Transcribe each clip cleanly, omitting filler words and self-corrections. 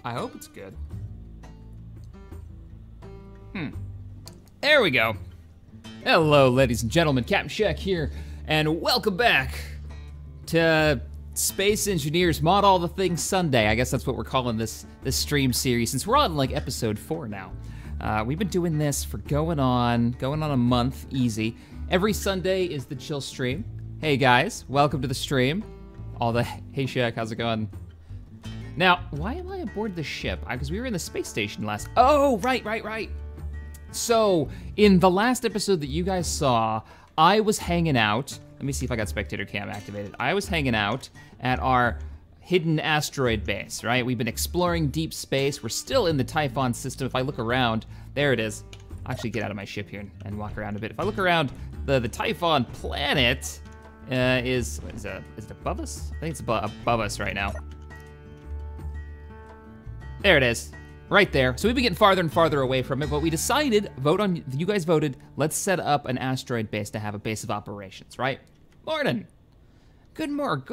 I hope it's good. There we go. Hello, ladies and gentlemen, CaptainShack here, and welcome back to Space Engineers Mod All the Things Sunday. I guess that's what we're calling this stream series, since we're on like episode 4 now. We've been doing this for going on a month, easy. Every Sunday is the chill stream. Hey guys, welcome to the stream. Hey Shaq, how's it going? Now, why am I aboard the ship? Because we were in the space station last. Oh, right. So, in the last episode that you guys saw, I was hanging out. Let me see if I got spectator cam activated. I was hanging out at our hidden asteroid base, right? We've been exploring deep space. We're still in the Typhon system. If I look around, there it is. I'll actually get out of my ship here and walk around a bit. If I look around, the Typhon Planet is it above us? I think it's above us right now. There it is, right there. So we've been getting farther and farther away from it, but we decided, you guys voted, let's set up an asteroid base to have a base of operations, right? Morning. Good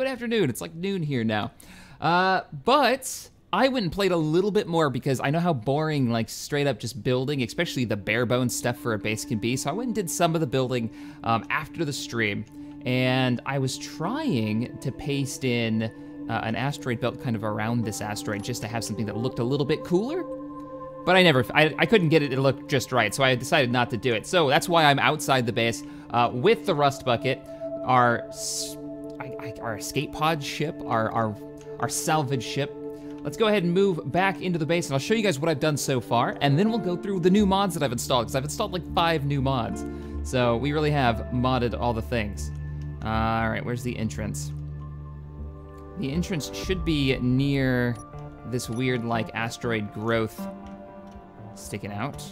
afternoon. It's like noon here now. But I went and played a little bit more because I know how boring, like straight up just building, especially the bare bones stuff for a base can be. So I went and did some of the building after the stream, and I was trying to paste in an asteroid belt kind of around this asteroid just to have something that looked a little bit cooler. But I couldn't get it to look just right, so I decided not to do it. So that's why I'm outside the base with the rust bucket, our escape pod ship, our salvage ship. Let's go ahead and move back into the base, and I'll show you guys what I've done so far, and then we'll go through the new mods that I've installed, because I've installed like 5 new mods. So we really have modded all the things. All right, where's the entrance? The entrance should be near this weird like asteroid growth sticking out.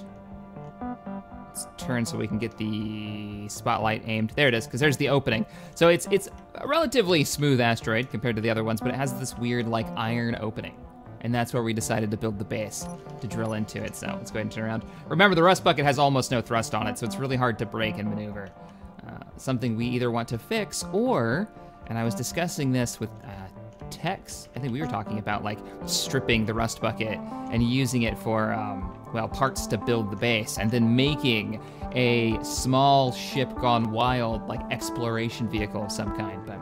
Let's turn so we can get the spotlight aimed. There it is, because there's the opening. So it's a relatively smooth asteroid compared to the other ones, but it has this weird like iron opening. And that's where we decided to build the base to drill into it. So let's go ahead and turn around. Remember, the rust bucket has almost no thrust on it, so it's really hard to break and maneuver. Something we either want to fix or, and I was discussing this with Tex, I think we were talking about like stripping the rust bucket and using it for, well, parts to build the base, and then making a small ship gone wild, like exploration vehicle of some kind. But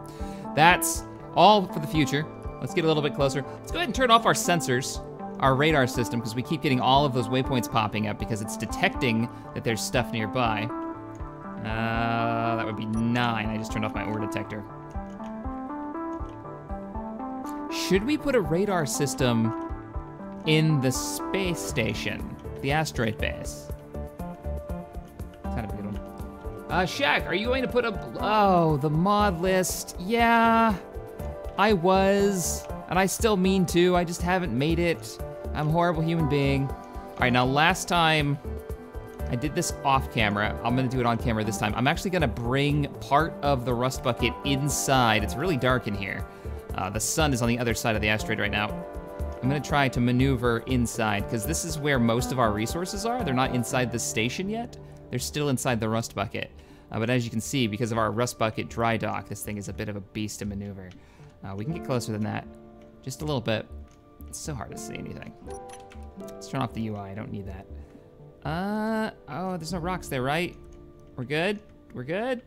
that's all for the future. Let's get a little bit closer. Let's go ahead and turn off our sensors, our radar system, because we keep getting all of those waypoints popping up because it's detecting that there's stuff nearby. That would be 9. I just turned off my ore detector. Should we put a radar system in the space station, the asteroid base? Kind of a good one. Shaq, are you going to put the mod list? Yeah, I was, and I still mean to. I just haven't made it. I'm a horrible human being. All right, now last time I did this off camera. I'm gonna do it on camera this time. I'm actually gonna bring part of the rust bucket inside. It's really dark in here. The sun is on the other side of the asteroid right now. I'm gonna try to maneuver inside, because this is where most of our resources are. They're not inside the station yet. They're still inside the rust bucket. But as you can see, because of our rust bucket dry dock, this thing is a bit of a beast to maneuver. We can get closer than that, just a little bit. It's so hard to see anything. Let's turn off the UI, I don't need that. Oh, there's no rocks there, right? We're good? We're good?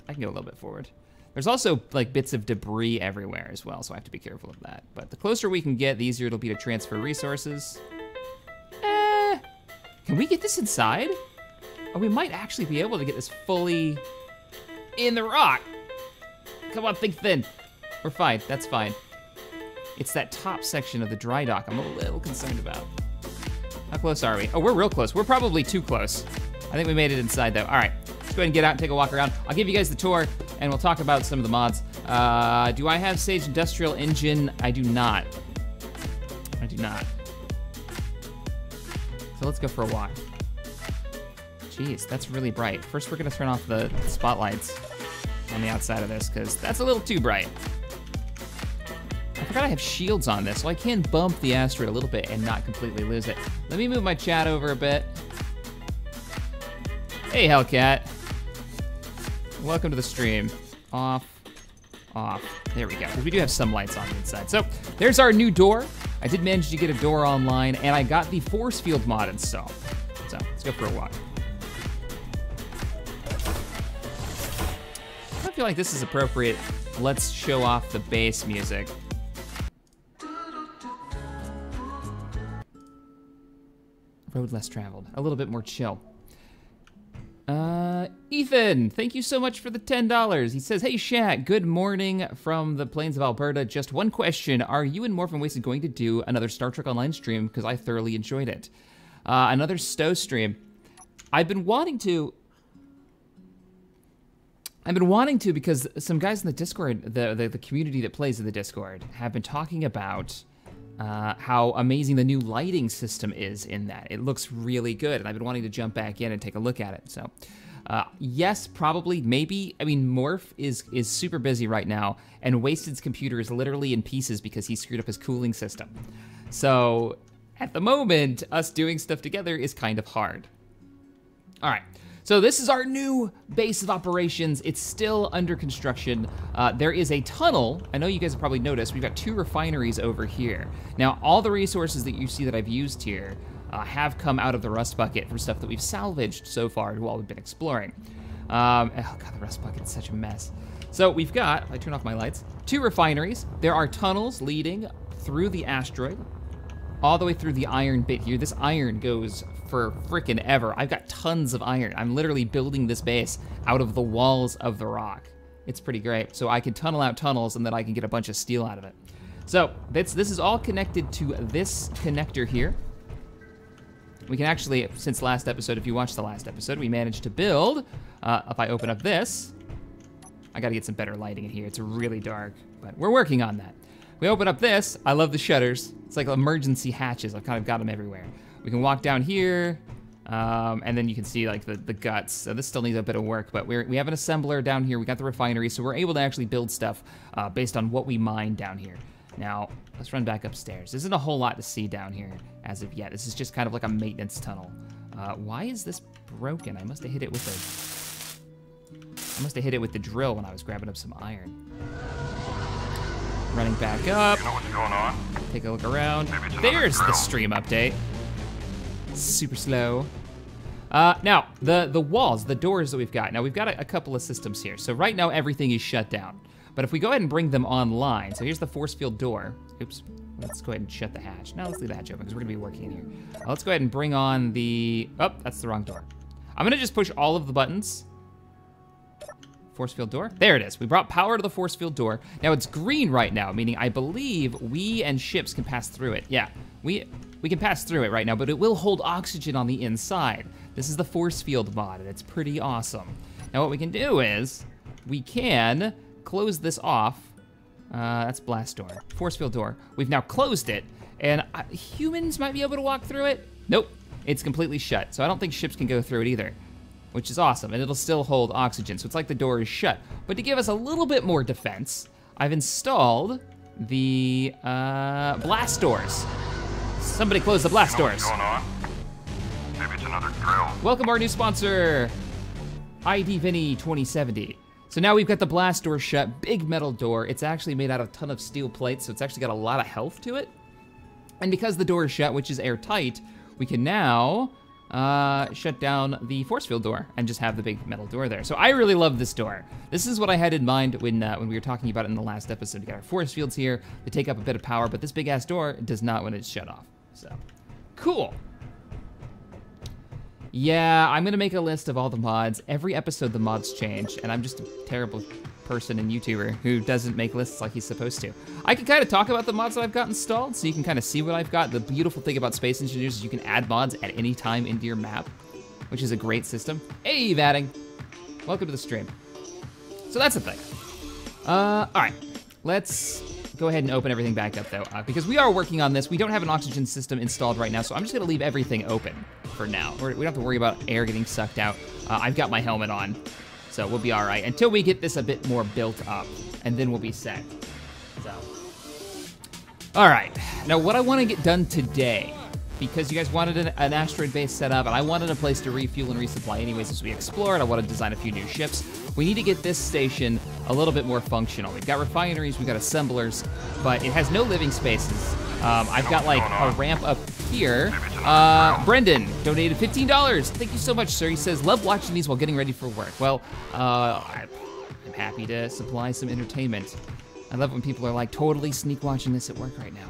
I can go a little bit forward. There's also like bits of debris everywhere as well, so I have to be careful of that. But the closer we can get, the easier it'll be to transfer resources. Can we get this inside? Oh, we might actually be able to get this fully in the rock. Come on, think thin. We're fine, that's fine. It's that top section of the dry dock I'm a little concerned about. How close are we? Oh, we're real close. We're probably too close. I think we made it inside though. All right, let's go ahead and get out and take a walk around. I'll give you guys the tour and we'll talk about some of the mods. Do I have Sage Industrial Engine? I do not. I do not. So let's go for a walk. Jeez, that's really bright. First, we're gonna turn off the spotlights on the outside of this because that's a little too bright. I forgot I have shields on this, so I can bump the asteroid a little bit and not completely lose it. Let me move my chat over a bit. Hey, Hellcat. Welcome to the stream. Off, off. There we go, because we do have some lights on the inside. So there's our new door. I did manage to get a door online, and I got the force field mod installed. So let's go for a walk. I feel like this is appropriate. Let's show off the bass music. Road less traveled, a little bit more chill. Ethan, thank you so much for the $10. He says, hey Shack, good morning from the plains of Alberta. Just one question, are you and Morphin Wasted going to do another Star Trek Online stream? Because I thoroughly enjoyed it. Another Stowe stream. I've been wanting to because some guys in the Discord, the community that plays in the Discord, have been talking about how amazing the new lighting system is in that. It looks really good, and I've been wanting to jump back in and take a look at it. So, yes, probably, maybe. I mean, Morph is super busy right now, and Wasted's computer is literally in pieces because he screwed up his cooling system. So, at the moment, us doing stuff together is kind of hard. All right. So this is our new base of operations. It's still under construction. There is a tunnel. I know you guys have probably noticed, we've got 2 refineries over here. Now, all the resources that you see that I've used here have come out of the rust bucket from stuff that we've salvaged so far while we've been exploring. Oh God, the rust bucket is such a mess. So we've got, if I turn off my lights, 2 refineries. There are tunnels leading through the asteroid, all the way through the iron bit here. This iron goes for frickin' ever. I've got tons of iron. I'm literally building this base out of the walls of the rock. It's pretty great. So I can tunnel out tunnels and then I can get a bunch of steel out of it. So this is all connected to this connector here. We can actually, since last episode, if you watched the last episode, we managed to build, if I open up this, I gotta get some better lighting in here. It's really dark, but we're working on that. We open up this, I love the shutters. It's like emergency hatches. I've kind of got them everywhere. We can walk down here, and then you can see like the guts. So this still needs a bit of work, but we have an assembler down here. We got the refinery, so we're able to actually build stuff based on what we mine down here. Now, let's run back upstairs. There isn't a whole lot to see down here as of yet. This is just kind of like a maintenance tunnel. Why is this broken? I must have hit it with the drill when I was grabbing up some iron. Running back up. You know what's going on? Take a look around. There's the stream update. Super slow. Now, the walls, the doors that we've got. Now, we've got a couple of systems here. So right now, everything is shut down. But if we go ahead and bring them online, so here's the force field door. Oops, let's go ahead and shut the hatch. Now let's leave the hatch open because we're gonna be working in here. Let's go ahead and bring on the, oh, that's the wrong door. I'm gonna just push all of the buttons. Force field door, there it is. We brought power to the force field door. Now it's green right now, meaning I believe we and ships can pass through it. Yeah, we can pass through it right now, but it will hold oxygen on the inside. This is the force field mod, and it's pretty awesome. Now what we can do is, we can close this off. That's blast door, force field door. We've now closed it, and humans might be able to walk through it. Nope, it's completely shut, so I don't think ships can go through it either, which is awesome, and it'll still hold oxygen, so it's like the door is shut. But to give us a little bit more defense, I've installed the blast doors. Somebody close the blast doors. What's going on? Maybe it's another drill. Welcome our new sponsor, ID Vinny 2070. So now we've got the blast door shut, big metal door. It's actually made out of a ton of steel plates, so it's actually got a lot of health to it. And because the door is shut, which is airtight, we can now shut down the force field door and just have the big metal door there. So I really love this door. This is what I had in mind when we were talking about it in the last episode. We got our force fields here, they take up a bit of power, but this big ass door does not when it's shut off. So, cool. Yeah, I'm gonna make a list of all the mods. Every episode the mods change, and I'm just a terrible person and YouTuber who doesn't make lists like he's supposed to. I can kind of talk about the mods that I've got installed, so you can kind of see what I've got. The beautiful thing about Space Engineers is you can add mods at any time into your map, which is a great system. Hey, Vatting. Welcome to the stream. So that's the thing. All right, let's go ahead and open everything back up though, because we are working on this. We don't have an oxygen system installed right now, so I'm just gonna leave everything open for now. We don't have to worry about air getting sucked out. I've got my helmet on, so we'll be all right until we get this a bit more built up, and then we'll be set. So, all right. Now what I wanna get done today, because you guys wanted an asteroid base set up, and I wanted a place to refuel and resupply anyways as we explore it. I want to design a few new ships. We need to get this station a little bit more functional. We've got refineries, we've got assemblers, but it has no living spaces. I've got like a ramp up here. Brendan donated $15. Thank you so much, sir. He says, love watching these while getting ready for work. Well, I'm happy to supply some entertainment. I love when people are like totally sneak watching this at work right now.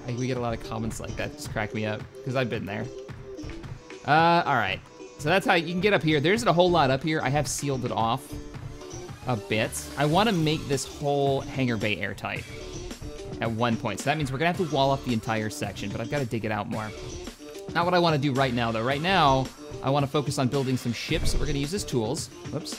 We get a lot of comments like that, just crack me up, because I've been there. All right, so that's how you can get up here. There isn't a whole lot up here. I have sealed it off a bit. I wanna make this whole hangar bay airtight at one point. So that means we're gonna have to wall off the entire section, but I've gotta dig it out more. Not what I wanna do right now though. Right now, I wanna focus on building some ships. We're gonna use as tools. Whoops.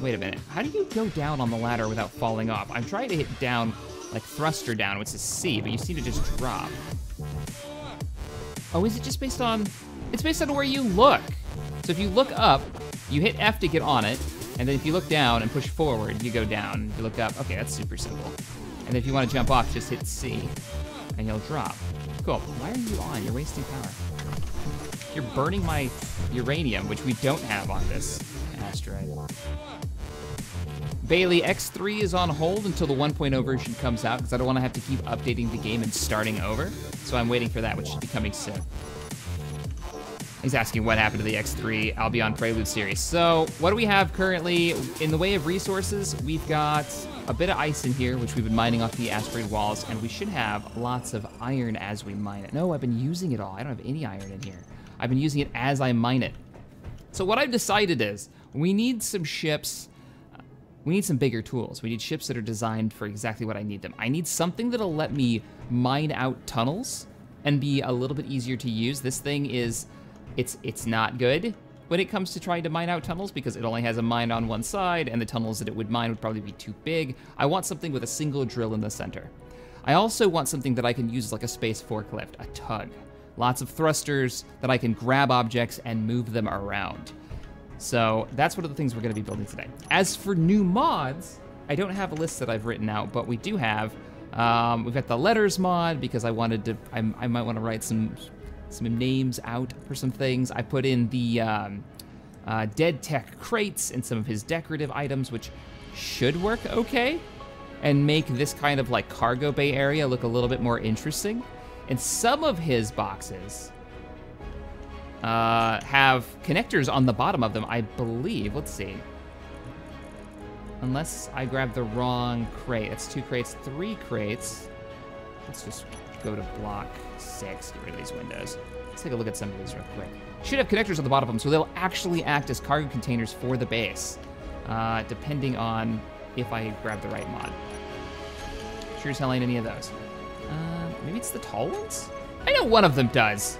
Wait a minute, how do you go down on the ladder without falling off? I'm trying to hit down, like thruster down, which is C, but you seem to just drop. Oh, is it just based on, it's based on where you look. So if you look up, you hit F to get on it, and then if you look down and push forward, you go down. If you look up, okay, that's super simple. And then if you want to jump off, just hit C, and you'll drop. Cool. Why are you on? You're wasting power. You're burning my uranium, which we don't have on this asteroid. Bailey, X3 is on hold until the 1.0 version comes out, because I don't want to have to keep updating the game and starting over. So I'm waiting for that, which should be coming soon. He's asking what happened to the X3 Albion Prelude series. So what do we have currently in the way of resources? We've got a bit of ice in here, which we've been mining off the asteroid walls, and we should have lots of iron as we mine it. No, I've been using it all. I don't have any iron in here. I've been using it as I mine it. So what I've decided is we need some ships. We need some bigger tools. We need ships that are designed for exactly what I need them. I need something that'll let me mine out tunnels and be a little bit easier to use. This thing is, it's not good when it comes to trying to mine out tunnels because it only has a mine on one side and the tunnels that it would mine would probably be too big. I want something with a single drill in the center. I also want something that I can use like a space forklift, a tug. Lots of thrusters that I can grab objects and move them around. So that's one of the things we're gonna be building today. As for new mods, I don't have a list that I've written out, but we do have, we've got the letters mod because I wanted to, I might wanna write some names out for some things. I put in the dead tech crates and some of his decorative items, which should work okay and make this kind of like cargo bay area look a little bit more interesting. And some of his boxes have connectors on the bottom of them, I believe. Let's see. Unless I grabbed the wrong crate. It's 2 crates, 3 crates. Let's just go to block 6, get rid of these windows. Let's take a look at some of these real quick. Should have connectors on the bottom of them, so they'll actually act as cargo containers for the base, depending on if I grab the right mod. Sure as hell ain't any of those. Maybe it's the tall ones? I know one of them does.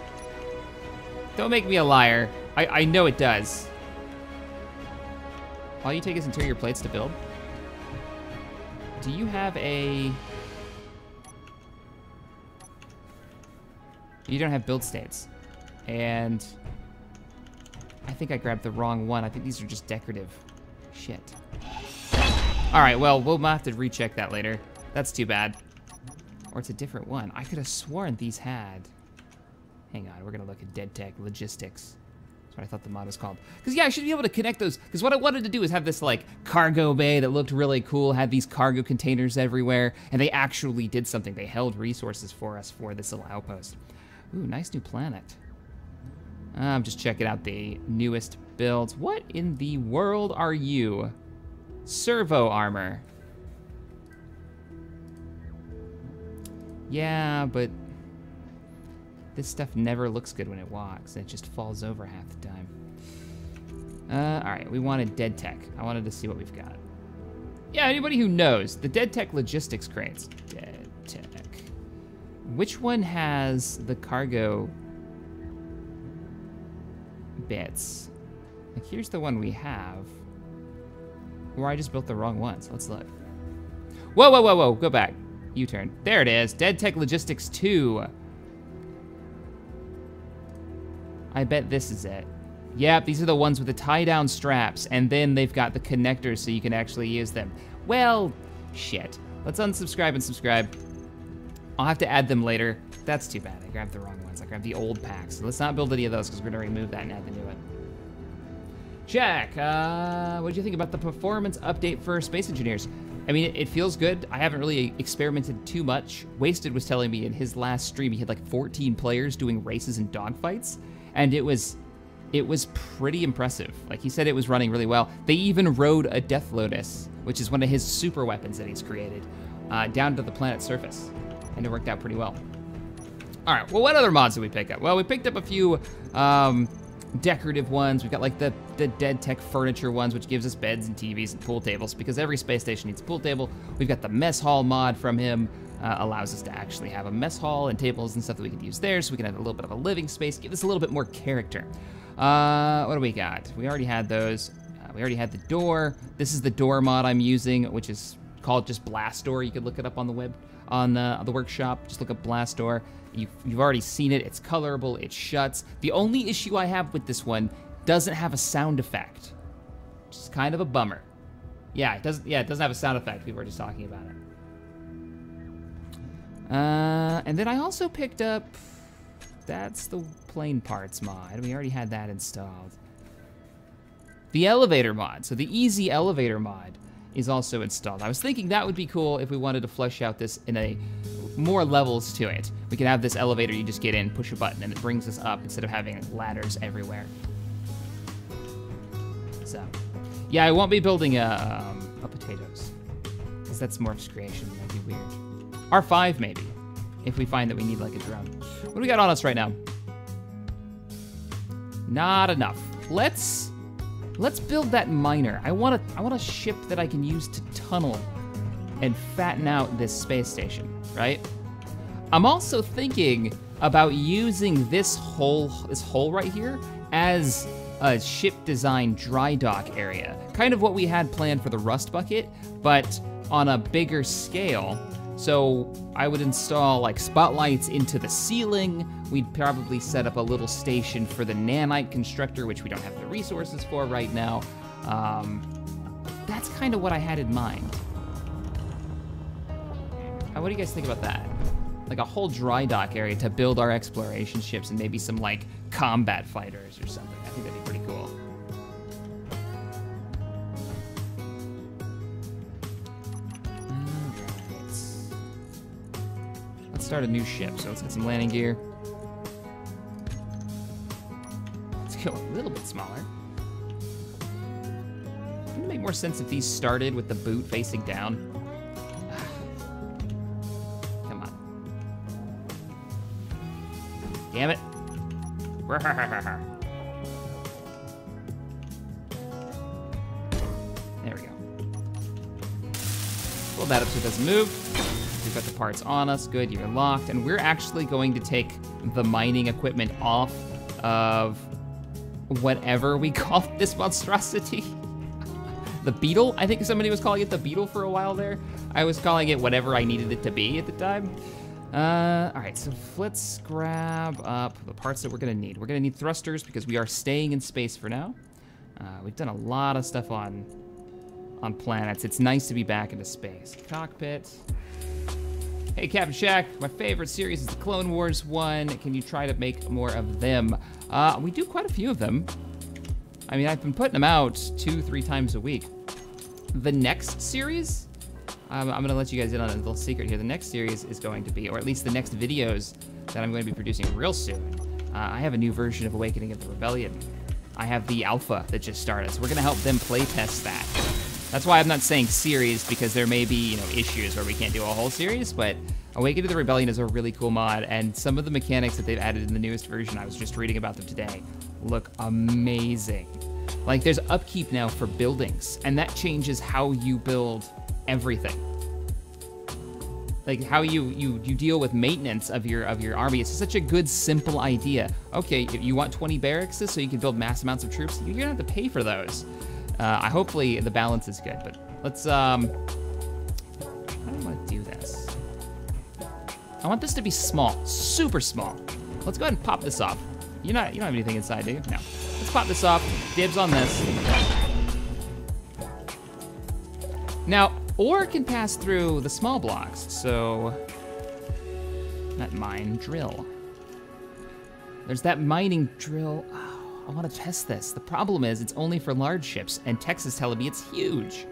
Don't make me a liar. I know it does. All you take is interior plates to build. Do you have a... You don't have build states. And I think I grabbed the wrong one. I think these are just decorative. Shit. All right, well, we'll have to recheck that later. That's too bad. Or it's a different one. I could have sworn these had... Hang on, we're gonna look at Dead Tech Logistics. That's what I thought the mod was called. Because yeah, I should be able to connect those, because what I wanted to do is have this like cargo bay that looked really cool, had these cargo containers everywhere, and they actually did something. They held resources for us for this little outpost. Ooh, nice new planet. I'm just checking out the newest builds. What in the world are you? Servo armor. Yeah, but this stuff never looks good when it walks. It just falls over half the time. All right, we wanted Dead Tech. I wanted to see what we've got. Yeah, anybody who knows, the Dead Tech Logistics crates. Dead Tech. Which one has the cargo bits? Like, here's the one we have. Or I just built the wrong ones. Let's look. Whoa, whoa, whoa, whoa, go back. U-turn. There it is, Dead Tech Logistics 2. I bet this is it. Yep, these are the ones with the tie-down straps, and then they've got the connectors so you can actually use them. Well, shit. Let's unsubscribe and subscribe. I'll have to add them later. That's too bad, I grabbed the wrong ones. I grabbed the old packs. So let's not build any of those because we're gonna remove that and add the new one. Jack, what did you think about the performance update for Space Engineers? I mean, it feels good. I haven't really experimented too much. Wasted was telling me in his last stream he had like 14 players doing races and dogfights, and it was pretty impressive. Like, he said it was running really well. They even rode a Death Lotus, which is one of his super weapons that he's created, down to the planet's surface, and it worked out pretty well. All right, well, what other mods did we pick up? Well, we picked up a few decorative ones. We've got like the dead tech furniture ones, which gives us beds and TVs and pool tables, because every space station needs a pool table. We've got the mess hall mod from him, allows us to actually have a mess hall and tables and stuff that we can use there, so we can have a little bit of a living space, give us a little bit more character. What do we got? We already had those. We already had the door. This is the door mod I'm using, which is called just Blast Door. You could look it up on the web, on the workshop. Just look up Blast Door. You've already seen it. It's colorable. It shuts. The only issue I have with this one doesn't have a sound effect, which is kind of a bummer. Yeah, it doesn't. Yeah, it doesn't have a sound effect. We were just talking about it. And then I also picked up. That's the plane parts mod. We already had that installed. The elevator mod. So the easy elevator mod is also installed. I was thinking that would be cool if we wanted to flesh out this in a more levels to it. We could have this elevator, you just get in, push a button, and it brings us up instead of having ladders everywhere. So, yeah, I won't be building a potatoes, because that's more creation. That'd be weird. R5 maybe, if we find that we need like a drone. What do we got on us right now? Not enough. Let's build that miner. I want a ship that I can use to tunnel and fatten out this space station, right? I'm also thinking about using this hole right here as a ship design dry dock area. Kind of what we had planned for the Rust Bucket, but on a bigger scale. So I would install like spotlights into the ceiling. We'd probably set up a little station for the Nanite constructor, which we don't have the resources for right now. That's kind of what I had in mind. What do you guys think about that? Like a whole dry dock area to build our exploration ships and maybe some like combat fighters or something. I think that'd be pretty cool. Let's start a new ship. So let's get some landing gear. Let's go a little bit smaller. Wouldn't it make more sense if these started with the boot facing down? Damn it. There we go. Pull that up so it doesn't move. We've got the parts on us. Good, you're locked. And we're actually going to take the mining equipment off of whatever we call this monstrosity. The beetle? I think somebody was calling it the beetle for a while there. I was calling it whatever I needed it to be at the time. All right, so let's grab up the parts that we're gonna need. We're gonna need thrusters because we are staying in space for now. We've done a lot of stuff on planets. It's nice to be back into space. Cockpit. Hey, CaptainShack, my favorite series is the Clone Wars one. Can you try to make more of them? We do quite a few of them. I mean, I've been putting them out 2-3 times a week. The next series, I'm gonna let you guys in on a little secret here. The next series is going to be, or at least the next videos that I'm going to be producing real soon. I have a new version of Awakening of the Rebellion. I have the alpha that just started, so we're gonna help them play test that. That's why I'm not saying series, because there may be, you know, issues where we can't do a whole series, but Awakening of the Rebellion is a really cool mod, and some of the mechanics that they've added in the newest version, I was just reading about them today, look amazing. Like, there's upkeep now for buildings, and that changes how you build everything. Like how you deal with maintenance of your army. It's such a good, simple idea. Okay, if you want 20 barracks so you can build mass amounts of troops, you're gonna have to pay for those. Hopefully the balance is good, but let's, how do I wanna do this? I want this to be small, super small. Let's go ahead and pop this off. You don't have anything inside, do you? No. Let's pop this off, dibs on this. Now, ore can pass through the small blocks, so that mine drill. There's that mining drill. Oh, I want to test this. The problem is it's only for large ships, and Texas telling me it's huge.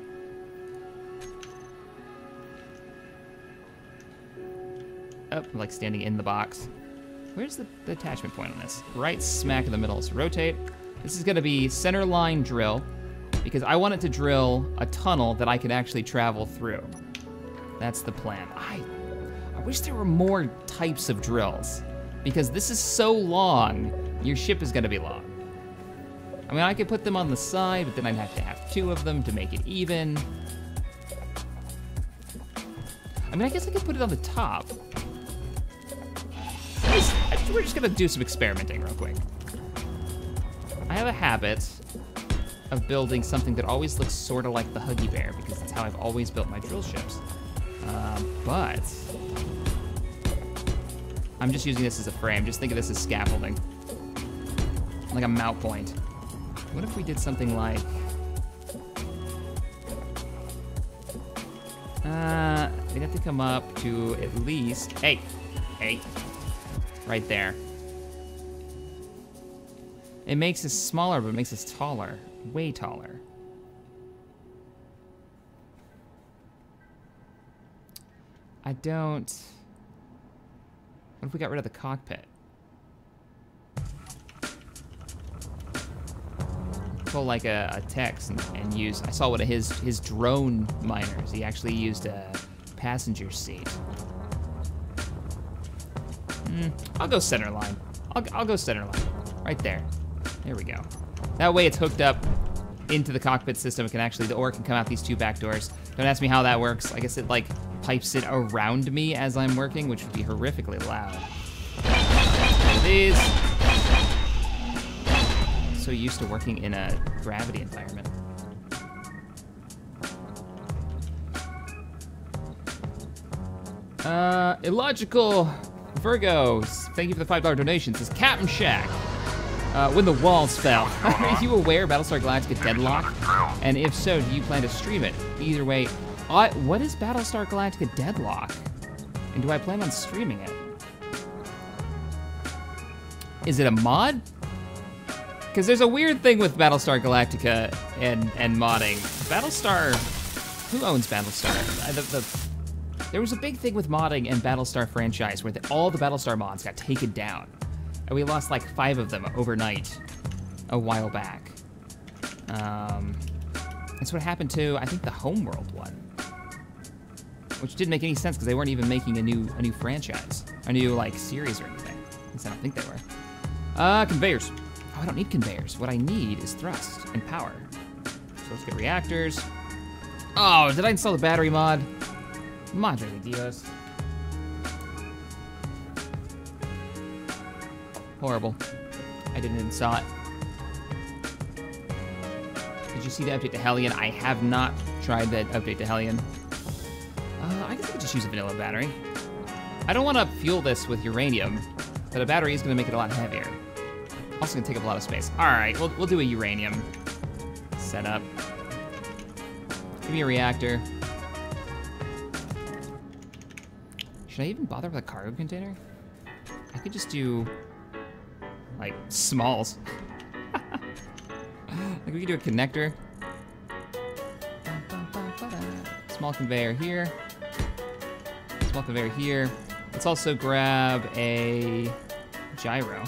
I'm like standing in the box. Where's the attachment point on this? Right smack in the middle. So rotate. This is gonna be center line drill because I want it to drill a tunnel that I can actually travel through. That's the plan. I wish there were more types of drills because this is so long, your ship is gonna be long. I mean, I could put them on the side, but then I'd have to have 2 of them to make it even. I mean, I guess I could put it on the top. We're just gonna do some experimenting real quick. I have a habit of building something that always looks sort of like the Huggy Bear because that's how I've always built my drill ships. But I'm just using this as a frame. Just think of this as scaffolding, like a mount point. What if we did something like, we'd have to come up to at least, hey, right there. It makes us smaller, but it makes us taller, way taller. What if we got rid of the cockpit? Pull like a Tex and use, I saw one of his drone miners. He actually used a passenger seat. I'll go center line. I'll go center line, right there. There we go. That way it's hooked up into the cockpit system. It can actually, the ore can come out these 2 back doors. Don't ask me how that works. I guess it like pipes it around me as I'm working, which would be horrifically loud. These. So used to working in a gravity environment. Illogical Virgos, thank you for the $5 donation. Says CaptainShack. When the walls fell. Are you aware Battlestar Galactica deadlocked? And if so, do you plan to stream it? Either way, what is Battlestar Galactica deadlock? And do I plan on streaming it? Is it a mod? Because there's a weird thing with Battlestar Galactica and modding. Battlestar, who owns Battlestar? There was a big thing with modding and Battlestar franchise where all the Battlestar mods got taken down. And we lost like 5 of them overnight a while back. That's what happened to, I think, the Homeworld one. Which didn't make any sense because they weren't even making a new franchise. A new like series or anything. At least I don't think they were. Conveyors. Oh, I don't need conveyors. What I need is thrust and power. So let's get reactors. Oh, did I install the battery mod? Madre de Dios. Horrible. I didn't install it. Did you see the update to Hellion? I have not tried that update to Hellion. I guess I could just use a vanilla battery. I don't want to fuel this with uranium, but a battery is going to make it a lot heavier. Also going to take up a lot of space. All right, we'll do a uranium setup. Give me a reactor. Should I even bother with a cargo container? I could just do, like, smalls. Like, we could do a connector. Small conveyor here. Small conveyor here. Let's also grab a gyro.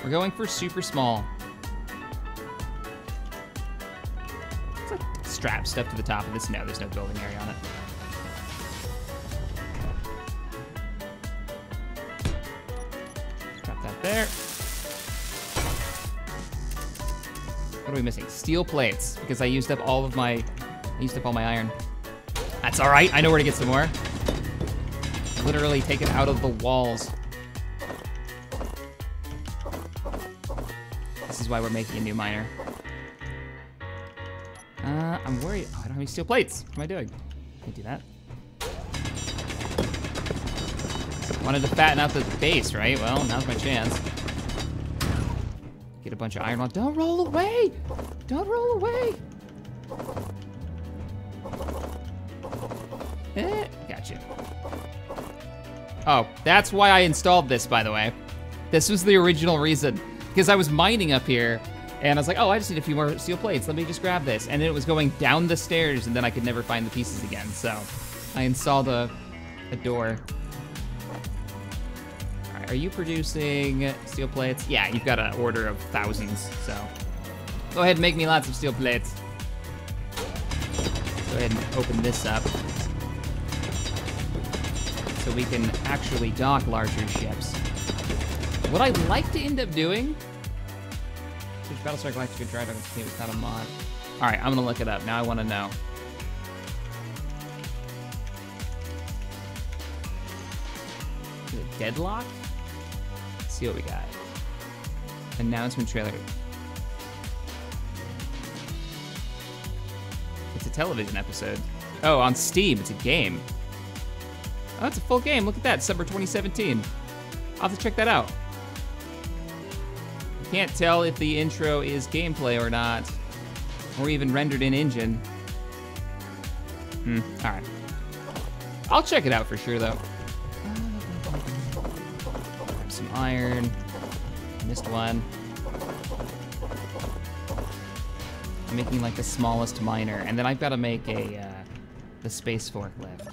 We're going for super small. It's like strap stuff to the top of this. No, there's no building area on it. Drop that there. What are we missing? Steel plates, because I used up all my iron. That's all right. I know where to get some more. Literally take it out of the walls. This is why we're making a new miner. I'm worried. Oh, I don't have any steel plates. What am I doing? Can I do that? Wanted to fatten out the base, right? Well, now's my chance. Get a bunch of iron on. Don't roll away! Don't roll away! Gotcha. Oh, that's why I installed this, by the way. This was the original reason. Because I was mining up here, And I was like, oh, I just need a few more steel plates. Let me just grab this. And then it was going down the stairs, and then I could never find the pieces again. So I installed a door. All right, are you producing steel plates? Yeah, you've got an order of thousands, so. Go ahead and make me lots of steel plates. Go ahead and open this up. So we can actually dock larger ships. What I'd like to end up doing, which Battlestar Galactica Drive was not a mod. All right, I'm gonna look it up. Now I wanna know. Is it Deadlock? Let's see what we got. Announcement trailer. It's a television episode. Oh, on Steam, it's a game. Oh, it's a full game. Look at that, December 2017. I'll have to check that out. Can't tell if the intro is gameplay or not, or even rendered in engine. All right. I'll check it out for sure, though. Some iron. Missed one. I'm making like the smallest miner, and then I've got to make the space forklift,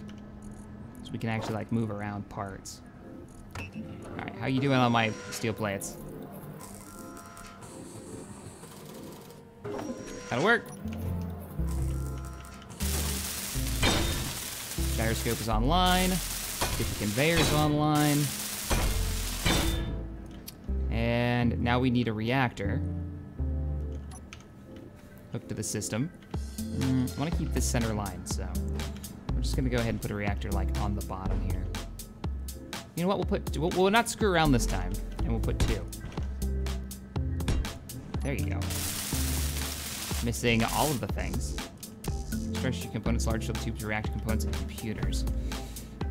so we can actually like move around parts. All right, how you doing on my steel plates? That'll work. Gyroscope is online. Get the conveyors online. And now we need a reactor hooked to the system. I want to keep this center line, so we're just gonna go ahead and put a reactor like on the bottom here. You know what? We'll not screw around this time, and we'll put 2. There you go. Missing all of the things. Structure components, large shield tubes, reactor components, and computers.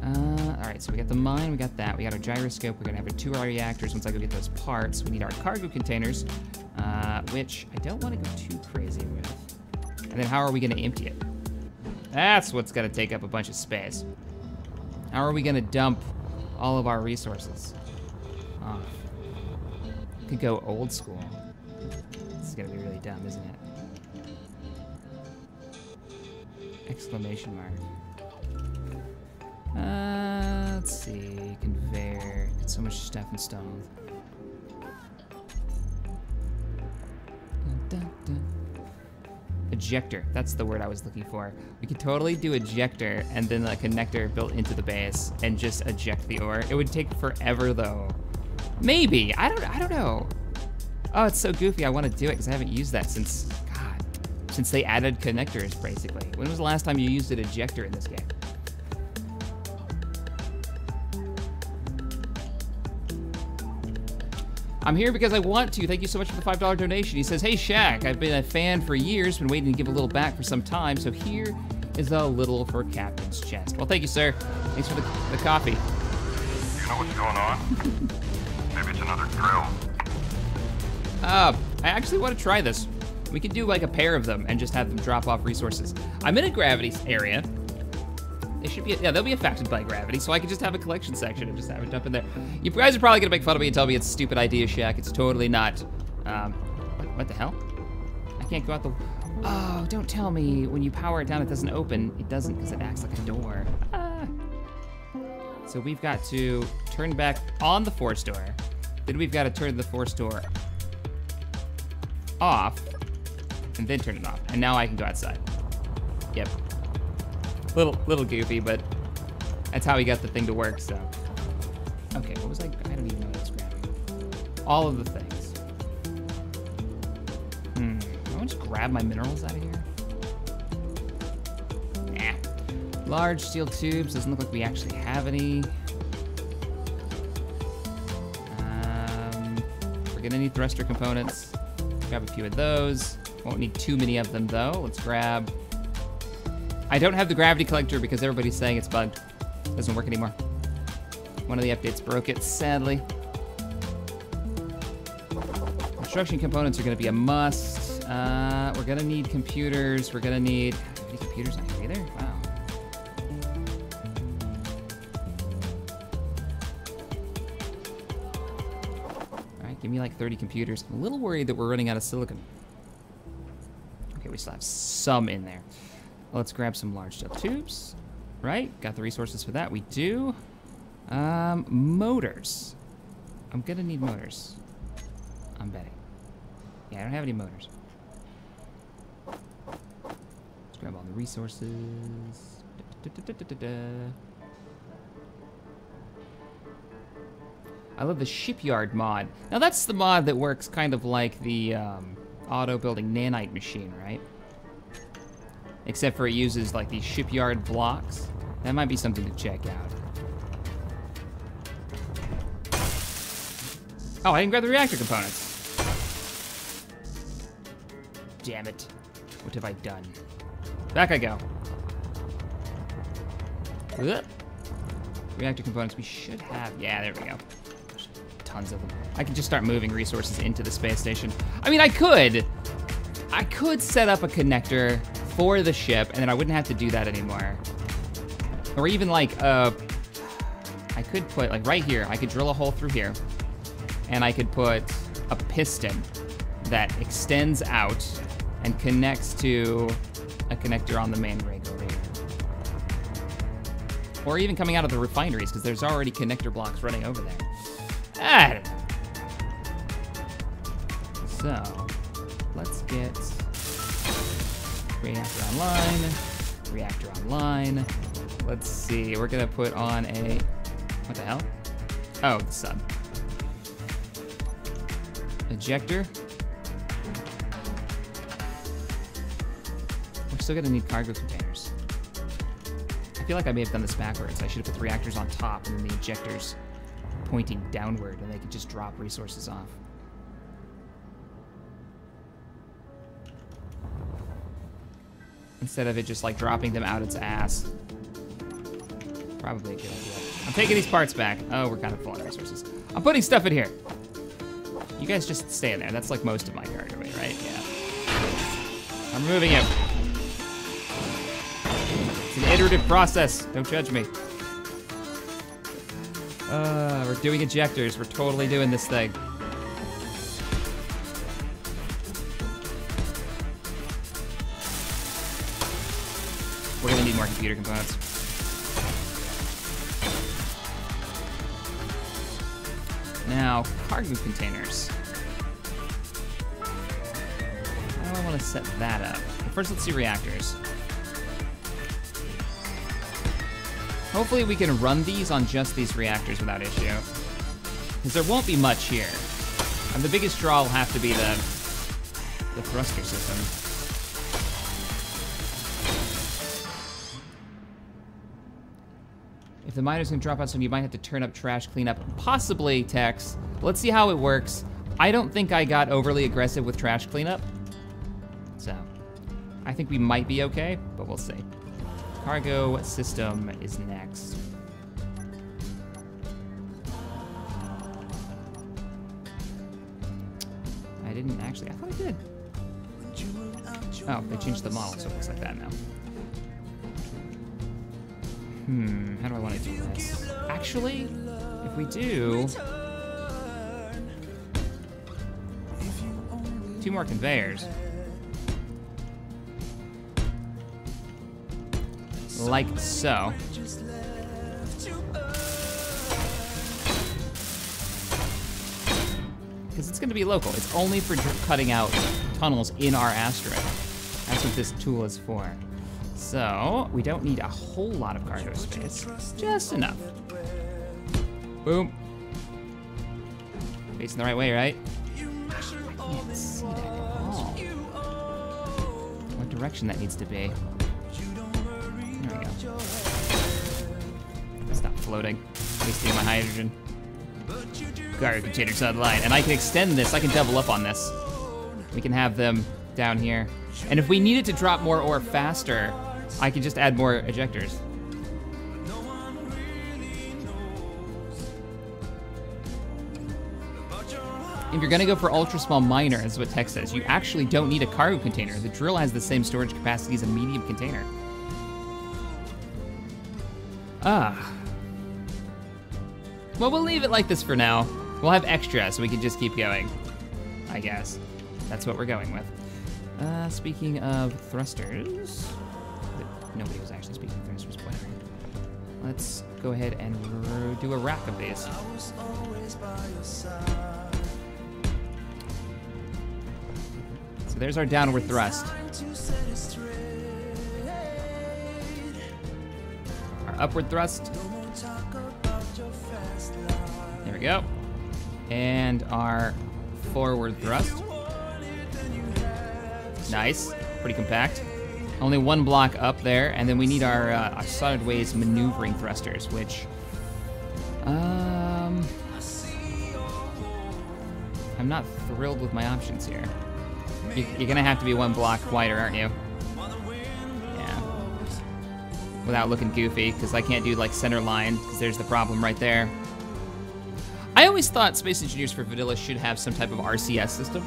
All right, so we got the mine, we got that. We got our gyroscope, we're gonna have our 2 reactors. Once I go get those parts, we need our cargo containers, which I don't wanna go too crazy with. And then how are we gonna empty it? That's what's gonna take up a bunch of space. How are we gonna dump all of our resources off? Could go old school. This is gonna be really dumb, isn't it? Exclamation mark. Let's see, conveyor. Got so much stuff installed. Dun, dun, dun. Ejector, that's the word I was looking for. We could totally do ejector and then a connector built into the base and just eject the ore. It would take forever though. Maybe, I don't know. Oh, it's so goofy, I want to do it because I haven't used that since they added connectors, basically. When was the last time you used an ejector in this game? I'm here because I want to. Thank you so much for the $5 donation. He says, hey, Shaq, I've been a fan for years, been waiting to give a little back for some time, so here is a little for Captain's Chest. Well, thank you, sir. Thanks for the coffee. You know what's going on? Maybe it's another drill. I actually want to try this. We could do like a pair of them and just have them drop off resources. I'm in a gravity area. They should be, yeah, they'll be affected by gravity, so I could just have a collection section and just have it dump in there. You guys are probably gonna make fun of me and tell me it's a stupid idea, Shaq. It's totally not. What the hell? I can't go out the, oh, don't tell me when you power it down it doesn't open. It doesn't because it acts like a door. So we've got to turn back on the force door. Then we've got to turn the force door off and then turn it off. And now I can go outside. Yep. Little goofy, but that's how we got the thing to work, so. Okay, what was I don't even know what it's grabbing. All of the things. I want to just grab my minerals out of here. Nah. Large steel tubes, doesn't look like we actually have any. We're gonna need thruster components. Grab a few of those. Won't need too many of them though. Let's grab, I don't have the gravity collector because everybody's saying it's bugged. It doesn't work anymore. One of the updates broke it, sadly. Construction components are gonna be a must. We're gonna need computers. We're gonna need, how many computers on here either? Wow. All right, give me me like 30 computers. I'm a little worried that we're running out of silicon. Okay, we still have some in there. Let's grab some large steel tubes. Right, got the resources for that. We do. Motors. I'm gonna need motors. I'm betting. Yeah, I don't have any motors. Let's grab all the resources. I love the shipyard mod. Now that's the mod that works kind of like the auto building nanite machine, right? Except for it uses like these shipyard blocks. That might be something to check out. Oh, I didn't grab the reactor components. Damn it. What have I done? Back I go. Ugh. Reactor components we should have. Yeah, there we go. There's tons of them. I can just start moving resources into the space station. I mean, I could set up a connector for the ship, and then I wouldn't have to do that anymore. Or even like, I could put, like right here, I could drill a hole through here, and I could put a piston that extends out and connects to a connector on the main rig over here. Or even coming out of the refineries, because there's already connector blocks running over there. I don't know. So, let's get reactor online. Let's see, we're gonna put on a, what the hell? Oh, the sub. Ejector. We're still gonna need cargo containers. I feel like I may have done this backwards. I should have put the reactors on top and then the ejectors pointing downward, and they could just drop resources off. Instead of it just like dropping them out its ass. Probably a good idea. I'm taking these parts back. Oh, we're kind of full on resources. I'm putting stuff in here. You guys just stay in there. That's like most of my cargo weight, right? Yeah. I'm removing it. It's an iterative process. Don't judge me. We're doing ejectors. We're totally doing this thing. We're gonna need more computer components. Now, cargo containers. How do I want to set that up? First, let's see reactors. Hopefully we can run these on just these reactors without issue. Because there won't be much here. And the biggest draw will have to be the thruster system. If the miner's gonna drop out soon, you might have to turn up trash cleanup. Possibly, Tex. Let's see how it works. I don't think I got overly aggressive with trash cleanup. So, I think we might be okay, but we'll see. Cargo system is next. I didn't actually, I thought I did. Oh, they changed the model, so it looks like that now. How do I want to do this? Actually, if we do 2 more conveyors. Like so. Because it's going to be local. It's only for cutting out tunnels in our asteroid. That's what this tool is for. So, we don't need a whole lot of cargo space. Just enough. Boom. Facing the right way, right? I can't see that at all. What direction that needs to be. There we go. Stop floating. Wasting my hydrogen. Cargo containers online. And I can extend this. I can double up on this. We can have them down here. And if we needed to drop more ore faster, I can just add more ejectors. If you're gonna go for ultra small miner, is what Tex says, you actually don't need a cargo container. The drill has the same storage capacity as a medium container. Well, we'll leave it like this for now. We'll have extra, so we can just keep going, I guess. That's what we're going with. Speaking of thrusters, nobody was actually speaking of thrusters, whatever. Let's go ahead and do a rack of these. So there's our downward thrust. Our upward thrust. There we go. And our forward thrust. Nice, pretty compact. Only one block up there, and then we need our sideways maneuvering thrusters, which, I'm not thrilled with my options here. You're gonna have to be one block wider, aren't you? Yeah. Without looking goofy, because I can't do like center line, because there's the problem right there. I always thought Space Engineers for Vanilla should have some type of RCS system.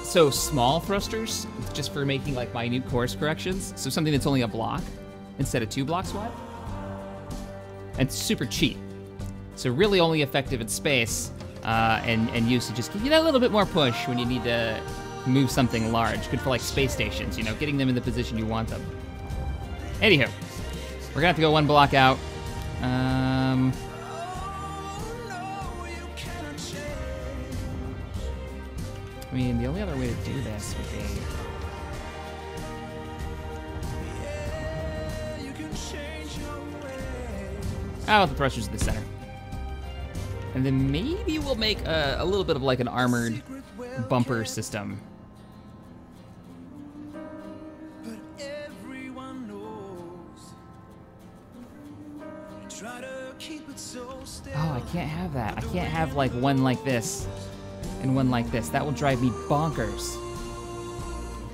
So small thrusters, just for making like minute course corrections. So something that's only a block instead of 2 blocks wide. And super cheap. So really only effective in space and used to just give you that little bit more push when you need to move something large. Good for like space stations, you know, getting them in the position you want them. Anywho, we're gonna have to go 1 block out. I mean, the only other way to do this would be... Oh, the thrusters in the center. And then maybe we'll make a little bit of like an armored bumper system. Oh, I can't have that. I can't have like one like this and one like this. That will drive me bonkers.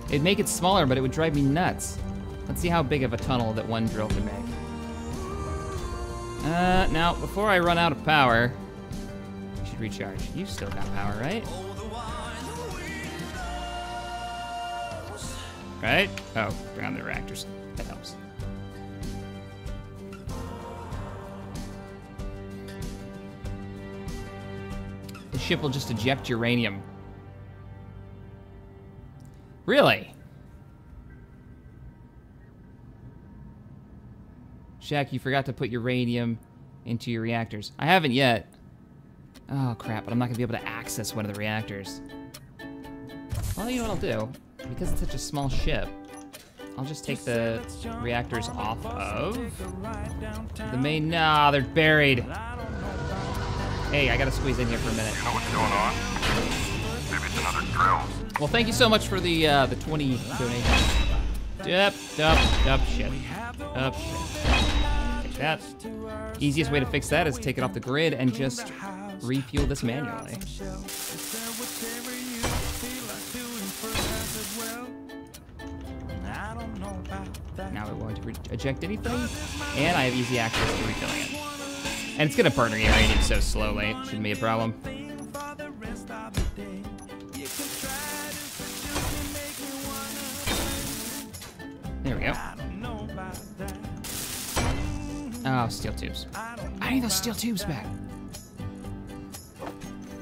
It'd make it smaller, but it would drive me nuts. Let's see how big of a tunnel that one drill can make. Now, before I run out of power, I should recharge. You've still got power, right? Right? Oh, ground the reactors. That helps. The ship will just eject uranium. Really? Shack, you forgot to put uranium into your reactors. I haven't yet. Oh crap, but I'm not gonna be able to access one of the reactors. Well, you know what I'll do? Because it's such a small ship, I'll just take the reactors off of the main. Nah, they're buried. Hey, I gotta squeeze in here for a minute. You know what's going on? Maybe it's another drill. Well, thank you so much for the 20 donations. Yep, shit. Up, shit. Take that. Easiest way to fix that is take it off the grid and just refuel this manually. Now we won't eject anything, and I have easy access to refilling it. And it's gonna burn uranium so slowly, it shouldn't be a problem. There we go. Oh, steel tubes. I need those steel tubes back.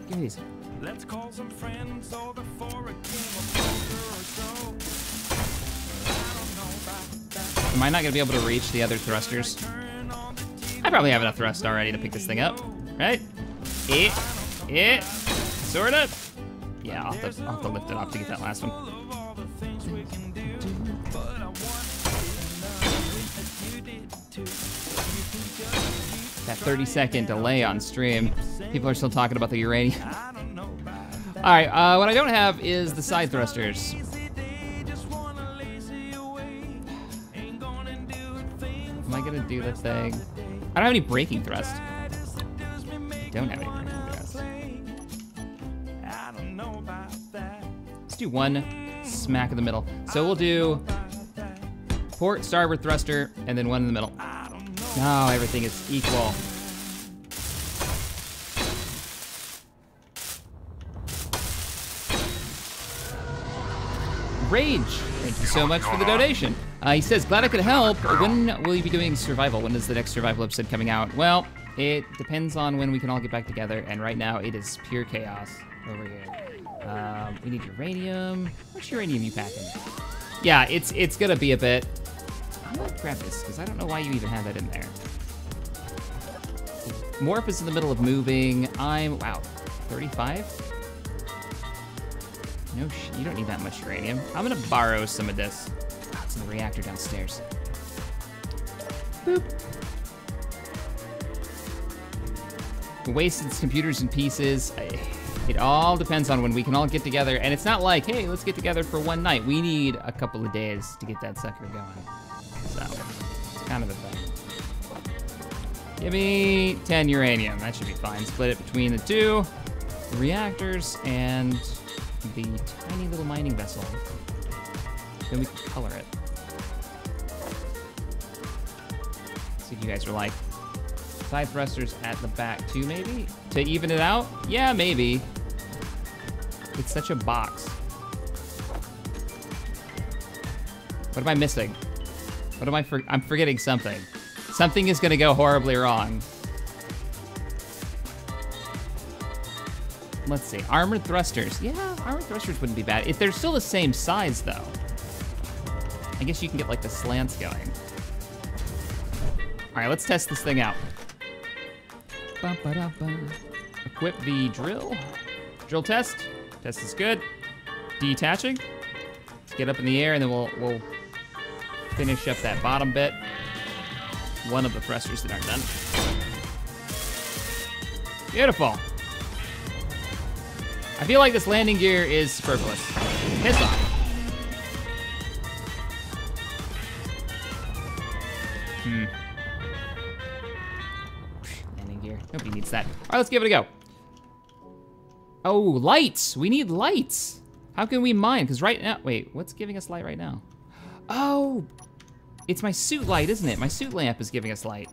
Give me these. Let's call some friends over for a game of poker or so. Am I not gonna be able to reach the other thrusters? I probably have enough thrust already to pick this thing up, right? Sort of. Yeah, I'll have to lift it off to get that last one. That 30-second delay on stream. People are still talking about the uranium. All right, what I don't have is the side thrusters. Am I gonna do the thing? I don't have any braking thrust. I don't have any braking thrust. Let's do one smack in the middle. So we'll do port, starboard thruster, and then one in the middle. No, everything is equal. Rage, thank you so much for the donation. He says, glad I could help. When will you be doing survival? When is the next survival episode coming out? Well, It depends on when we can all get back together, and right now it is pure chaos over here. We need uranium. How much uranium you packing? Yeah, it's gonna be a bit. I'm gonna grab this, because I don't know why you even have that in there. Morph is in the middle of moving. Wow, 35? No, you don't need that much uranium. I'm gonna borrow some of this. Oh, it's in the reactor downstairs. Boop. Wasted computers and pieces. It all depends on when we can all get together, and it's not like, hey, let's get together for one night. We need a couple of days to get that sucker going. So, it's kind of a thing. Give me 10 uranium. That should be fine. Split it between the two reactors and the tiny little mining vessel. Then we can color it. See if you guys are like. Side thrusters at the back too, maybe? To even it out? Yeah, maybe. It's such a box. What am I missing? What am I'm forgetting something. Something is gonna go horribly wrong. Let's see, armored thrusters. Yeah, armored thrusters wouldn't be bad. If they're still the same size though. I guess you can get like the slants going. All right, let's test this thing out. Equip the drill. Drill test. Test is good. Detaching. Let's get up in the air and then we'll finish up that bottom bit. One of the thrusters that aren't done. Beautiful. I feel like this landing gear is superfluous. Piss off. Landing gear. Nobody needs that. All right, let's give it a go. Oh, lights. We need lights. How can we mine? Because right now, wait, what's giving us light right now? Oh, it's my suit light, isn't it? My suit lamp is giving us light.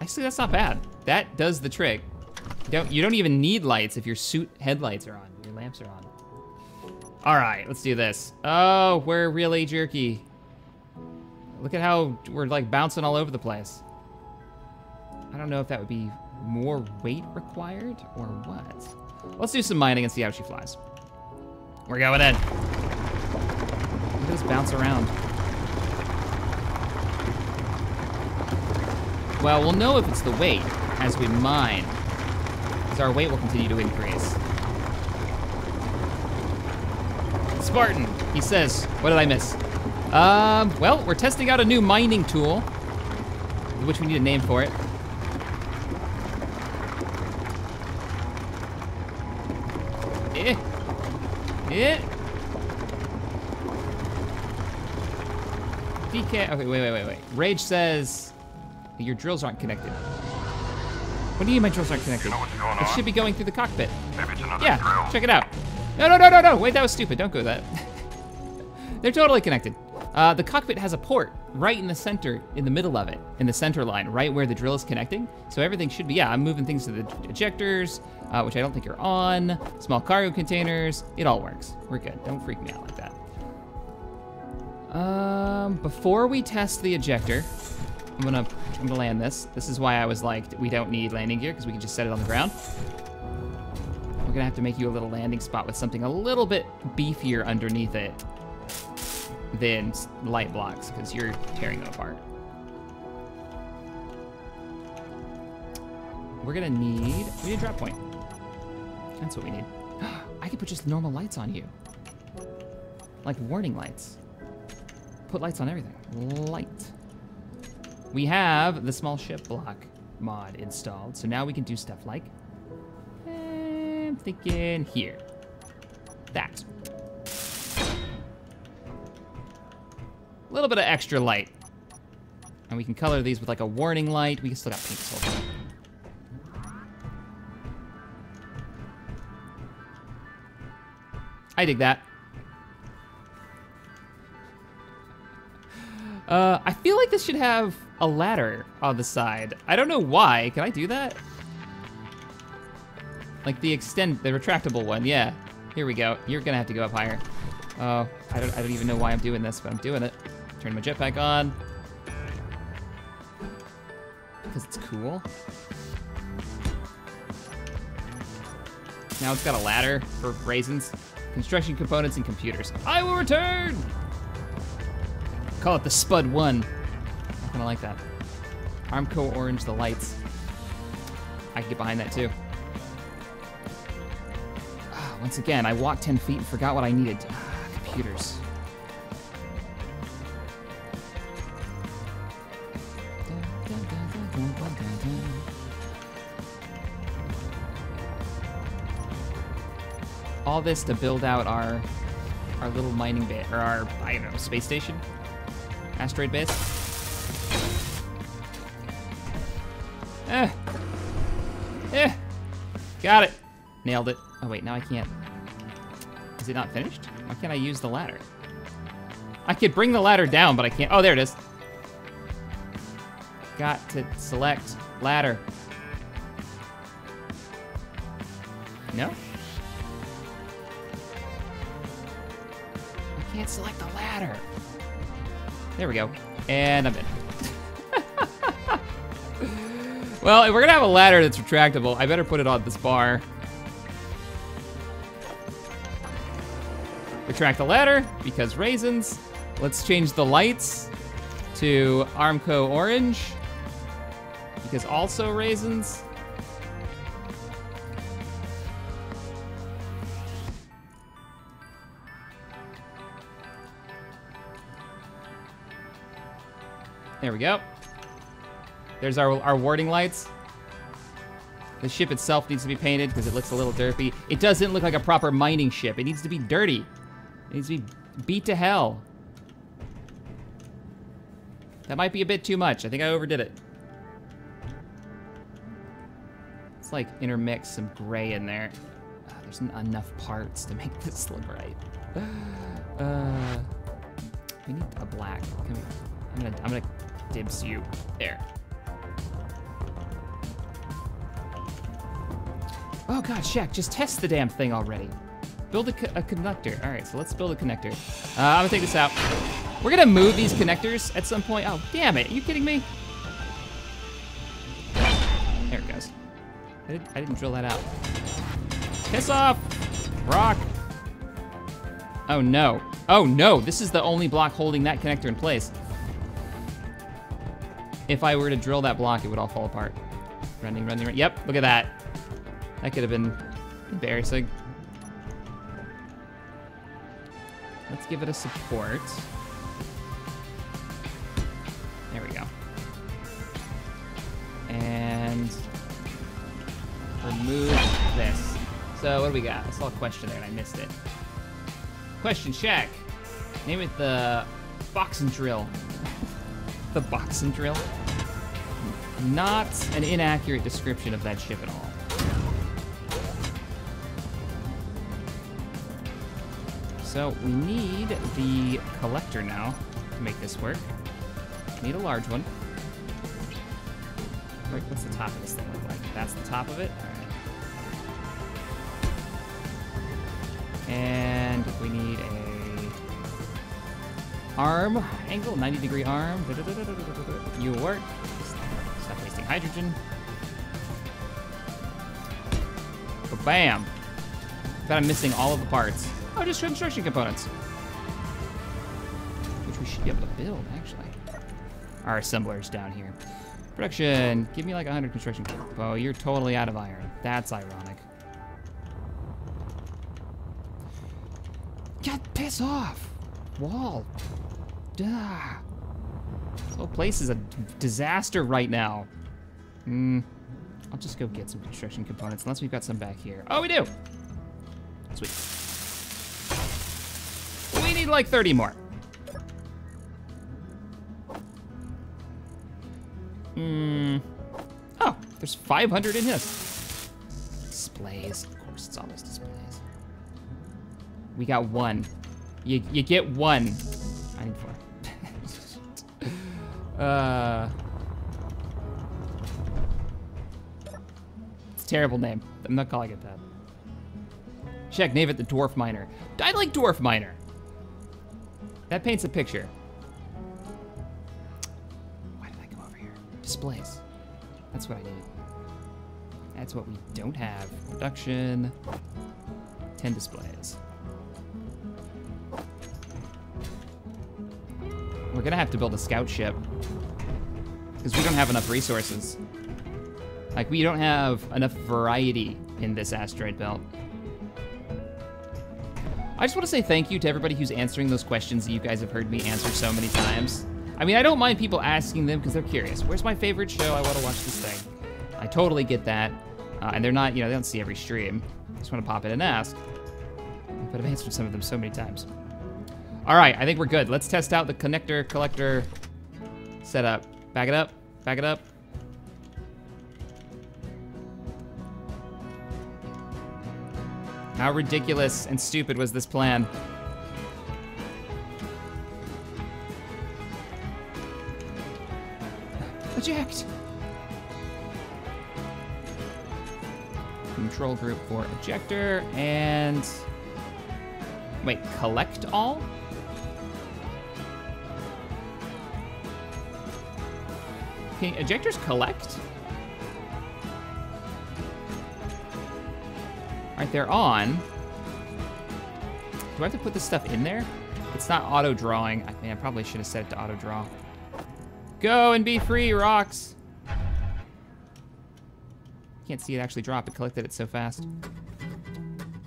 Actually, that's not bad. That does the trick. You don't even need lights if your suit headlights are on, your lamps are on. All right, let's do this. Oh, we're really jerky. Look at how we're like bouncing all over the place. I don't know if that would be more weight required or what. Let's do some mining and see how she flies. We're going in. Look at us bounce around. Well, we'll know if it's the weight as we mine, because our weight will continue to increase. Spartan, he says, what did I miss? Well, we're testing out a new mining tool, which we need a name for it. DK, okay, wait. Rage says your drills aren't connected. What do you mean my drills aren't connected? You know what's going on? It should be going through the cockpit. Maybe it's another Yeah, drill. check it out. No, wait, that was stupid, don't go that. They're totally connected. The cockpit has a port right in the center, in the middle of it, in the center line, right where the drill is connecting. So everything should be, yeah, I'm moving things to the ejectors, which I don't think are on, small cargo containers, it all works. We're good, don't freak me out like that. Before we test the ejector, I'm gonna land this. This is why I was like, we don't need landing gear, because we can just set it on the ground. We're gonna have to make you a little landing spot with something a little bit beefier underneath it than light blocks, because you're tearing them apart. We need a drop point. That's what we need. I could put just normal lights on you. Like warning lights. Put lights on everything. Light. We have the small ship block mod installed, so now we can do stuff like, I'm thinking here. That. A little bit of extra light. And we can color these with like a warning light. We can still got pink this whole time. I dig that. I feel like this should have a ladder on the side. I don't know why. Can I do that? Like the retractable one, yeah. Here we go. You're gonna have to go up higher. Oh, I don't even know why I'm doing this, but I'm doing it. Turn my jetpack on. Because That's cool. Now it's got a ladder for raisins. Construction components and computers. I will return! Call it the Spud 1. I kinda like that. Armco orange, the lights. I can get behind that too. Once again, I walked 10 feet and forgot what I needed. Computers. All this to build out our little mining base, or our, I don't know, space station? Asteroid base? Got it. Nailed it. Oh wait, now I can't. Is it not finished? Why can't I use the ladder? I could bring the ladder down, but I can't. Oh, there it is. Got to select ladder. No? I can't select the ladder. There we go. And I'm in. Well, if we're gonna have a ladder that's retractable, I better put it on this bar. Retract the ladder, because raisins. Let's change the lights to Armco orange, because also raisins. There we go. There's our warding lights. The ship itself needs to be painted because it looks a little derpy. It doesn't look like a proper mining ship. It needs to be dirty. It needs to be beat to hell. That might be a bit too much. I think I overdid it. Let's like intermix some gray in there. There's not enough parts to make this look right. We need a black. Come here. I'm gonna dibs you. There. Oh god, Shack, just test the damn thing already. Build a connector. All right, so let's build a connector. I'm gonna take this out. We're gonna move these connectors at some point. Oh, damn it, are you kidding me? There it goes. I didn't drill that out. Piss off, rock. Oh no. Oh no, this is the only block holding that connector in place. If I were to drill that block, it would all fall apart. Running. Yep, look at that. That could have been embarrassing. Let's give it a support. There we go. And remove this. So what do we got? I saw a question there and I missed it. Question Shack. Name it the box and drill. The box and drill. Not an inaccurate description of that ship at all. So we need the collector now to make this work. Need a large one. What's the top of this thing look like? That's the top of it? All right. And we need a arm, angle, 90-degree arm. You work. Stop wasting hydrogen. Bam. Bet I'm missing all of the parts. Oh, just construction components. Which we should be able to build, actually. Our assembler's down here. Production, give me like 100 construction. Oh, you're totally out of iron. That's ironic. God, piss off. Wall. Duh. This whole place is a disaster right now. I'll just go get some construction components, unless we've got some back here. Oh, we do. Sweet. We need like 30 more. Oh, there's 500 in this. Displays, of course, it's always displays. We got one. You get one. I need 4. It's a terrible name. I'm not calling it that. Check, name it the Dwarf Miner. I like Dwarf Miner. That paints a picture. Why did I come over here? Displays. That's what I need. That's what we don't have. Production. 10 displays. We're gonna have to build a scout ship. Because we don't have enough resources. Like, we don't have enough variety in this asteroid belt. I just want to say thank you to everybody who's answering those questions that you guys have heard me answer so many times. I mean, I don't mind people asking them because they're curious. Where's my favorite show? I want to watch this thing. I totally get that. And they're not, you know, they don't see every stream. I just want to pop in and ask. But I've answered some of them so many times. All right, I think we're good. Let's test out the connector collector setup. Back it up, back it up. How ridiculous and stupid was this plan? Eject! Control group for ejector and... Wait, collect all? Can ejectors collect? Alright, they're on. Do I have to put this stuff in there? It's not auto-drawing. I mean, I probably should have set it to auto-draw. Go and be free, rocks! Can't see it actually drop. It collected it so fast.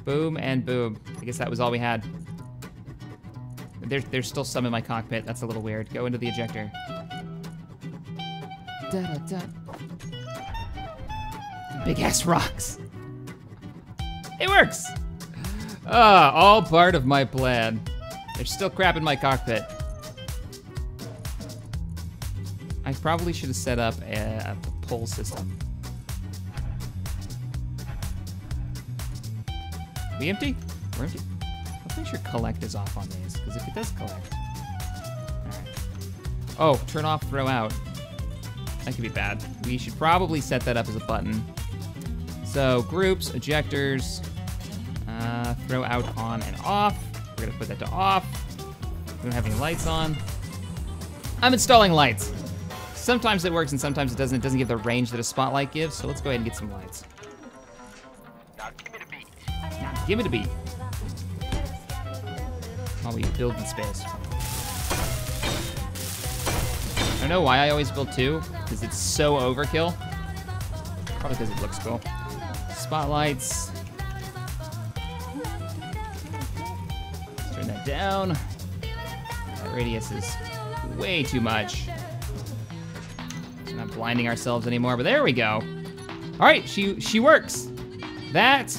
Boom and boom. I guess that was all we had. There's still some in my cockpit. That's a little weird. Go into the ejector. Da-da-da. Big-ass rocks. It works! All part of my plan. There's still crap in my cockpit. I probably should have set up a pull system. We empty? We're empty. Let's make sure collect is off on these, because if it does collect. Alright. Oh, turn off, throw out. That could be bad. We should probably set that up as a button. So groups, ejectors, throw out on and off. We're gonna put that to off. We don't have any lights on. I'm installing lights. Sometimes it works and sometimes it doesn't. It doesn't give the range that a spotlight gives, so let's go ahead and get some lights. Now give me the beat. Now give me the beat. While we build in space. I don't know why I always build two, because it's so overkill. Probably because it looks cool. Spotlights. Let's turn that down. That radius is way too much. We're not blinding ourselves anymore, but there we go. All right, she works. That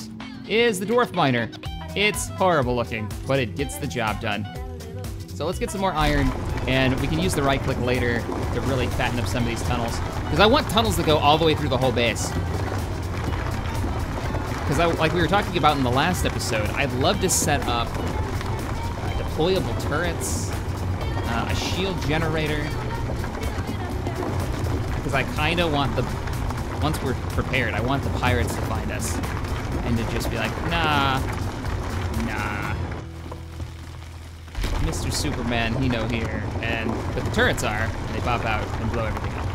is the dwarf miner. It's horrible looking, but it gets the job done. So let's get some more iron, and we can use the right click later to really fatten up some of these tunnels. Because I want tunnels that go all the way through the whole base. Because like we were talking about in the last episode, I'd love to set up deployable turrets, a shield generator. Because I kind of want once we're prepared, I want the pirates to find us. And to just be like, nah. Mr. Superman, he no here. But the turrets are, they pop out and blow everything up.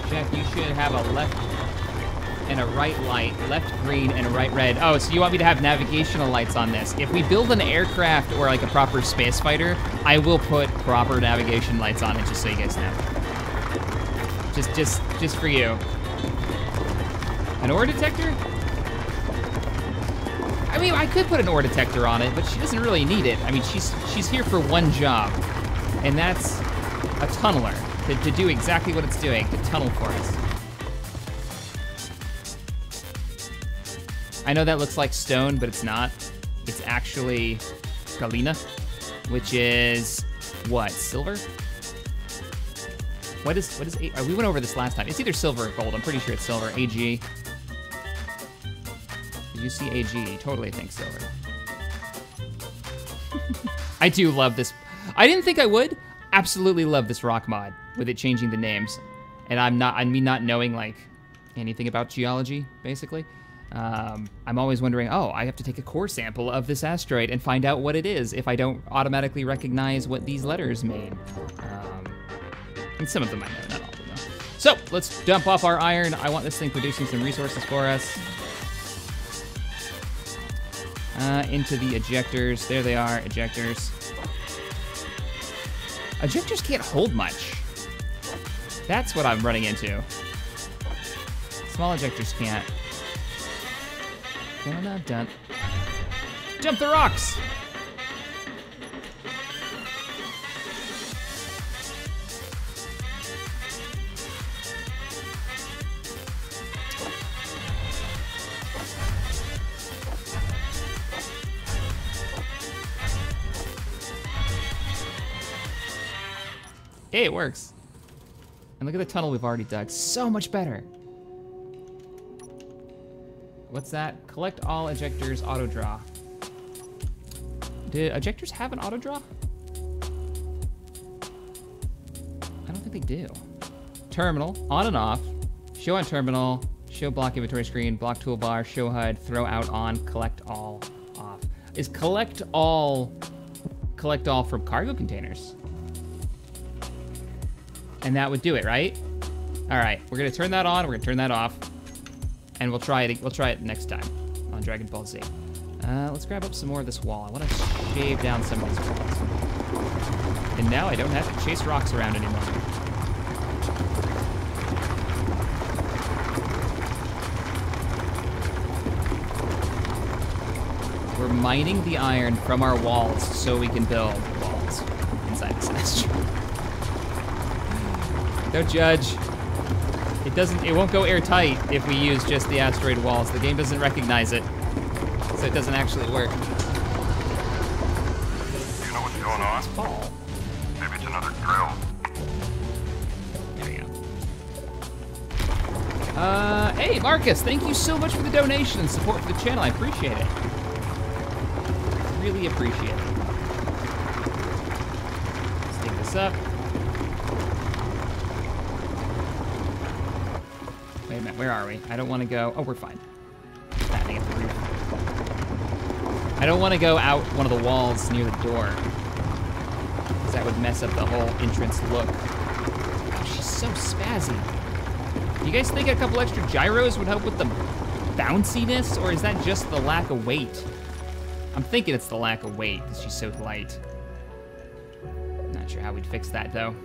Jack, you should have a left and a right light, left green and a right red. Oh, so you want me to have navigational lights on this. If we build an aircraft or like a proper space fighter, I will put proper navigation lights on it, just so you guys know. Just for you. An ore detector? I mean, I could put an ore detector on it, but she doesn't really need it. I mean, she's here for one job, and that's a tunneler, to do exactly what it's doing, to tunnel for us. I know that looks like stone, but it's not. It's actually galena, which is, what, silver? What is we went over this last time. It's either silver or gold. I'm pretty sure it's silver. AG. Did you see AG? Totally think silver. I do love this. I didn't think I would. Absolutely love this rock mod with it changing the names. And I mean not knowing like anything about geology, basically. I'm always wondering, oh, I have to take a core sample of this asteroid and find out what it is if I don't automatically recognize what these letters mean. And some of them I know, not all of them though. So, let's dump off our iron. I want this thing producing some resources for us. Into the ejectors. There they are, ejectors. Ejectors can't hold much. That's what I'm running into. Small ejectors can't. Dun. Jump the rocks! Hey, it works. And look at the tunnel we've already dug. So much better. What's that? Collect all ejectors, auto draw. Do ejectors have an auto draw? I don't think they do. Terminal, on and off. Show on terminal, show block inventory screen, block toolbar, show HUD, throw out on, collect all off. Is collect all from cargo containers? And that would do it, right? All right, we're gonna turn that on, we're gonna turn that off. And we'll try it next time on Dragon Ball Z. Let's grab up some more of this wall. I want to shave down some of these walls. And now I don't have to chase rocks around anymore. We're mining the iron from our walls so we can build walls inside this asteroid. Don't judge. It won't go airtight if we use just the asteroid walls. The game doesn't recognize it, so it doesn't actually work. You know what's going on? Fall. Maybe it's another drill. There we go. Hey, Marcus, thank you so much for the donation and support for the channel. I appreciate it. Really appreciate it. Let's take this up. Wait a minute, where are we? I don't want to go. Oh, we're fine. Standing at the roof. I don't want to go out one of the walls near the door, because that would mess up the whole entrance look. Oh, she's so spazzy. Do you guys think a couple extra gyros would help with the bounciness, or is that just the lack of weight? I'm thinking it's the lack of weight, because she's so light. Not sure how we'd fix that, though.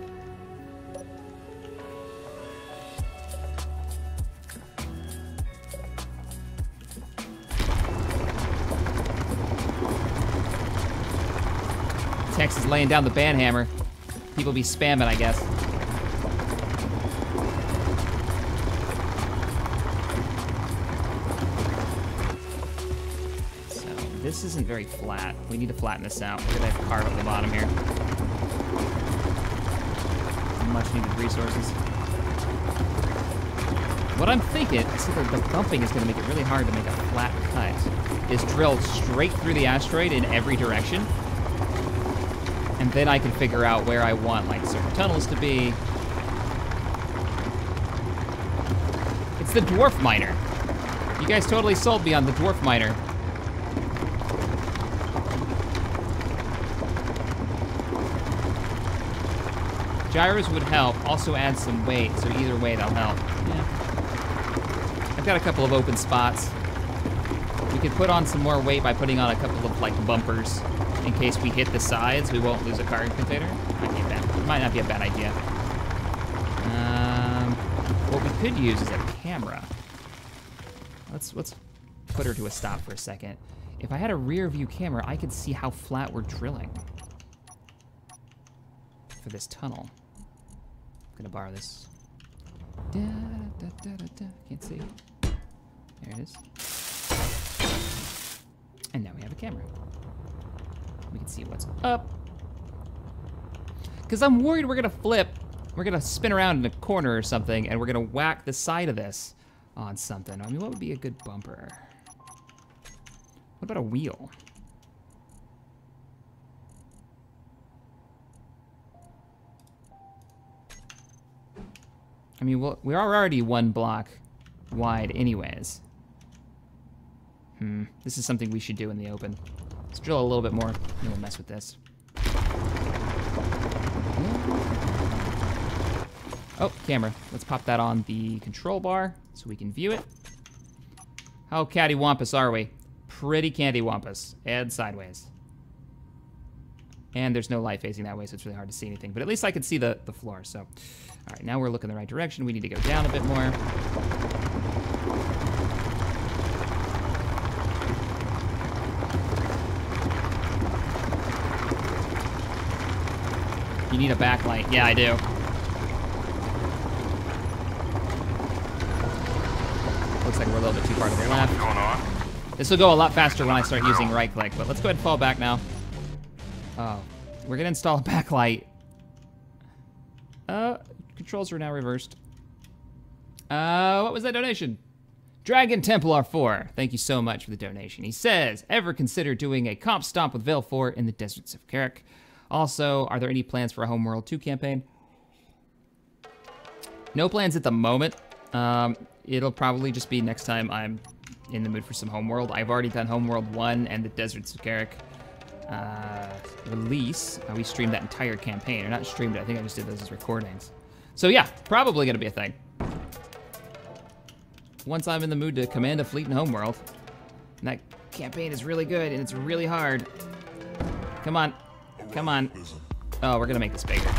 Tex is laying down the banhammer. People be spamming, I guess. So, this isn't very flat. We need to flatten this out. We're gonna have to carve up the bottom here. Much needed resources. What I'm thinking, see the bumping is gonna make it really hard to make a flat cut, is drill straight through the asteroid in every direction. And then I can figure out where I want, like, certain tunnels to be. It's the dwarf miner. You guys totally sold me on the dwarf miner. Gyros would help, also add some weight, so either way they'll help. Yeah. I've got a couple of open spots. We could put on some more weight by putting on a couple of, like, bumpers. In case we hit the sides, we won't lose a cargo container. Might not be a bad idea. What we could use is a camera. Let's put her to a stop for a second. If I had a rear view camera, I could see how flat we're drilling for this tunnel. I'm gonna borrow this. Can't see. There it is. And now we have a camera. We can see what's up. Because I'm worried we're gonna flip. We're gonna spin around in a corner or something, and we're gonna whack the side of this on something. I mean, what would be a good bumper? What about a wheel? I mean, we're already one block wide anyways. This is something we should do in the open. Let's drill a little bit more, and we'll mess with this. Oh, camera. Let's pop that on the control bar so we can view it. How cattywampus are we? Pretty candywampus. And sideways. And there's no light facing that way, so it's really hard to see anything. But at least I can see the floor, so. All right, now we're looking the right direction. We need to go down a bit more. You need a backlight. Yeah, I do. Looks like we're a little bit too far to the left. What's going on? This will go a lot faster when I start using right click, but let's go ahead and fall back now. Oh, we're gonna install a backlight. Controls are now reversed. What was that donation? Dragon Templar 4, thank you so much for the donation. He says, ever consider doing a comp stomp with Veil 4 in the deserts of Carrick? Also, are there any plans for a Homeworld 2 campaign? No plans at the moment. It'll probably just be next time I'm in the mood for some Homeworld. I've already done Homeworld 1 and the Deserts of Carrick release. We streamed that entire campaign. Or not streamed it, I think I just did those as recordings. So yeah, probably gonna be a thing. Once I'm in the mood to command a fleet in Homeworld. And that campaign is really good and it's really hard. Come on. Come on. Oh, we're gonna make this bigger.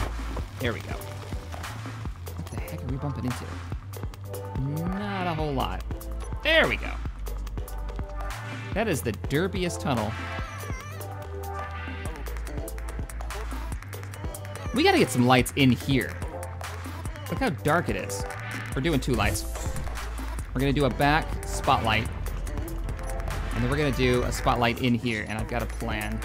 There we go. What the heck are we bumping into? Not a whole lot. There we go. That is the derpiest tunnel. We gotta get some lights in here. Look how dark it is. We're doing 2 lights. We're gonna do a back spotlight. And then we're gonna do a spotlight in here, and I've got a plan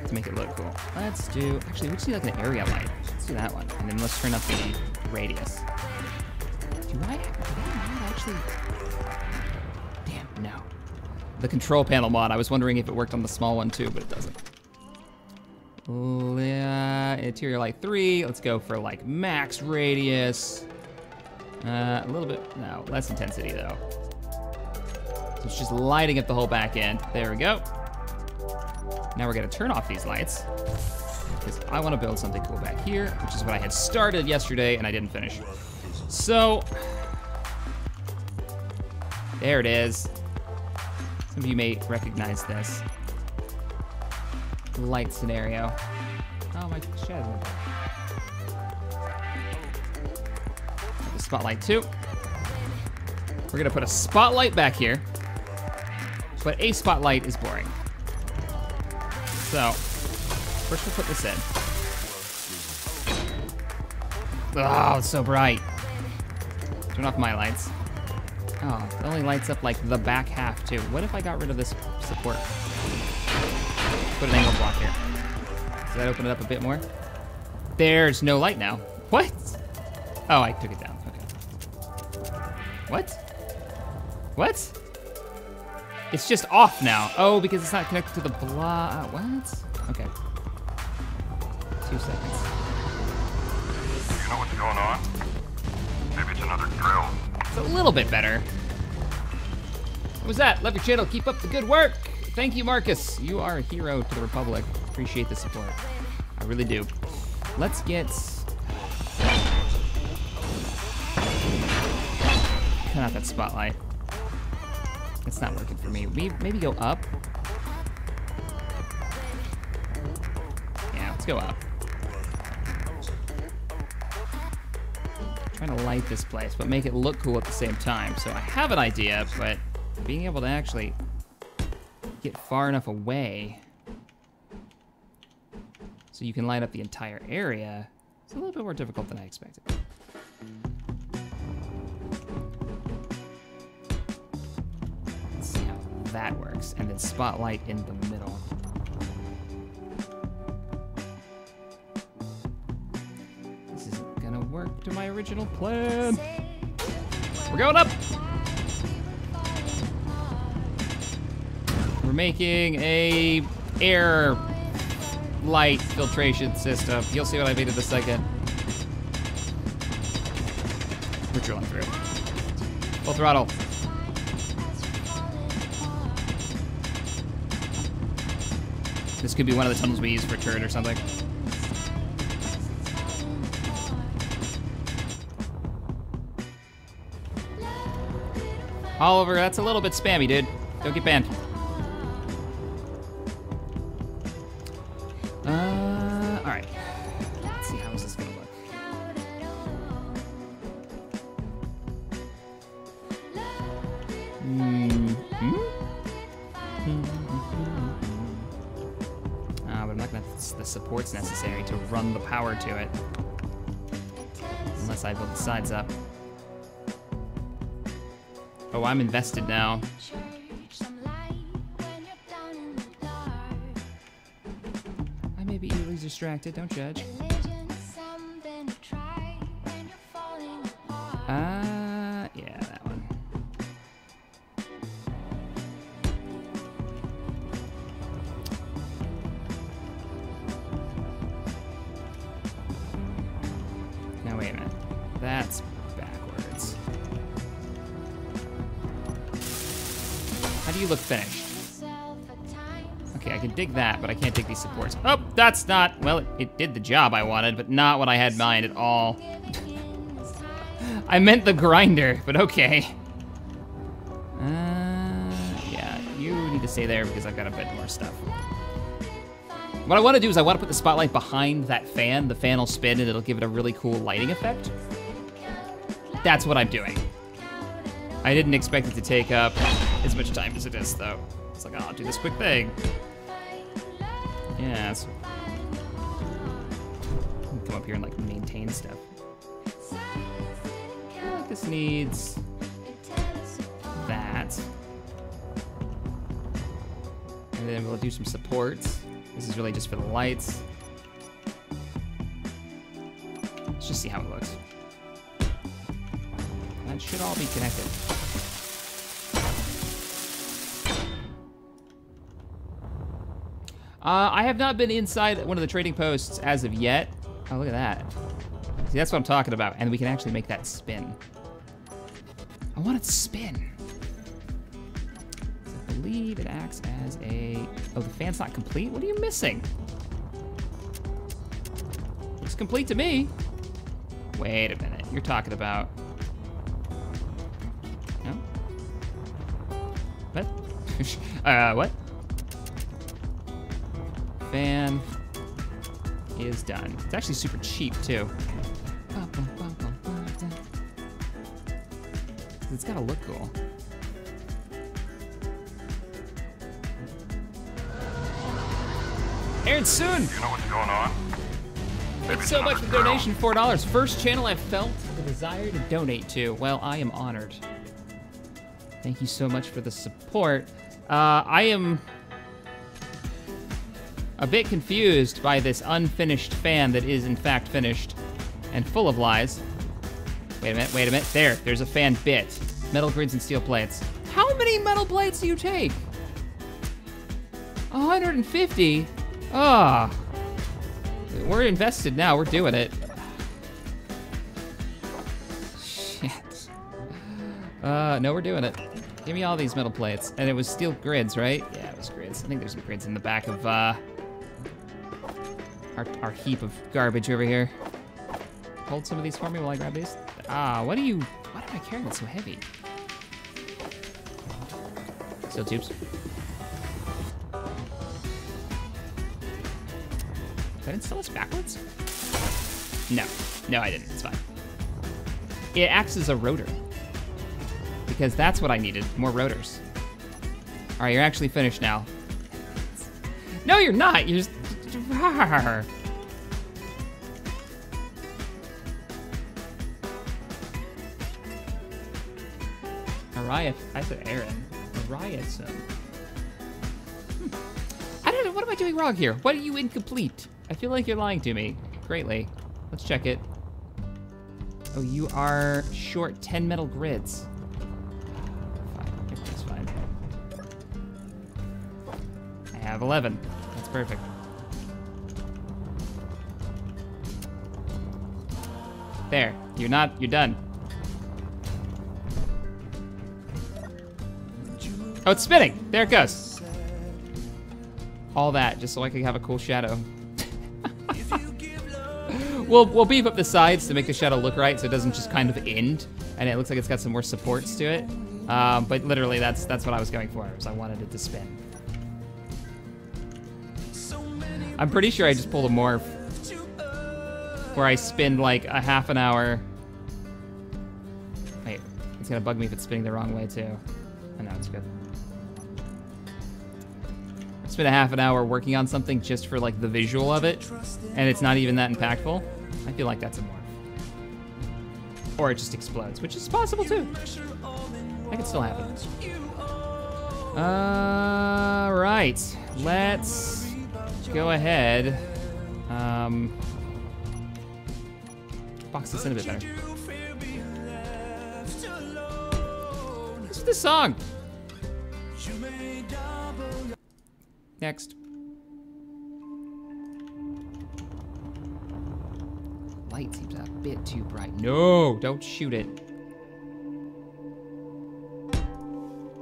to make it look cool. Let's do, actually, we just need like an area light. Let's do that one. And then let's turn up the radius. Do I not actually? Damn, no. The control panel mod, I was wondering if it worked on the small one too, but it doesn't. Interior light 3, let's go for like max radius. A little bit, no, less intensity though. So it's just lighting up the whole back end. There we go. Now we're gonna turn off these lights because I wanna build something cool back here, which is what I had started yesterday and I didn't finish. So, there it is. Some of you may recognize this light scenario. Oh, my shadow. The spotlight too. We're gonna put a spotlight back here, but a spotlight is boring. So, first we'll put this in. Oh, it's so bright. Turn off my lights. Oh, it only lights up like the back half too. What if I got rid of this support? Put an angle block here. Does that open it up a bit more? There's no light now. What? Oh, I took it down, okay. What? What? It's just off now. Oh, because it's not connected to the block. What? Okay. 2 seconds. You know what's going on? Maybe it's another drill. It's a little bit better. What was that? Love your channel. Keep up the good work. Thank you, Marcus. You are a hero to the Republic. Appreciate the support. I really do. Let's get... Cut out that spotlight. It's not working for me. Maybe go up. Yeah, let's go up. Trying to light this place, but make it look cool at the same time. So I have an idea, but being able to actually get far enough away so you can light up the entire area, it's a little bit more difficult than I expected. Let's see how that works, and then spotlight in the middle. This isn't gonna work to my original plan. We're going up! We're making a air light filtration system. You'll see what I made in a second. We're drilling through. Full throttle. This could be one of the tunnels we use for turret or something. Oliver, that's a little bit spammy, dude. Don't get banned. All right. Let's see, how is this gonna look? But I'm not gonna have the supports necessary to run the power to it. Unless I build the sides up. Oh, I'm invested now. I may be easily distracted, don't judge. Yeah, that one. Now, wait a minute. That's backwards. How do you look finished? Okay, I can dig that, but I can't dig these supports. Oh, that's not, well, it did the job I wanted, but not what I had in mind at all. I meant the grinder, but okay. Yeah, you need to stay there because I've got a bit more stuff. What I want to do is I want to put the spotlight behind that fan. The fan will spin and it'll give it a really cool lighting effect. That's what I'm doing. I didn't expect it to take up as much time as it is, though. It's like, oh, I'll do this quick thing. Yes. Come up here and like maintain stuff. This needs that. And then we'll do some supports. This is really just for the lights. Let's just see how it looks. That should all be connected. I have not been inside one of the trading posts as of yet. Oh, look at that. See, that's what I'm talking about. And we can actually make that spin. I want it to spin. I believe it acts as a... Oh, the fan's not complete? What are you missing? Looks complete to me. Wait a minute. You're talking about... No? What? What? Fan is done. It's actually super cheap, too. It's gotta look cool. Aaron Soon! You know what's going on? Thanks so much for the donation, $4. First channel I've felt the desire to donate to. Well, I am honored. Thank you so much for the support. I am a bit confused by this unfinished fan that is in fact finished and full of lies. Wait a minute. There's a fan bit. Metal grids and steel plates. How many metal plates do you take? 150? Ah. We're invested now, we're doing it. Shit. No, we're doing it. Give me all these metal plates. And it was steel grids, right? Yeah, it was grids. I think there's some grids in the back of, our heap of garbage over here. Hold some of these for me while I grab these. Why am I carrying it so heavy? Steel tubes. Did I install this backwards? No, I didn't, it's fine. It acts as a rotor. Because that's what I needed, more rotors. All right, you're actually finished now. No, you're not, you're just... Araya, I said Aaron. Ariason. I don't know, what am I doing wrong here? What are you incomplete? I feel like you're lying to me greatly. Let's check it. Oh, you are short 10 metal grids. Fine, everything's fine. I have 11. That's perfect. There, you're done. Oh, it's spinning. There it goes. all that just so I can have a cool shadow. We'll beef up the sides to make the shadow look right so it doesn't just kind of end, and it looks like it's got some more supports to it. But literally, that's what I was going for, was I wanted it to spin. I'm pretty sure I just pulled a morph where I spin like a half an hour. Wait, it's gonna bug me if it's spinning the wrong way too. Oh no, it's good. I spent a half an hour working on something just for like the visual of it, and it's not even that impactful. I feel like that's a morph. Or it just explodes, which is possible too. That could still happen. Right, let's go ahead. Box this in a bit better. What's this song? Next. Light seems a bit too bright. No, don't shoot it.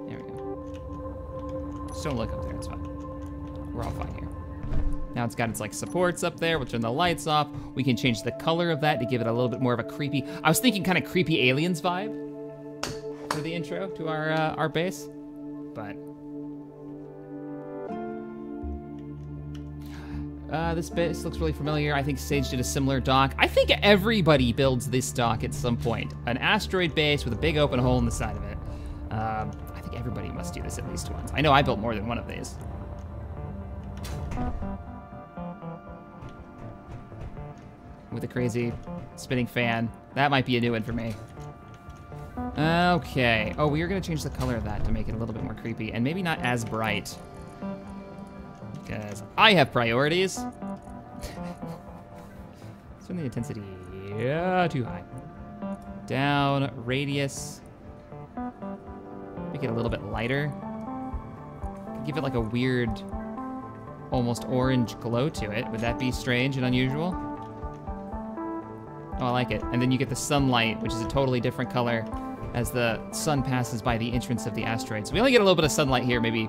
There we go. Just don't look up there, it's fine. We're all fine here. Now it's got its like supports up there. We'll turn the lights off. We can change the color of that to give it a little bit more of a creepy, I was thinking kind of creepy aliens vibe for the intro to our base, but. This base looks really familiar. I think Sage did a similar dock. I think everybody builds this dock at some point. An asteroid base with a big open hole in the side of it. I think everybody must do this at least once. I know I built more than one of these. With a crazy spinning fan. That might be a new one for me. Okay. Oh, we are gonna change the color of that to make it a little bit more creepy and maybe not as bright. Because I have priorities. Turn the intensity too high. Down, radius. Make it a little bit lighter. Give it like a weird, almost orange glow to it. Would that be strange and unusual? Oh, I like it. And then you get the sunlight, which is a totally different color as the sun passes by the entrance of the asteroid. So we only get a little bit of sunlight here, maybe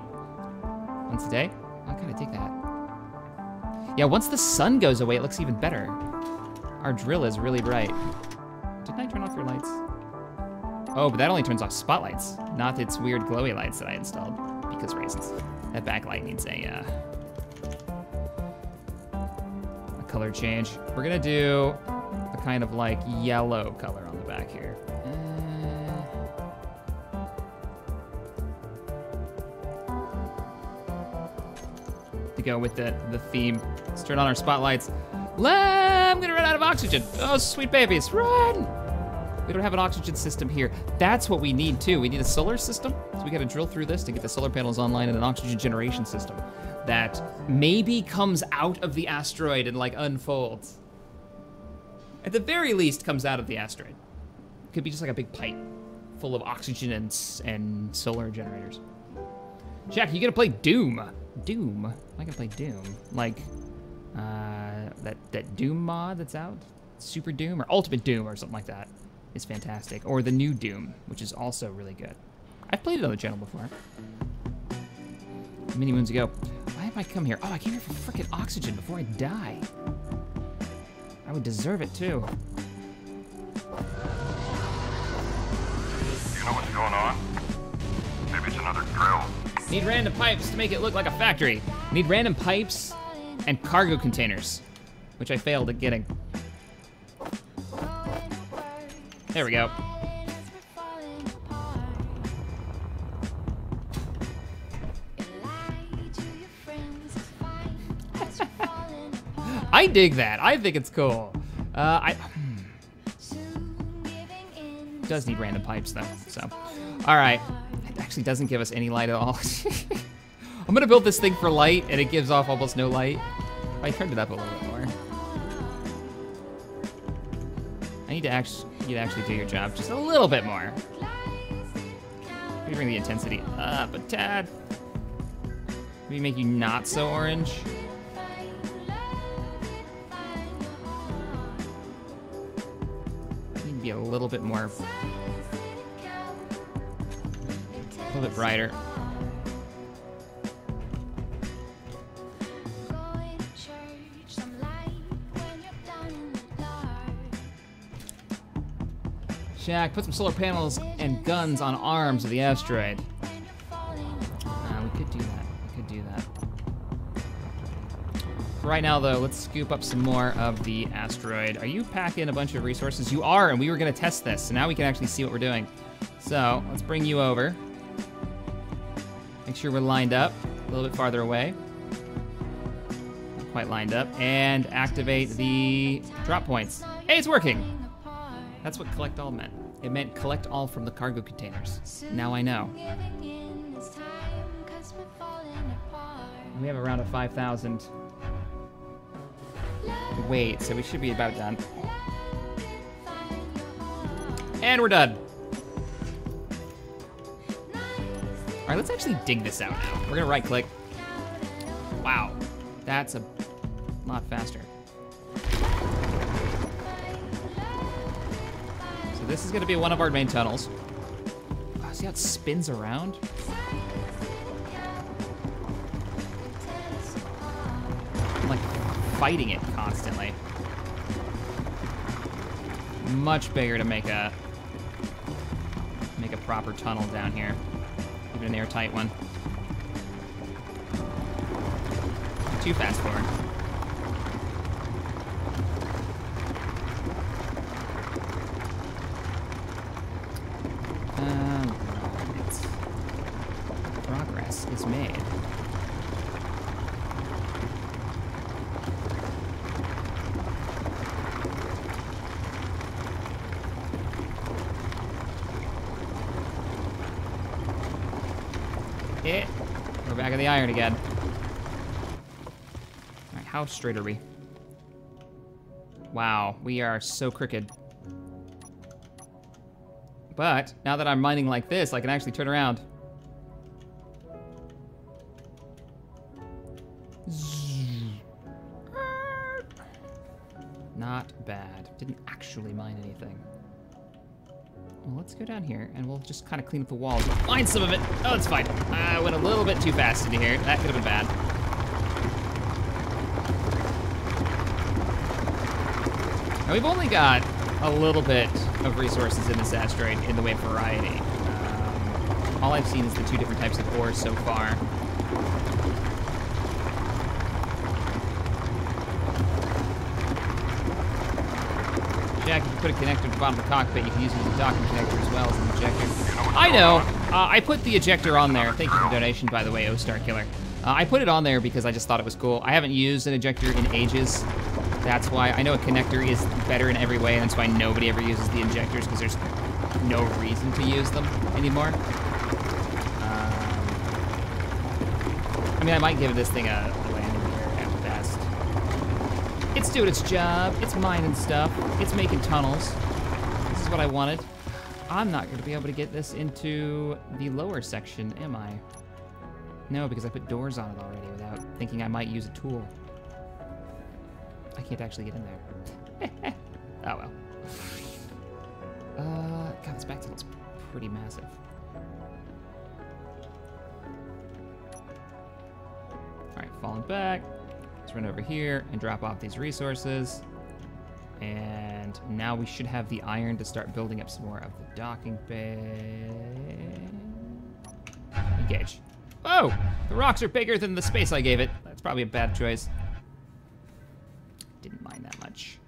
once a day. I kind of dig that. Yeah, once the sun goes away, it looks even better. Our drill is really bright. Didn't I turn off your lights? Oh, but that only turns off spotlights, not its weird glowy lights that I installed, because reasons. That backlight needs a color change. We're gonna do a kind of like yellow color on the back here. To go with the theme. Let's turn on our spotlights. I'm gonna run out of oxygen. Oh, sweet babies, run! We don't have an oxygen system here. That's what we need too. We need a solar system. So we gotta drill through this to get the solar panels online and an oxygen generation system that maybe comes out of the asteroid and like unfolds. At the very least, comes out of the asteroid. Could be just like a big pipe full of oxygen and solar generators. Jack, you gonna play Doom? Doom? Am I gonna play Doom? Like, that Doom mod that's out? Super Doom or Ultimate Doom or something like that is fantastic. Or the new Doom, which is also really good. I've played it on the channel before. Many moons ago. Why have I come here? Oh, I came here for frickin' oxygen before I die. I would deserve it too. You know what's going on? Maybe it's another drill. Need random pipes to make it look like a factory. Need random pipes and cargo containers, which I failed at getting. There we go. I dig that. I think it's cool. It does need random pipes though, so. All right, it actually doesn't give us any light at all. I'm gonna build this thing for light and it gives off almost no light. I turned it up a little bit more. I need to actually do your job just a little bit more. Maybe bring the intensity up a tad. Maybe make you not so orange. Need to be a little bit more, a little bit brighter. Shack, put some solar panels and guns on arms of the asteroid. We could do that. We could do that. For right now, though, let's scoop up some more of the asteroid. Are you packing a bunch of resources? You are, and we were gonna test this, so now we can actually see what we're doing. So, let's bring you over. Make sure we're lined up, a little bit farther away. Not quite lined up. And activate the drop points. Hey, it's working! That's what collect all meant. It meant collect all from the cargo containers. Now I know. We have around a 5,000 weight, so we should be about done. And we're done. All right, let's actually dig this out now. We're gonna right click. Wow, that's a lot faster. So this is gonna be one of our main tunnels. Oh, see how it spins around? I'm like fighting it constantly. Much bigger to make a proper tunnel down here. Even an airtight one. Too fast forward. Progress is made. We're back in the iron again. All right, how straight are we? Wow, we are so crooked. But now that I'm mining like this, I can actually turn around. Not bad. Didn't actually mine anything. Well, let's go down here and we'll just kind of clean up the walls and find some of it. Oh, it's fine. I went a little bit too fast into here. That could have been bad. Now, we've only got a little bit of resources in this asteroid in the way of variety. All I've seen is the 2 different types of ore so far. Jack, if you put a connector at the bottom of the cockpit, you can use it as a docking connector as well as an ejector. I know. I put the ejector on there. Thank you for the donation, by the way, O-Star Killer. I put it on there because I just thought it was cool. I haven't used an ejector in ages. That's why I know a connector is better in every way, and that's why nobody ever uses the injectors, because there's no reason to use them anymore. I mean, I might give this thing a landing gear at best. It's doing its job. It's mining stuff. It's making tunnels. This is what I wanted. I'm not going to be able to get this into the lower section, am I? No, because I put doors on it already without thinking I might use a tool. I can't actually get in there. Oh well. God, this back tunnel's pretty massive. All right, falling back. Let's run over here and drop off these resources. And now we should have the iron to start building up some more of the docking bay. Engage. Oh, the rocks are bigger than the space I gave it. That's probably a bad choice. Didn't mind that much.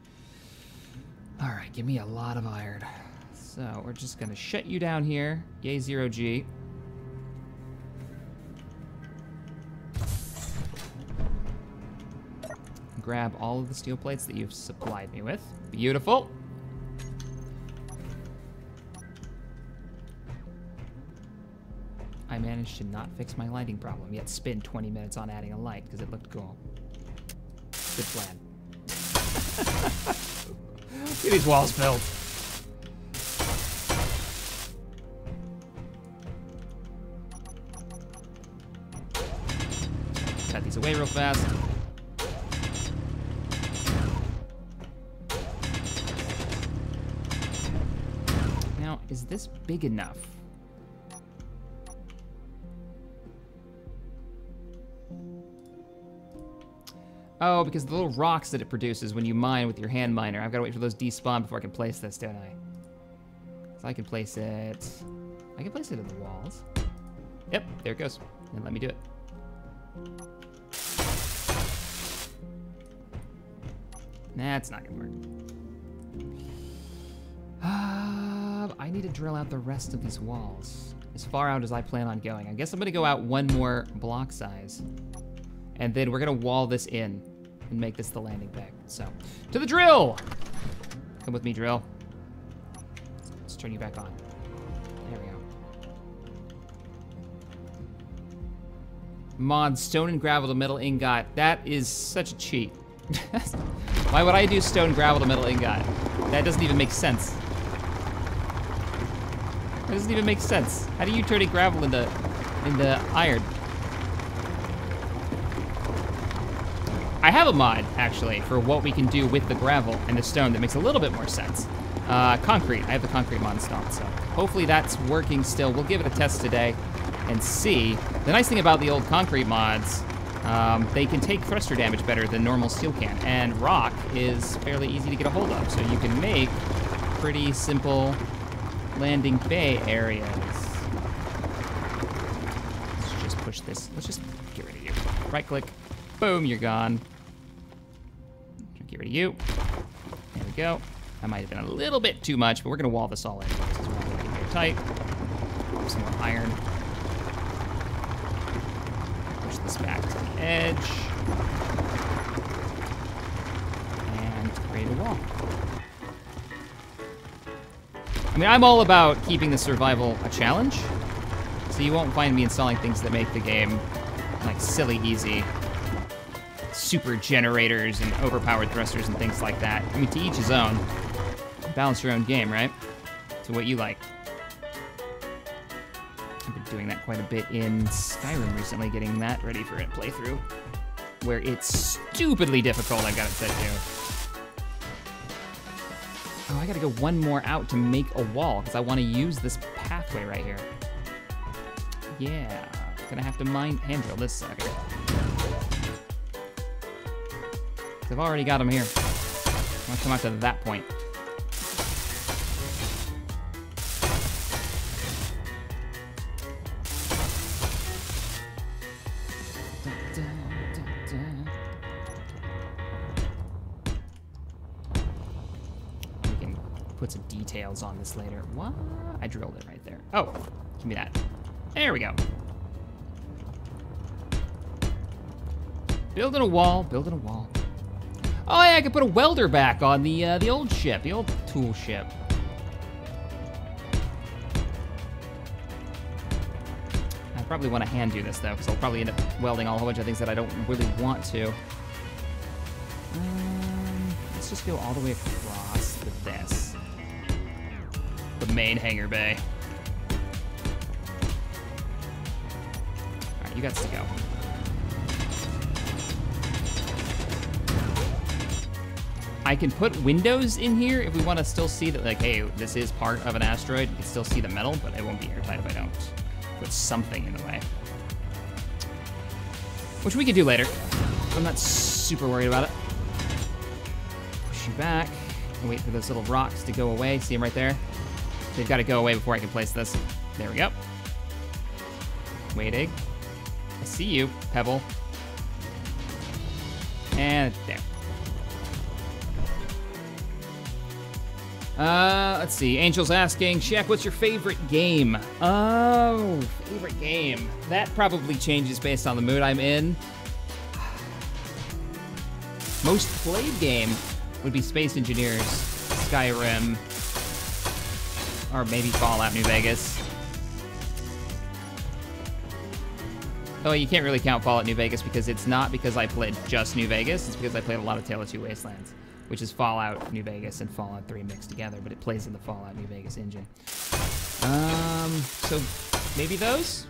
All right, give me a lot of iron. So we're just gonna shut you down here. Yay, 0G. Grab all of the steel plates that you've supplied me with. Beautiful. I managed to not fix my lighting problem, yet spend 20 minutes on adding a light because it looked cool. Good plan. Get these walls built. Cut these away real fast. Now, is this big enough? Oh, because the little rocks that it produces when you mine with your hand miner. I've got to wait for those despawn before I can place this, don't I? So I can place it in the walls. Yep, there it goes. And let me do it. That's not gonna work. I need to drill out the rest of these walls. As far out as I plan on going. I guess I'm gonna go out one more block size. And then we're gonna wall this in and make this the landing pad. So, to the drill! Come with me, drill. Let's turn you back on. There we go. Mod stone and gravel to metal ingot. That is such a cheat. Why would I do stone, gravel to metal ingot? That doesn't even make sense. That doesn't even make sense. How do you turn a gravel into iron? I have a mod, actually, for what we can do with the gravel and the stone that makes a little bit more sense. Concrete, I have the concrete mod installed, so hopefully that's working still. We'll give it a test today and see. The nice thing about the old concrete mods, they can take thruster damage better than normal steel can, and rock is fairly easy to get a hold of, so you can make pretty simple landing bay areas. Let's just push this. Let's just get rid of you. Right click. Boom, you're gone. Get rid of you. There we go. That might have been a little bit too much, but we're gonna wall this all in because we want to make it very tight. Some more iron. Push this back to the edge. And create a wall. I mean, I'm all about keeping the survival a challenge, so you won't find me installing things that make the game like silly easy. Super generators and overpowered thrusters and things like that. I mean, to each his own. Balance your own game, right? To what you like. I've been doing that quite a bit in Skyrim recently, getting that ready for a playthrough, where it's stupidly difficult, I've got it set to. Oh, I gotta go one more out to make a wall, because I want to use this pathway right here. Yeah, gonna have to hand drill this sucker. I've already got them here. I want to come out to that point. We can put some details on this later. What? I drilled it right there. Oh, give me that. There we go. Building a wall, building a wall. Oh yeah, I could put a welder back on the old ship, the old tool ship. I probably want to hand do this though, because I'll probably end up welding a whole bunch of things that I don't really want to. Let's just go all the way across to this. The main hangar bay. All right, you got to go. I can put windows in here if we want to still see that, like, hey, this is part of an asteroid. You can still see the metal, but it won't be airtight if I don't put something in the way. Which we could do later. I'm not super worried about it. Push you back and wait for those little rocks to go away. See them right there? They've got to go away before I can place this. There we go. Waiting. I see you, Pebble. And there. Let's see. Angel's asking, Shack, what's your favorite game? Oh, favorite game. That probably changes based on the mood I'm in. Most played game would be Space Engineers, Skyrim, or maybe Fallout New Vegas. Oh, you can't really count Fallout New Vegas because it's not because I played just New Vegas. It's because I played a lot of Tale of Two Wastelands, which is Fallout New Vegas and Fallout 3 mixed together, but it plays in the Fallout New Vegas engine. So maybe those?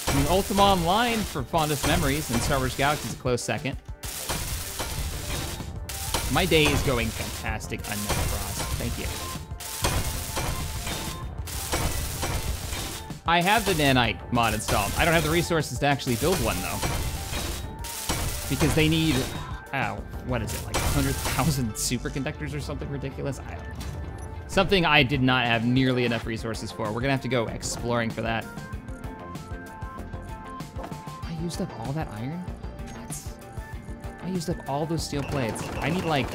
I mean, Ultima Online for fondest memories, and Star Wars Galaxy is a close second. My day is going fantastic, Unknown Frost. Thank you. I have the Nanite mod installed. I don't have the resources to actually build one, though. Because they need, what is it, like 100,000 superconductors or something ridiculous. I don't know. Something I did not have nearly enough resources for. We're gonna have to go exploring for that. I used up all that iron? What? I used up all those steel plates. I need like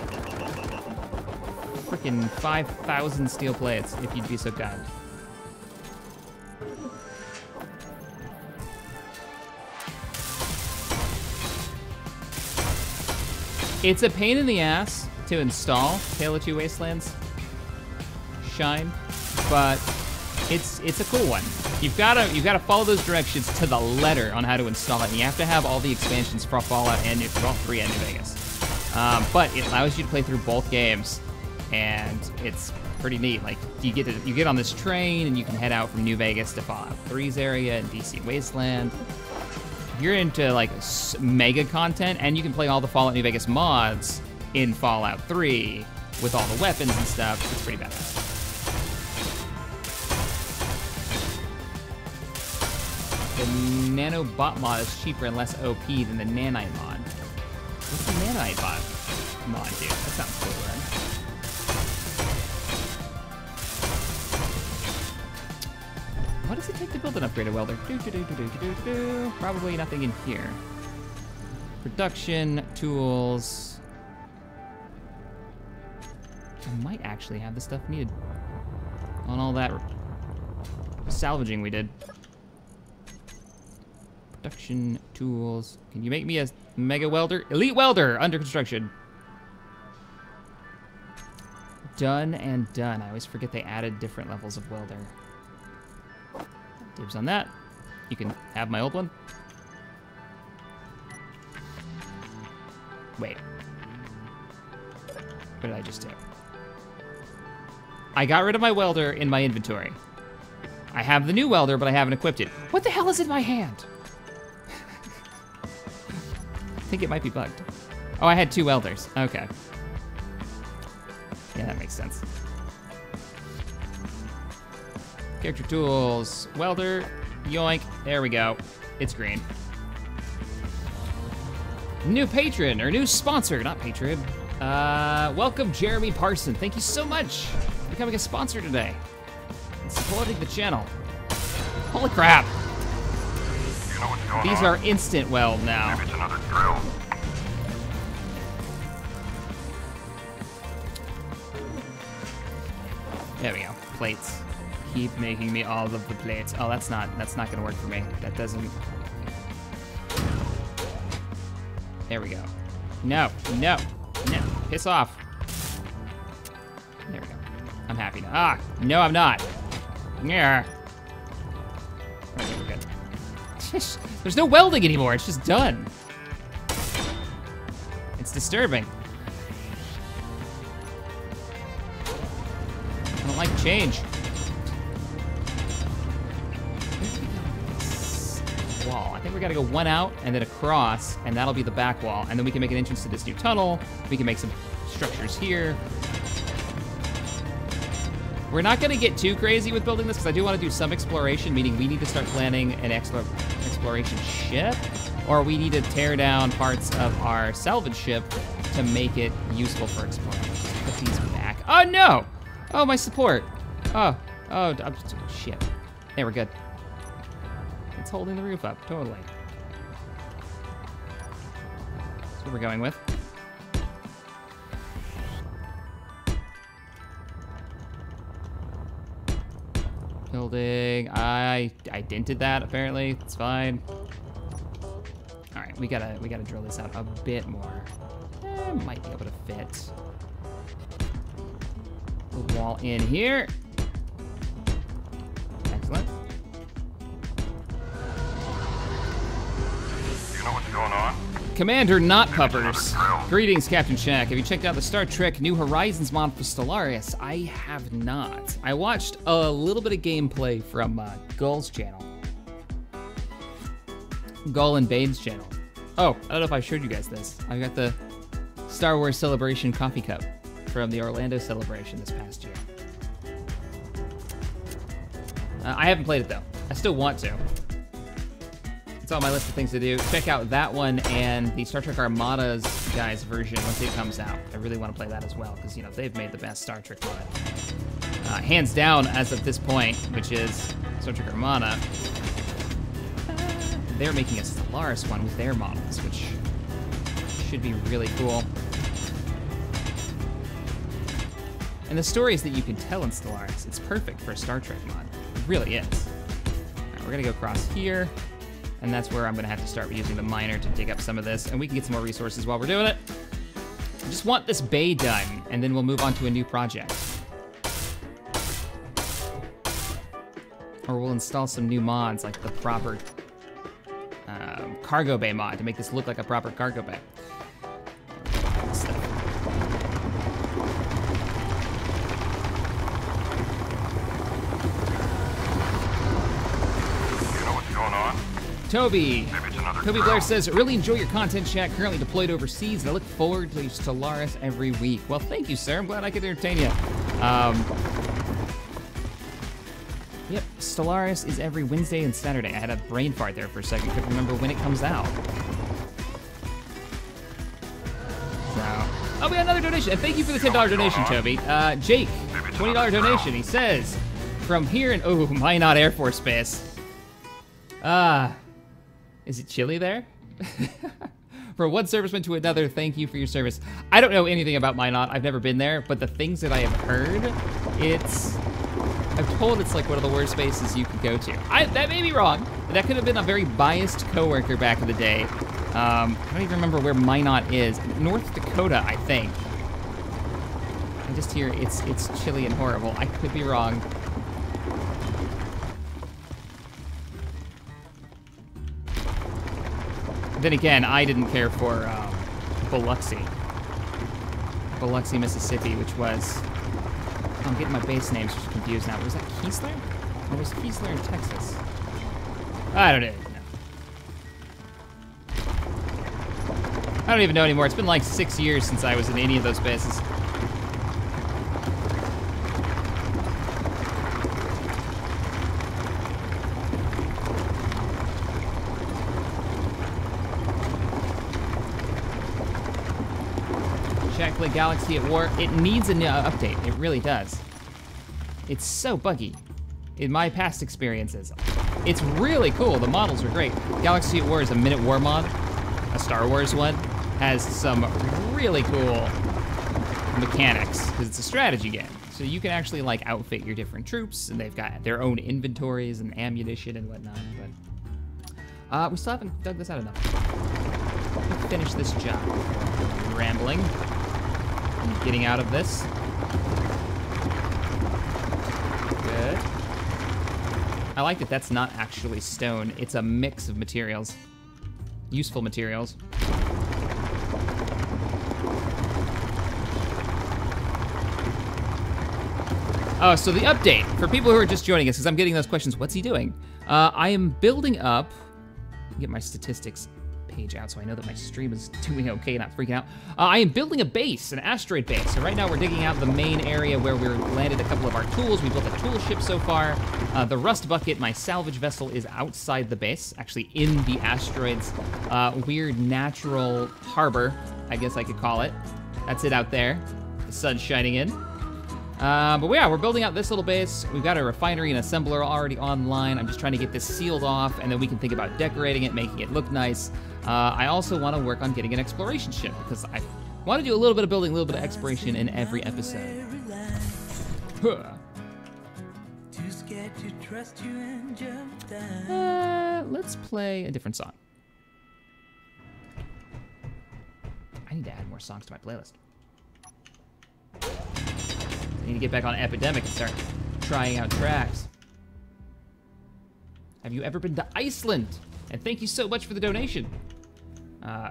freaking 5,000 steel plates, if you'd be so kind. It's a pain in the ass to install Tale of Two Wastelands Shine, but it's a cool one. You've gotta follow those directions to the letter on how to install it, and you have to have all the expansions for Fallout and Fallout 3 and New Vegas. But it allows you to play through both games, and it's pretty neat. Like you get on this train and you can head out from New Vegas to Fallout 3's area and DC Wasteland. If you're into like mega content, and you can play all the Fallout New Vegas mods in Fallout 3 with all the weapons and stuff, it's pretty badass. The nanobot mod is cheaper and less OP than the nanite mod. What's the nanite mod do? That sounds cool, right? What does it take to build an upgraded welder? Probably nothing in here. Production, tools. I might actually have the stuff needed on all that salvaging we did. Production, tools. Can you make me a mega welder? Elite welder, under construction. Done and done. I always forget they added different levels of welder. Dibs on that. You can have my old one. Wait. What did I just do? I got rid of my welder in my inventory. I have the new welder, but I haven't equipped it. What the hell is in my hand? I think it might be bugged. Oh, I had two welders. Okay. Yeah, that makes sense. Character tools, welder, yoink, there we go. It's green. New patron, or new sponsor, not patron. Welcome, Jeremy Parson. Thank you so much for becoming a sponsor today and supporting the channel. Holy crap. You know what's going These on? are instant weld now. Maybe it's another drill. There we go, plates. Keep making me all of the plates. Oh, that's not gonna work for me. That doesn't. There we go. No, no, no, piss off. There we go. I'm happy now. Ah, no, I'm not. Yeah. Okay, we're good. There's no welding anymore, it's just done. It's disturbing. I don't like change. Wall. I think we gotta go one out and then across, and that'll be the back wall. And then we can make an entrance to this new tunnel. We can make some structures here. We're not gonna get too crazy with building this because I do want to do some exploration, meaning we need to start planning an exploration ship, or we need to tear down parts of our salvage ship to make it useful for exploring. Put these back. Oh no! Oh, my support. Oh, shit. There, we're good. It's holding the roof up, totally. That's what we're going with. Building, I dented that apparently, it's fine. All right, we gotta drill this out a bit more. Might be able to fit the wall in here. Excellent. You know what's going on? Commander Not Puppers. Greetings, CaptainShack. Have you checked out the Star Trek New Horizons mod for Stellaris? I have not. I watched a little bit of gameplay from Gull's channel. Gull and Bane's channel. Oh, I don't know if I showed you guys this. I got the Star Wars Celebration coffee cup from the Orlando Celebration this past year. I haven't played it though. I still want to. It's on my list of things to do. Check out that one and the Star Trek Armada's guys version once it comes out. I really want to play that as well because, you know, they've made the best Star Trek mod. Hands down as of this point, which is Star Trek Armada. They're making a Stellaris one with their models, which should be really cool. And the stories that you can tell in Stellaris, it's perfect for a Star Trek mod. It really is. All right, we're gonna go across here. And that's where I'm gonna have to start using the miner to dig up some of this, and we can get some more resources while we're doing it. I just want this bay done, and then we'll move on to a new project. Or we'll install some new mods, like the proper cargo bay mod to make this look like a proper cargo bay. Toby Blair says, really enjoy your content, chat. Currently deployed overseas, and I look forward to Stellaris every week. Well, thank you, sir. I'm glad I could entertain you. Yep, Stellaris is every Wednesday and Saturday. I had a brain fart there for a second. Couldn't remember when it comes out. So, oh, we got another donation. And thank you for the $10 donation, Toby. Jake, $20 donation. He says, from here in, oh, Minot Air Force Base. Is it chilly there? From one serviceman to another, thank you for your service. I don't know anything about Minot. I've never been there, but the things that I have heard, I'm told it's like one of the worst spaces you could go to. That may be wrong. That could have been a very biased coworker back in the day. I don't even remember where Minot is. North Dakota, I think. I just hear it's chilly and horrible. I could be wrong. Then again, I didn't care for Biloxi, Mississippi, which was, I'm getting my base names just confused now. Was that Keesler? Or was Keesler in Texas? I don't even know. I don't even know anymore. It's been like 6 years since I was in any of those bases. Play Galaxy at War. It needs an update. It really does. It's so buggy in my past experiences. It's really cool. The models are great. Galaxy at War is a Minute War mod. A Star Wars one. Has some really cool mechanics because it's a strategy game. So you can actually like outfit your different troops, and they've got their own inventories and ammunition and whatnot. But we still haven't dug this out enough. Let's finish this job. Rambling. Getting out of this. Good. I like that that's not actually stone. It's a mix of materials. Useful materials. Oh, so the update, for people who are just joining us, because I'm getting those questions, what's he doing? I am building up, get my statistics page out so I know that my stream is doing okay, not freaking out. I am building a base, an asteroid base. So right now we're digging out the main area where we're landed a couple of our tools. We built a tool ship so far. The rust bucket, my salvage vessel, is outside the base, actually in the asteroid's weird natural harbor, I guess I could call it. That's it out there. The sun's shining in. But yeah, we're building out this little base. We've got a refinery and assembler already online. I'm just trying to get this sealed off, and then we can think about decorating it, making it look nice. I also want to work on getting an exploration ship, because I want to do a little bit of building, a little bit of exploration in every episode. Let's play a different song. I need to add more songs to my playlist. I need to get back on Epidemic and start trying out tracks. Have you ever been to Iceland? And thank you so much for the donation.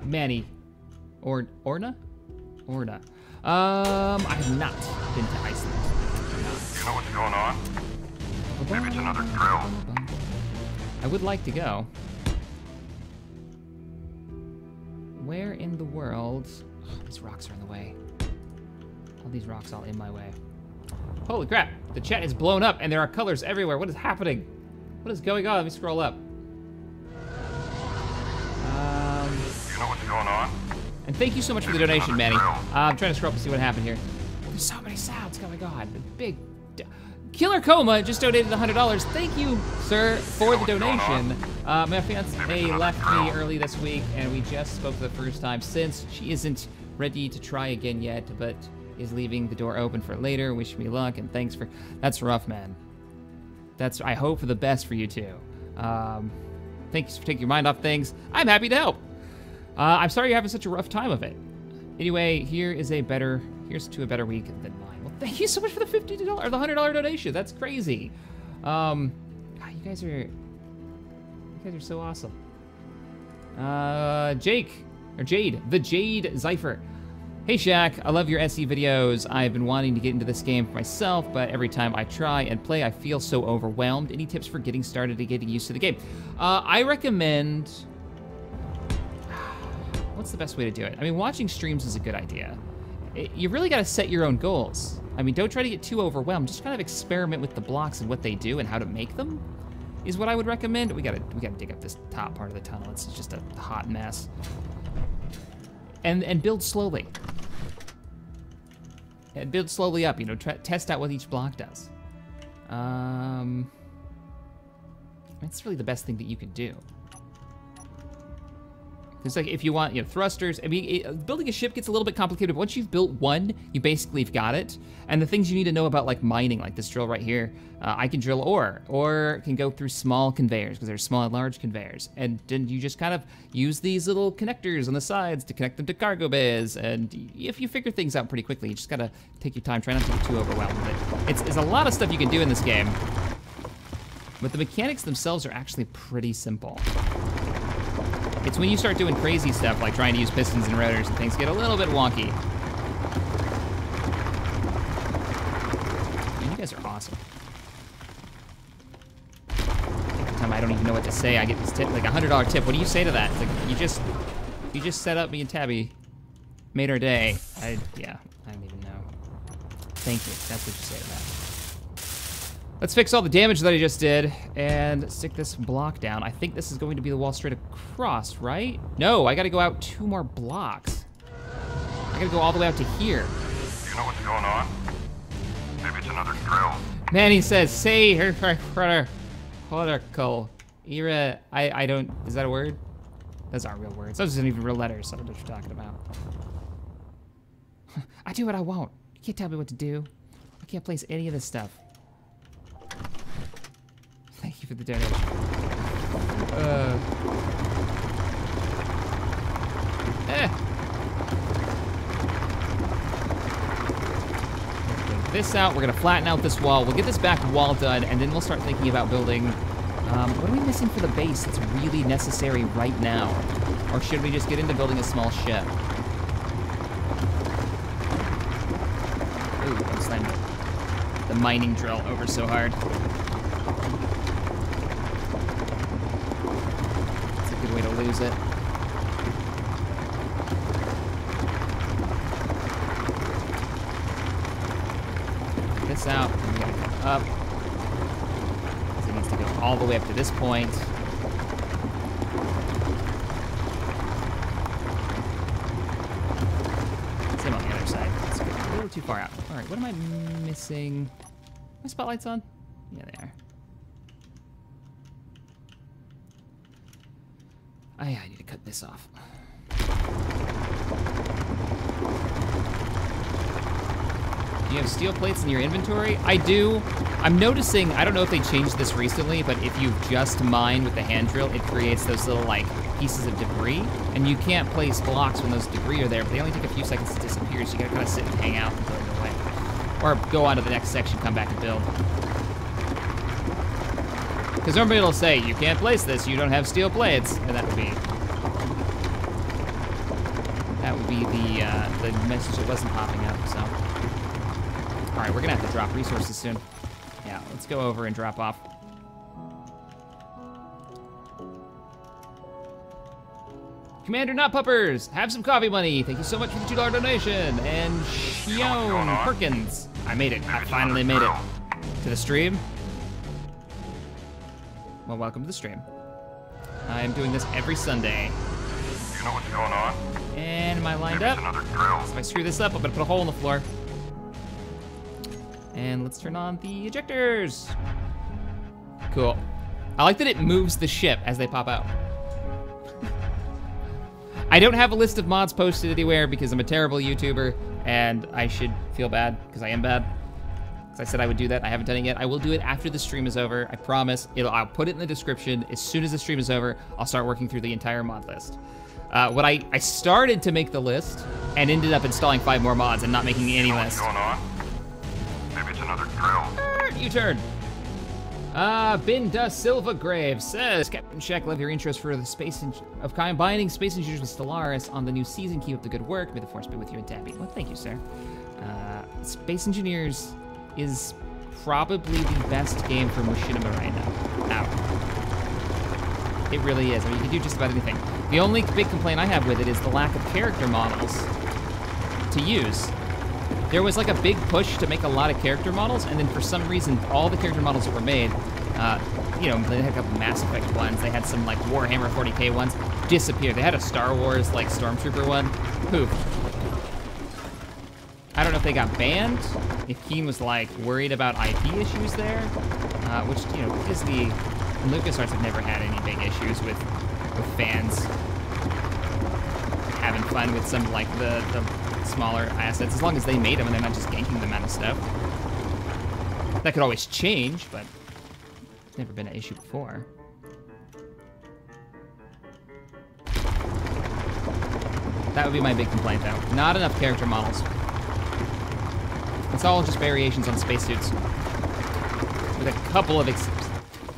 Manny. Orna? Orna. I have not been to Iceland. You know what's going on? Maybe it's another drill. I would like to go. Where in the world? Oh, these rocks are in the way. All these rocks all in my way. Holy crap, the chat is blown up and there are colors everywhere. What is happening? What is going on? Let me scroll up. You know what's going on? And thank you so much for the donation, Manny. I'm trying to scroll up and see what happened here. There's so many sounds. Oh my God, the big. Killer Coma just donated $100. Thank you, sir, for the donation. My fiance left me early this week, and we just spoke for the first time since. She isn't ready to try again yet, but is leaving the door open for later. Wish me luck, and thanks for. That's rough, man. I hope for the best for you too. Thanks for taking your mind off things. I'm happy to help. I'm sorry you're having such a rough time of it. Anyway, here's to a better week than mine. Well, thank you so much for the $50 or the $100 donation. That's crazy. God, you guys are so awesome. Jade, the Jade Zypher. Hey Shaq, I love your SE videos. I've been wanting to get into this game for myself, but every time I try and play, I feel so overwhelmed. Any tips for getting started and getting used to the game? I recommend, what's the best way to do it? I mean, watching streams is a good idea. You really gotta set your own goals. I mean, don't try to get too overwhelmed. Just kind of experiment with the blocks and what they do and how to make them is what I would recommend. We gotta dig up this top part of the tunnel. It's just a hot mess. And build slowly. And build slowly up, you know, test out what each block does. That's really the best thing that you can do. It's like if you want, thrusters. I mean, building a ship gets a little bit complicated. But once you've built one, you basically have got it. And the things you need to know about like mining, like this drill right here, I can drill ore can go through small conveyors because there's small and large conveyors. And then you just kind of use these little connectors on the sides to connect them to cargo bays. And if you figure things out pretty quickly, you just gotta take your time. Try not to get too overwhelmed with it. It's a lot of stuff you can do in this game. But the mechanics themselves are actually pretty simple. It's when you start doing crazy stuff, like trying to use pistons and rotors, and things get a little bit wonky. Man, you guys are awesome. Every time I don't even know what to say, I get this tip, like a $100 tip. What do you say to that? It's like, you just set up me and Tabby, made our day. I don't even know. Thank you, that's what you say to that. Let's fix all the damage that I just did and stick this block down. I think this is going to be the wall straight across, right? No, I gotta go out 2 more blocks. I gotta go all the way out to here. You know what's going on? Maybe it's another drill. Manny says, say her protocol. Ira, I don't, is that a word? Those aren't real words. Those aren't even real letters, so I don't know what you're talking about. I do what I want. You can't tell me what to do. I can't place any of this stuff. Thank you for the donation. Take this out. We're gonna flatten out this wall. We'll get this back wall done, and then we'll start thinking about building. What are we missing for the base that's really necessary right now? Or should we just get into building a small ship? Ooh, don't slam the mining drill over so hard. Way to lose it. Get this out, and we gotta come up. Because it needs to go all the way up to this point. Same on the other side. Let's go a little too far out. All right, what am I missing? My spotlight's on? Yeah, they are. Oh yeah, I need to cut this off. Do you have steel plates in your inventory? I do. I'm noticing, I don't know if they changed this recently, but if you just mine with the hand drill, it creates those little like pieces of debris, and you can't place blocks when those debris are there, but they only take a few seconds to disappear, so you gotta kind of sit and hang out until they go away. Or go on to the next section, come back and build. Because everybody will say, you can't place this, you don't have steel plates, and that would be the message that wasn't popping up, so. All right, we're gonna have to drop resources soon. Yeah, let's go over and drop off. Commander Not Puppers, have some coffee money. Thank you so much for the $2 donation. And Shion Perkins, I made it, I finally made it to the stream. Well, welcome to the stream. I'm doing this every Sunday. You know what's going on? And am I lined Maybe up? it's another drill. So if I screw this up, I'm gonna put a hole in the floor. And let's turn on the ejectors. Cool. I like that it moves the ship as they pop out. I don't have a list of mods posted anywhere because I'm a terrible YouTuber and I should feel bad because I am bad. Because I said I would do that, I haven't done it yet. I will do it after the stream is over, I promise. I'll put it in the description. As soon as the stream is over, I'll start working through the entire mod list. I started to make the list and ended up installing 5 more mods and not making any list. What's going on? Maybe it's another drill. U-turn. Bin Da Silva Grave says, CaptainShack, love your intros for the space of combining space engineers with Stellaris on the new season. Keep up the good work. May the force be with you and Tabby. Well, thank you, sir. Space Engineers is probably the best game for Machinima right now. Out. It really is. I mean, you can do just about anything. The only big complaint I have with it is the lack of character models to use. There was like a big push to make a lot of character models, and then for some reason, all the character models that were made, you know, they had a couple Mass Effect ones, they had some like Warhammer 40K ones, disappeared. They had a Star Wars like Stormtrooper one, poof. I don't know if they got banned, if Keen was like worried about IP issues there, which, you know, Disney and LucasArts have never had any big issues with fans having fun with some like the smaller assets, as long as they made them and they're not just ganking them out of stuff. That could always change, but it's never been an issue before. That would be my big complaint, though. Not enough character models. It's all just variations on spacesuits, with a couple of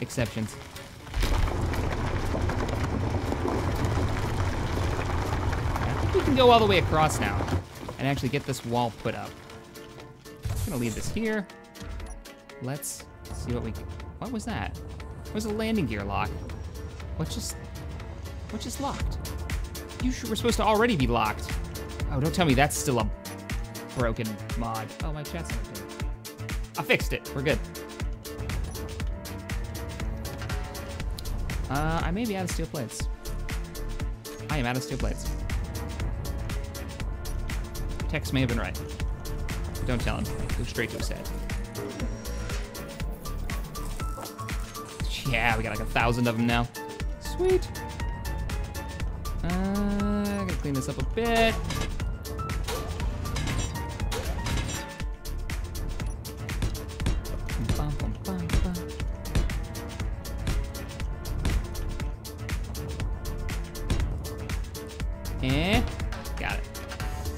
exceptions. I think we can go all the way across now and actually get this wall put up. I'm gonna leave this here. Let's see what we can. What was that? Where's a landing gear lock? What just locked? You were supposed to already be locked. Oh, don't tell me that's still a broken mod. Oh, my chat's not good. I fixed it. We're good. I may be out of steel plates. I am out of steel plates. Tex may have been right. Don't tell him. Go straight to his head. Yeah, we got like 1,000 of them now. Sweet. I'm gonna clean this up a bit. Got it.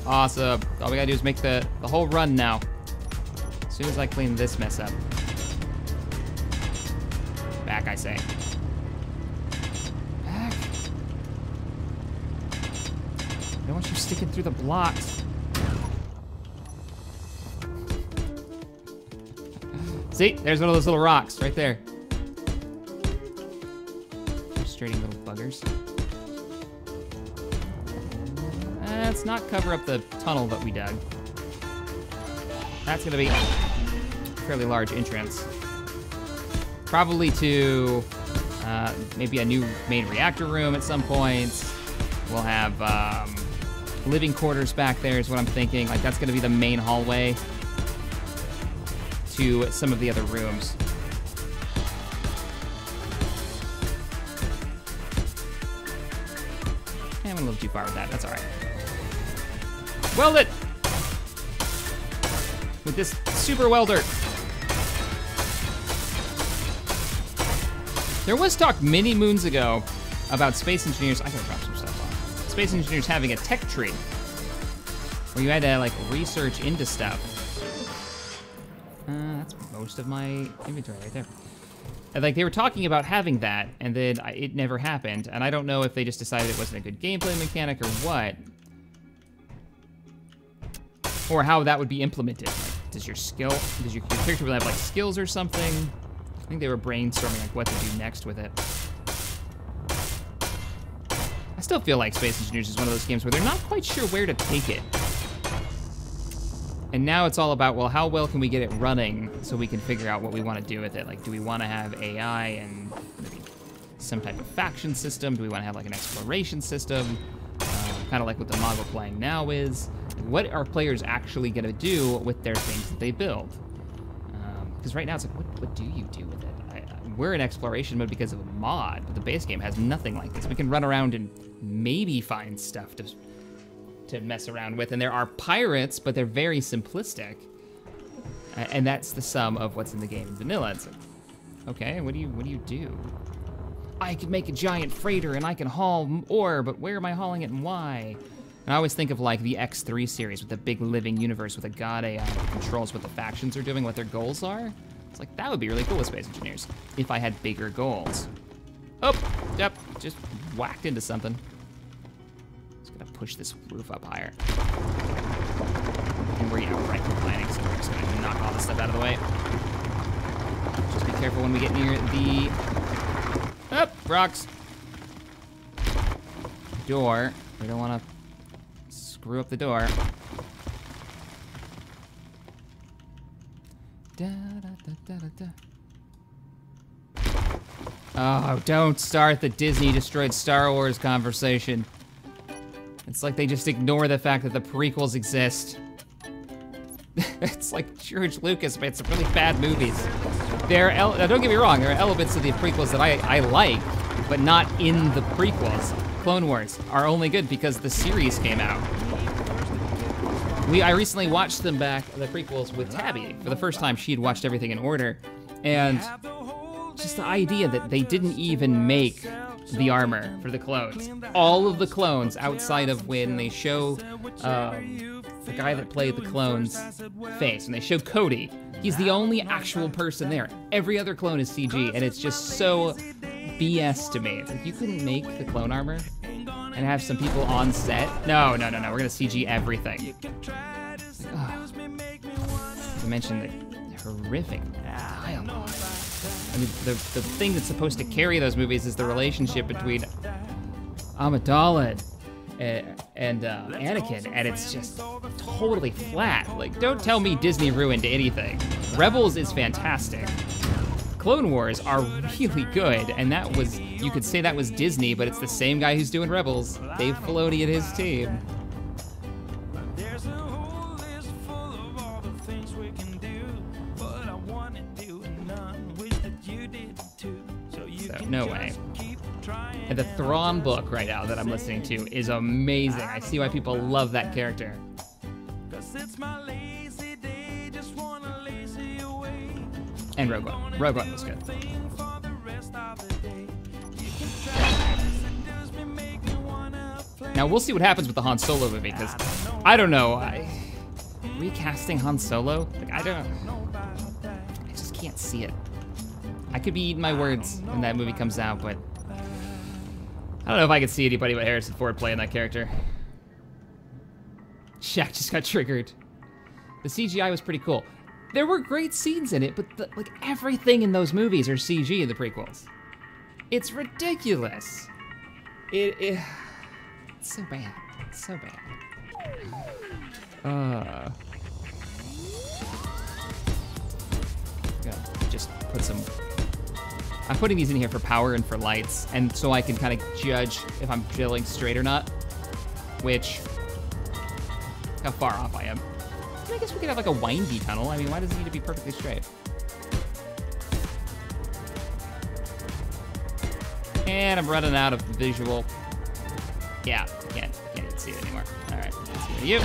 Awesome. All we gotta do is make the whole run now. As soon as I clean this mess up. Back, I say. Back. I don't want you sticking through the blocks. See, there's one of those little rocks right there. Frustrating little buggers. Let's not cover up the tunnel that we dug. That's gonna be a fairly large entrance. Probably to maybe a new main reactor room at some point. We'll have living quarters back there is what I'm thinking. Like that's gonna be the main hallway to some of the other rooms. I went a little too far with that, that's all right. Weld it! With this super welder. There was talk many moons ago about space engineers. I gotta drop some stuff off. Space engineers having a tech tree where you had to like research into stuff. That's most of my inventory right there. And like they were talking about having that, and then it never happened. And I don't know if they just decided it wasn't a good gameplay mechanic or what, or how that would be implemented. Like, does your character have like skills or something? I think they were brainstorming like what to do next with it. I still feel like Space Engineers is one of those games where they're not quite sure where to take it. And now it's all about, well, how well can we get it running so we can figure out what we want to do with it? Like, do we want to have AI and maybe some type of faction system? Do we want to have like an exploration system? kind of like what the mod we're playing now is. What are players actually gonna do with their things that they build? Because right now it's like, what do you do with it? We're in exploration mode because of a mod, but the base game has nothing like this. We can run around and maybe find stuff to mess around with, and there are pirates, but they're very simplistic. And that's the sum of what's in the game in vanilla. It's like, okay, what do you do? I can make a giant freighter and I can haul ore, but where am I hauling it and why? And I always think of like the X3 series with the big living universe with a god AI that controls what the factions are doing, what their goals are. It's like, that would be really cool with Space Engineers if I had bigger goals. Oh, yep, just whacked into something. Just gonna push this roof up higher. And we're, right planning, so we're just gonna knock all this stuff out of the way. Just be careful when we get near the, rocks. Door, we don't wanna screw up the door. Da, da, da, da, da. Oh, don't start the Disney destroyed Star Wars conversation. It's like they just ignore the fact that the prequels exist. It's like George Lucas made some really bad movies. Now don't get me wrong, there are elements of the prequels that I like, but not in the prequels. Clone Wars are only good because the series came out. I recently watched them back, the prequels, with Tabby. For the first time, she had watched everything in order. And just the idea that they didn't even make the armor for the clones. All of the clones, outside of when they show the guy that played the clone's face, and they show Cody, he's the only actual person there. Every other clone is CG, and it's just so BS to me. It's like, you couldn't make the clone armor and have some people on set? No, we're gonna CG everything. Oh. To mention the horrific dialogue. I mean, the thing that's supposed to carry those movies is the relationship between Amidala and Anakin, and it's just totally flat. Like, don't tell me Disney ruined anything. Rebels is fantastic. Clone Wars are really good, and that was, you could say that was Disney, but it's the same guy who's doing Rebels, Dave Filoni and his team. So, no way. And the Thrawn book right now that I'm listening to is amazing. I see why people love that character. And Rogue One. Rogue One was good. Now we'll see what happens with the Han Solo movie, because I don't know. Recasting Han Solo? Like, I just can't see it. I could be eating my words when that movie comes out, but I don't know if I could see anybody but Harrison Ford playing that character. Shaq just got triggered. The CGI was pretty cool. There were great scenes in it, but like everything in those movies are CG in the prequels. It's ridiculous. It's so bad. It's so bad. Gotta just put some. I'm putting these in here for power and for lights, and so I can kind of judge if I'm drilling straight or not. Which, how far off I am. I guess we could have like a windy tunnel. I mean, why does it need to be perfectly straight? And I'm running out of visual. Yeah, I can't even see it anymore. All right, let's go to you.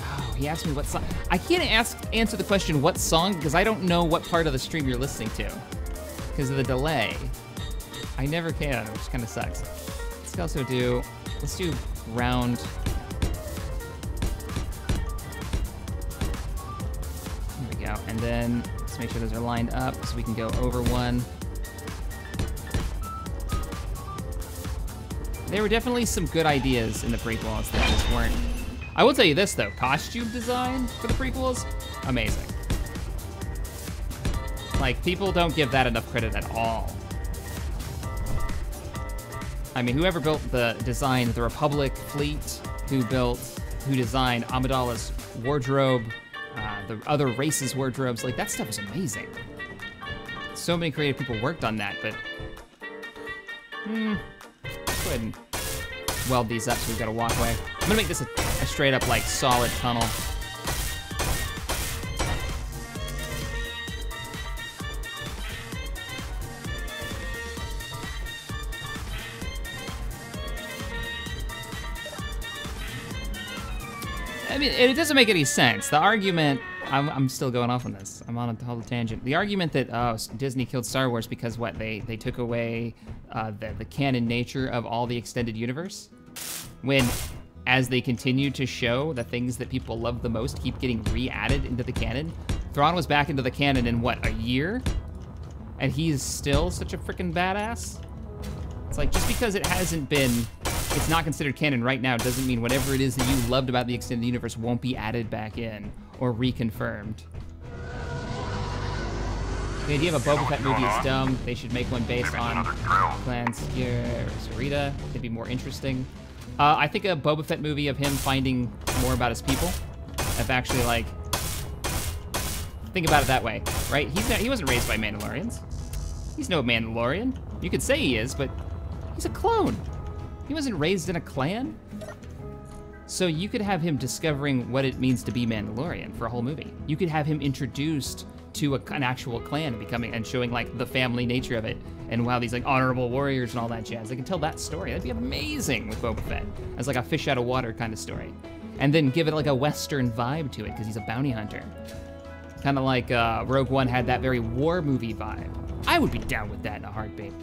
Oh, he asked me what song. I can't answer the question what song because I don't know what part of the stream you're listening to because of the delay. I never can, which kind of sucks. Let's do round. There we go, and then let's make sure those are lined up so we can go over one. There were definitely some good ideas in the prequels that just weren't. I will tell you this though, costume design for the prequels, amazing. Like, people don't give that enough credit at all. I mean, whoever built designed the Republic fleet, who designed Amidala's wardrobe, the other races' wardrobes, like that stuff is amazing. It's so many creative people worked on that, but go ahead and weld these up so we've got a walkway. I'm gonna make this a straight up like solid tunnel. I mean, it doesn't make any sense. The argument, I'm still going off on this. I'm on a whole tangent. The argument that Disney killed Star Wars because what, they took away the canon nature of all the extended universe? When, as they continue to show the things that people love the most keep getting re-added into the canon. Thrawn was back into the canon in what, a year? And he's still such a freaking badass? It's like, just because it hasn't been, it's not considered canon right now doesn't mean whatever it is that you loved about the extended universe won't be added back in or reconfirmed. The idea of a Boba Fett movie is dumb. They should make one based on Clan Sarita. It'd be more interesting. I think a Boba Fett movie of him finding more about his people, of actually like, think about it that way, right? He wasn't raised by Mandalorians. He's no Mandalorian. You could say he is, but he's a clone. He wasn't raised in a clan. So you could have him discovering what it means to be Mandalorian for a whole movie. You could have him introduced to an actual clan and showing like the family nature of it and wow, these like honorable warriors and all that jazz. They can tell that story. That'd be amazing with Boba Fett as like a fish out of water kind of story. And then give it like a Western vibe to it because he's a bounty hunter. Kind of like Rogue One had that very war movie vibe. I would be down with that in a heartbeat.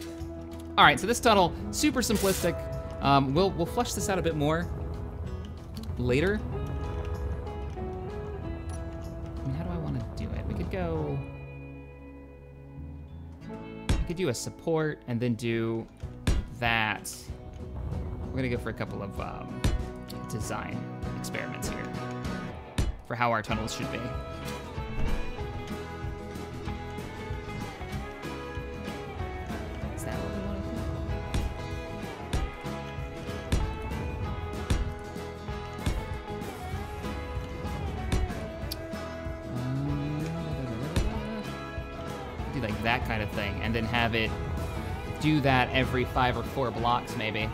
All right, so this tunnel, super simplistic. We'll flesh this out a bit more later. I mean, how do I want to do it? We could go. We could do a support and then do that. We're gonna go for a couple of design experiments here for how our tunnels should be. Is that what we want to do? Do like that kind of thing, and then have it do that every 5 or 4 blocks, maybe.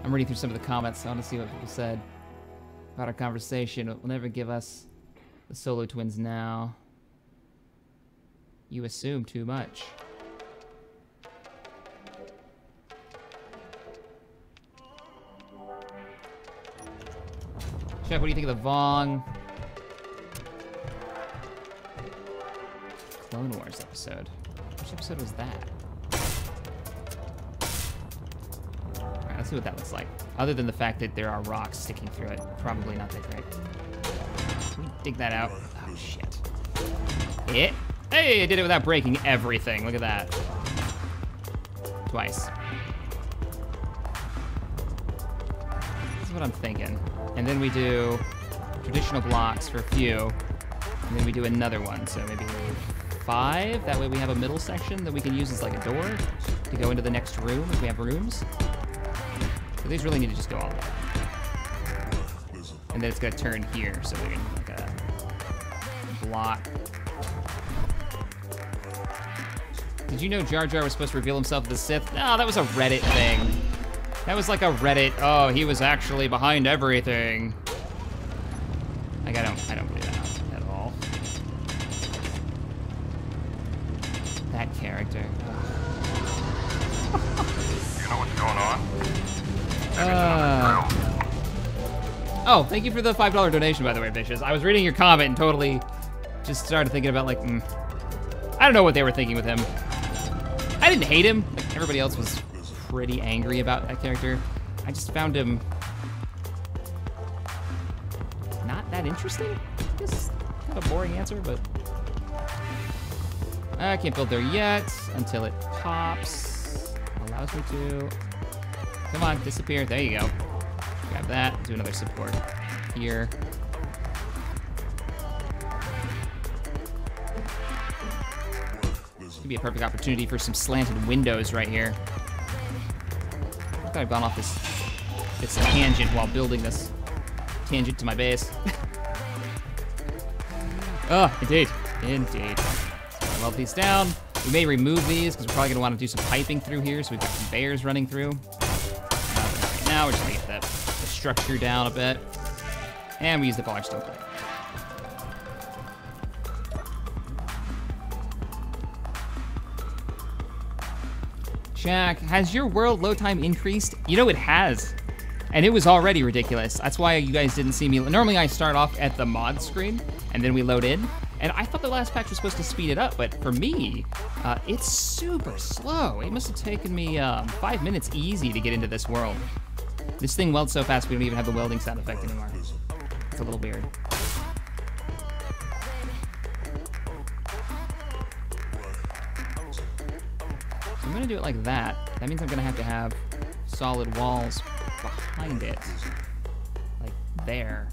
I'm reading through some of the comments. I want to see what people said about our conversation. It will never give us the Solo Twins now. You assume too much. Chuck, what do you think of the Vong Clone Wars episode? Which episode was that? Alright, let's see what that looks like. Other than the fact that there are rocks sticking through it. Probably not that great. Can we dig that out? Oh, shit. Hey, I did it without breaking everything. Look at that. Twice. This is what I'm thinking. And then we do traditional blocks for a few, and then we do another one, so maybe 5. That way we have a middle section that we can use as like a door to go into the next room if we have rooms. So these really need to just go all the way. And then it's gonna turn here, so we're gonna like a block. Did you know Jar Jar was supposed to reveal himself as a Sith? No, that was a Reddit thing. That was like a Reddit, oh, he was actually behind everything. Like, I don't believe that at all. That character. You know what's going on? Oh, thank you for the $5 donation, by the way, Vicious. I was reading your comment and totally just started thinking about, like, I don't know what they were thinking with him. I didn't hate him. Like, everybody else was pretty angry about that character. I just found him not that interesting. I guess kind of a boring answer, but I can't build there yet until it pops. Allows me to. Come on, disappear. There you go. Grab that. Do another support here. This could be a perfect opportunity for some slanted windows right here. I've gone off this this tangent while building this tangent to my base. Oh, indeed. Indeed. So weld these down. We may remove these because we're probably gonna want to do some piping through here, so we've got conveyors running through. Right now we're just gonna get the structure down a bit. And we use the Polar Stone plate. Shack, has your world load time increased? You know, it has. And it was already ridiculous. That's why you guys didn't see me. Normally I start off at the mod screen and then we load in. And I thought the last patch was supposed to speed it up, but for me, it's super slow. It must have taken me 5 minutes easy to get into this world. This thing welds so fast we don't even have the welding sound effect anymore. It's a little weird. So I'm gonna do it like that. That means I'm gonna have to have solid walls behind it. Like there.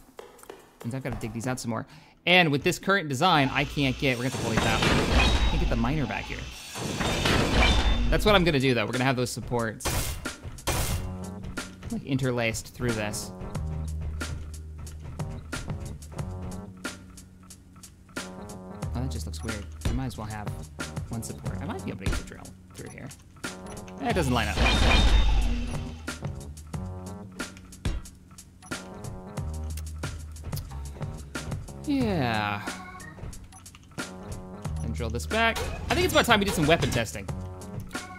Means I've gotta dig these out some more. And with this current design, I can't get, we're gonna have to pull these out. I can't get the miner back here. That's what I'm gonna do though. We're gonna have those supports like interlaced through this. Oh, that just looks weird. I might as well have one support. I might be able to get a drill through here. It doesn't line up. Yeah. And drill this back. I think it's about time we did some weapon testing.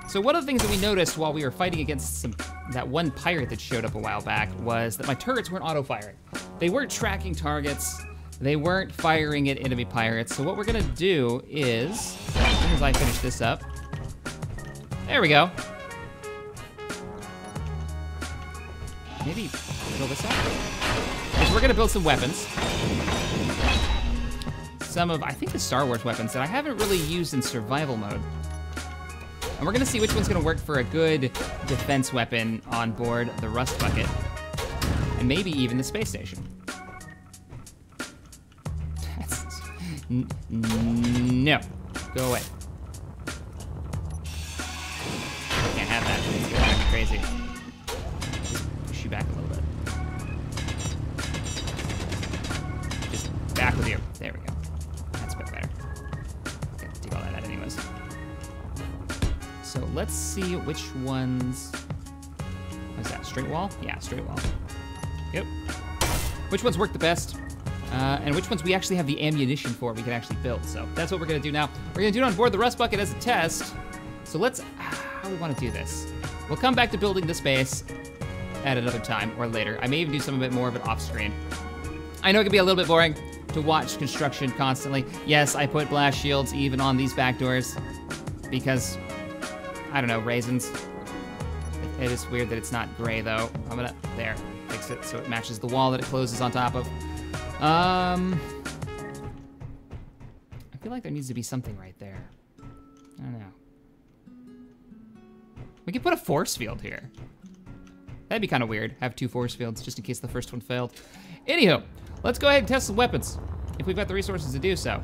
So one of the things that we noticed while we were fighting against that one pirate that showed up a while back was that my turrets weren't auto-firing. They weren't tracking targets. They weren't firing at enemy pirates. So what we're gonna do is, as soon as I finish this up, there we go. Maybe drill this up. So we're gonna build some weapons. Some of, I think, the Star Wars weapons that I haven't really used in survival mode. And we're gonna see which one's gonna work for a good defense weapon on board the Rust Bucket. And maybe even the space station. No, go away. Can't have that, it's gonna drive me crazy. Just push you back a little bit. Just back with you, there we go. That's a bit better. Gotta take all that out anyways. So let's see which ones, what is that, straight wall? Yeah, straight wall. Yep. Which ones work the best? And which ones we actually have the ammunition for, we can actually build. So that's what we're gonna do now. We're gonna do it on board the Rust Bucket as a test. So let's, how do we wanna do this? We'll come back to building this base at another time or later. I may even do some of it more of it off screen. I know it can be a little bit boring to watch construction constantly. Yes, I put blast shields even on these back doors because, I don't know, raisins. It is weird that it's not gray though. I'm gonna, there, fix it so it matches the wall that it closes on top of. I feel like there needs to be something right there. I don't know. We could put a force field here. That'd be kind of weird, have two force fields just in case the first one failed. Anywho, let's go ahead and test some weapons, if we've got the resources to do so.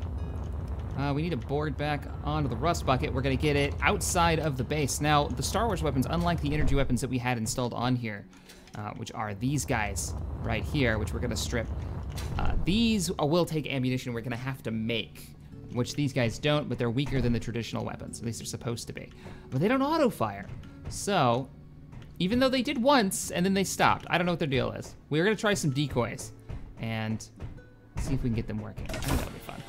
We need to board back onto the Rust Bucket. We're gonna get it outside of the base. Now, the Star Wars weapons, unlike the energy weapons that we had installed on here, which are these guys right here, which we're gonna strip. These will take ammunition we're gonna have to make, which these guys don't, but they're weaker than the traditional weapons. At least they're supposed to be. But they don't auto-fire. So, even though they did once and then they stopped, I don't know what their deal is. We're gonna try some decoys and see if we can get them working. I think that'll be fun.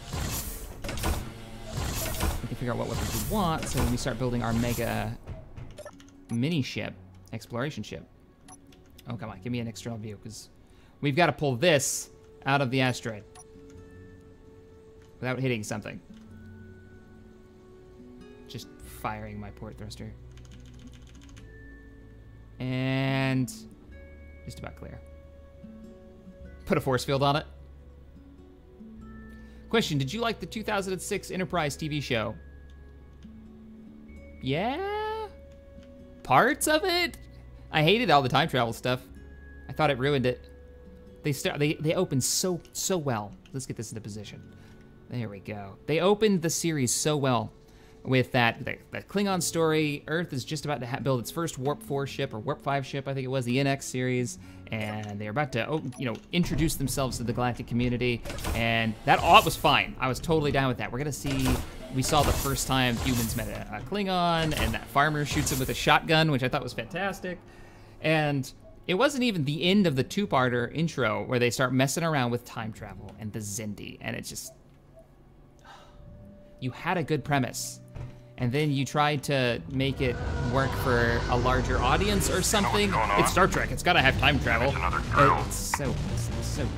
We can figure out what weapons we want, so when we start building our mega mini ship, exploration ship. Oh, come on, give me an external view, because we've got to pull this out of the asteroid without hitting something. Just firing my port thruster. And just about clear. Put a force field on it. Question, did you like the 2006 Enterprise TV show? Yeah? Parts of it? I hated all the time travel stuff. I thought it ruined it. They opened so well. Let's get this into position. There we go. They opened the series so well with that Klingon story. Earth is just about to build its first Warp 4 ship, or Warp 5 ship, I think it was, the NX series, and they're about to, introduce themselves to the galactic community, and that was fine. I was totally down with that. We're gonna see, we saw the first time humans met a Klingon, and that farmer shoots him with a shotgun, which I thought was fantastic, and it wasn't even the end of the two-parter intro where they start messing around with time travel and the Xindi, and it's just, you had a good premise, and then you tried to make it work for a larger audience or something. It's Star Trek, it's gotta have time travel. It's so dumb.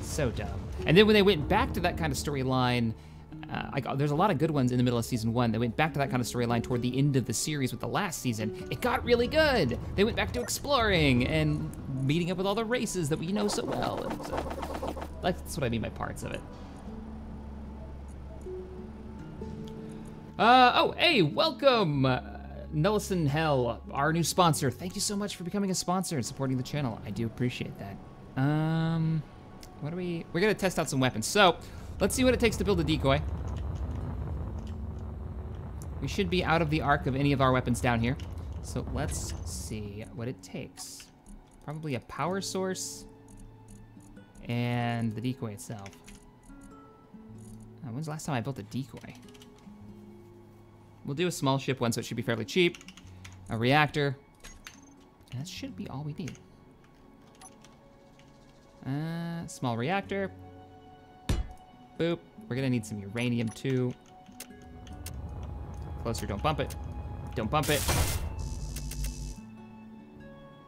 So dumb. And then when they went back to that kind of storyline, there's a lot of good ones in the middle of season 1. They went back to that kind of storyline toward the end of the series with the last season. It got really good. They went back to exploring and meeting up with all the races that we know so well. And so, that's what I mean by parts of it. Hey, welcome, Nellison Hell, our new sponsor. Thank you so much for becoming a sponsor and supporting the channel. I do appreciate that. We're gonna test out some weapons. So, let's see what it takes to build a decoy. We should be out of the arc of any of our weapons down here. So let's see what it takes. Probably a power source and the decoy itself. When's the last time I built a decoy? We'll do a small ship one, so it should be fairly cheap. A reactor, and that should be all we need. Small reactor. Boop. We're gonna need some uranium too. Closer, don't bump it. Don't bump it.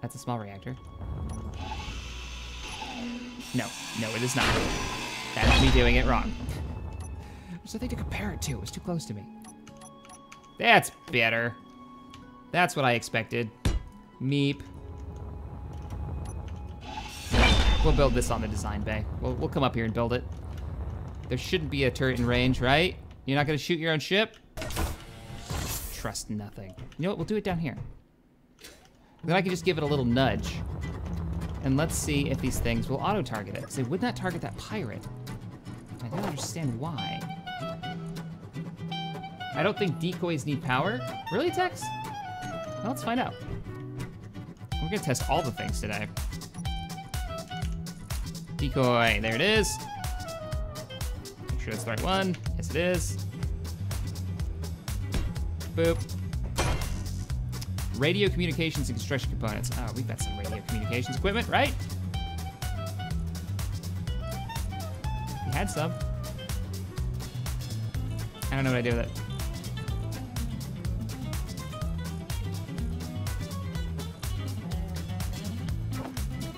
That's a small reactor. No, it is not. That's me doing it wrong. There's nothing to compare it to. It was too close to me. That's better. That's what I expected. Meep. We'll build this on the design bay. We'll come up here and build it. There shouldn't be a turret in range, right? You're not gonna shoot your own ship? Trust nothing. You know what, we'll do it down here. Then I can just give it a little nudge. And let's see if these things will auto-target it, because they would not target that pirate. I don't understand why. I don't think decoys need power. Really, Tex? Well, let's find out. We're gonna test all the things today. Decoy, there it is. Make sure that's the right one. Yes, it is. Boop. Radio communications and construction components. Oh, we've got some radio communications equipment, right? We had some. I don't know what I do with it.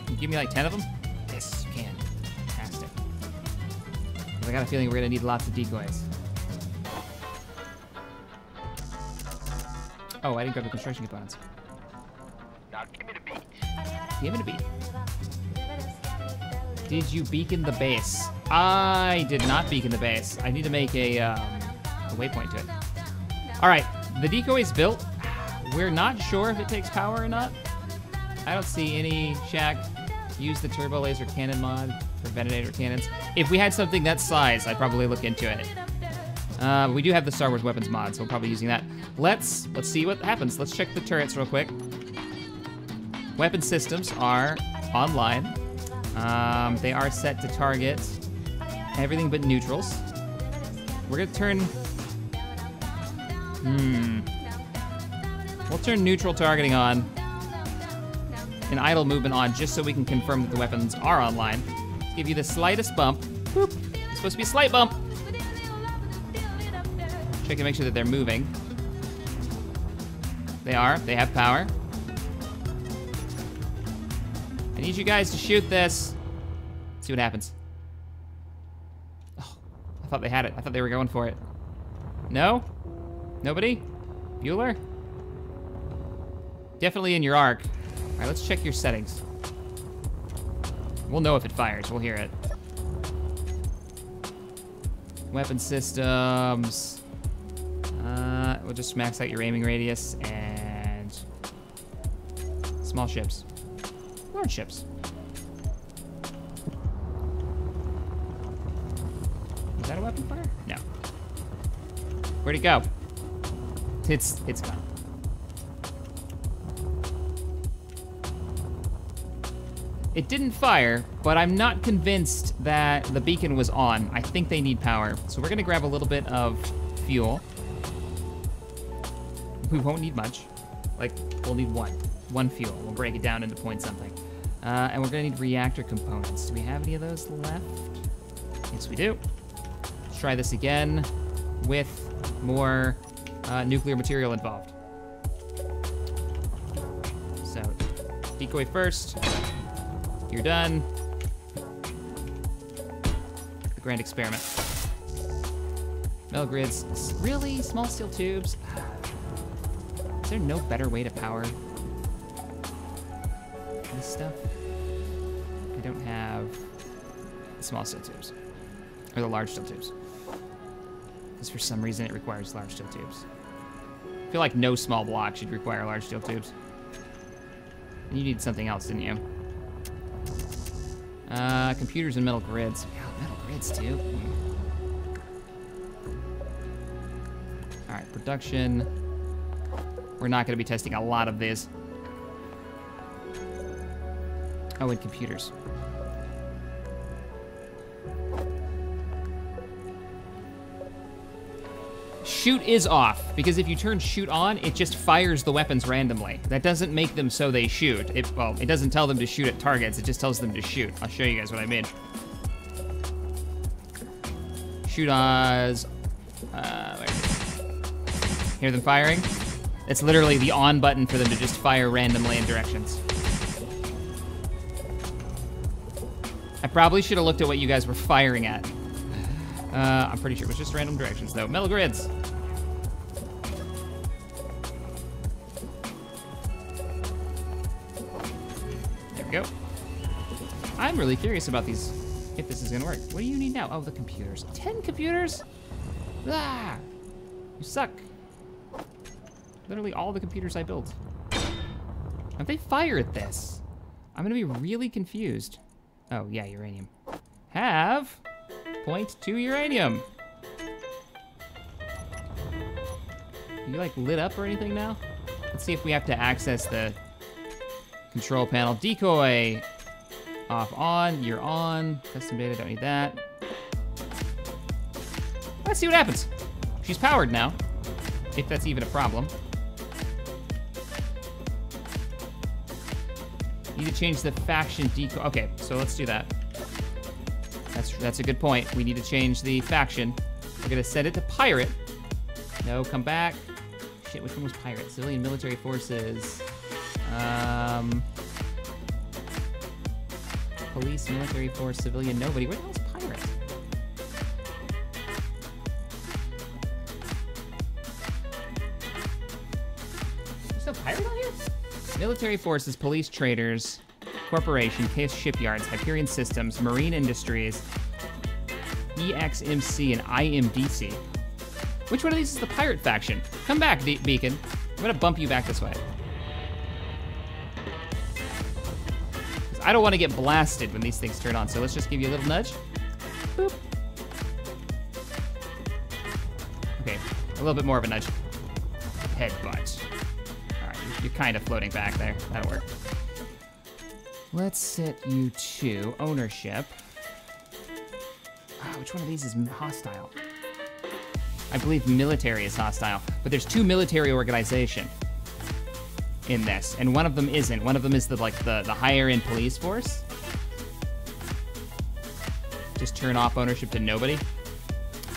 Can you give me like 10 of them? Yes, you can. Fantastic. I got a feeling we're gonna need lots of decoys. Oh, I didn't grab the construction components. Now give me the beat. Give it a beat. Did you beacon the base? I did not beacon the base. I need to make a waypoint to it. All right, the decoy is built. We're not sure if it takes power or not. I don't see any. Shack, use the turbo laser cannon mod for Venator cannons. If we had something that size, I'd probably look into it. We do have the Star Wars weapons mod, so we'll probably be using that. Let's see what happens. Let's check the turrets real quick. Weapon systems are online. They are set to target everything but neutrals. We're gonna turn, we'll turn neutral targeting on and idle movement on just so we can confirm that the weapons are online. Let's give you the slightest bump. Boop. It's supposed to be a slight bump. Check to make sure that they're moving. They are. They have power. I need you guys to shoot this. Let's see what happens. Oh, I thought they had it. I thought they were going for it. No? Nobody? Bueller? Definitely in your arc. All right, let's check your settings. We'll know if it fires. We'll hear it. Weapon systems. We'll just max out your aiming radius and small ships. Large ships. Is that a weapon fire? No. Where'd it go? It's gone. It didn't fire, but I'm not convinced that the beacon was on. I think they need power. So we're gonna grab a little bit of fuel. We won't need much. Like, we'll need one fuel. We'll break it down into point something. And we're gonna need reactor components. Do we have any of those left? Yes, we do. Let's try this again with more nuclear material involved. So, decoy first. You're done. The grand experiment. Metal grids. Really? Small steel tubes? Is there no better way to power this stuff? I don't have the small steel tubes. Or the large steel tubes. Because for some reason it requires large steel tubes. I feel like no small block should require large steel tubes. And you need something else, didn't you? Computers and metal grids. Yeah, metal grids too. All right, production. We're not gonna be testing a lot of these. Oh, and computers. Shoot is off, because if you turn shoot on, it just fires the weapons randomly. That doesn't make them so they shoot. Well, it doesn't tell them to shoot at targets, it just tells them to shoot. I'll show you guys what I mean. Shoot as, where is it? Hear them firing? It's literally the on button for them to just fire randomly in directions. I probably should have looked at what you guys were firing at. I'm pretty sure it was just random directions though. Metal grids. There we go. I'm really curious about these, if this is gonna work. What do you need now? Oh, the computers. 10 computers? Ah, you suck. Literally all the computers I built. Have they fired this? I'm gonna be really confused. Oh yeah, uranium. Have 0.2 uranium. You like lit up or anything now? Let's see if we have to access the control panel. Decoy, off, on, you're on. Custom data, don't need that. Let's see what happens. She's powered now, if that's even a problem. Need to change the faction decoy. Okay, so let's do that. That's a good point. We need to change the faction. We're gonna set it to pirate. No, come back. Shit, which one was pirate? Civilian military forces. Police, military force, civilian, nobody. Where the hell's pirate? There's no pirate on here? Military forces, police, traders, corporation, case shipyards, Hyperion Systems, Marine Industries, EXMC, and IMDC. Which one of these is the pirate faction? Come back, Beacon. I'm gonna bump you back this way. I don't want to get blasted when these things turn on, so let's just give you a little nudge. Boop. Okay, a little bit more of a nudge. Headbutt. All right, you're kind of floating back there. That'll work. Let's set you to ownership. Which one of these is hostile? I believe military is hostile, but there's 2 military organization in this, and one of them isn't. One of them is the higher end police force. Just turn off ownership to nobody.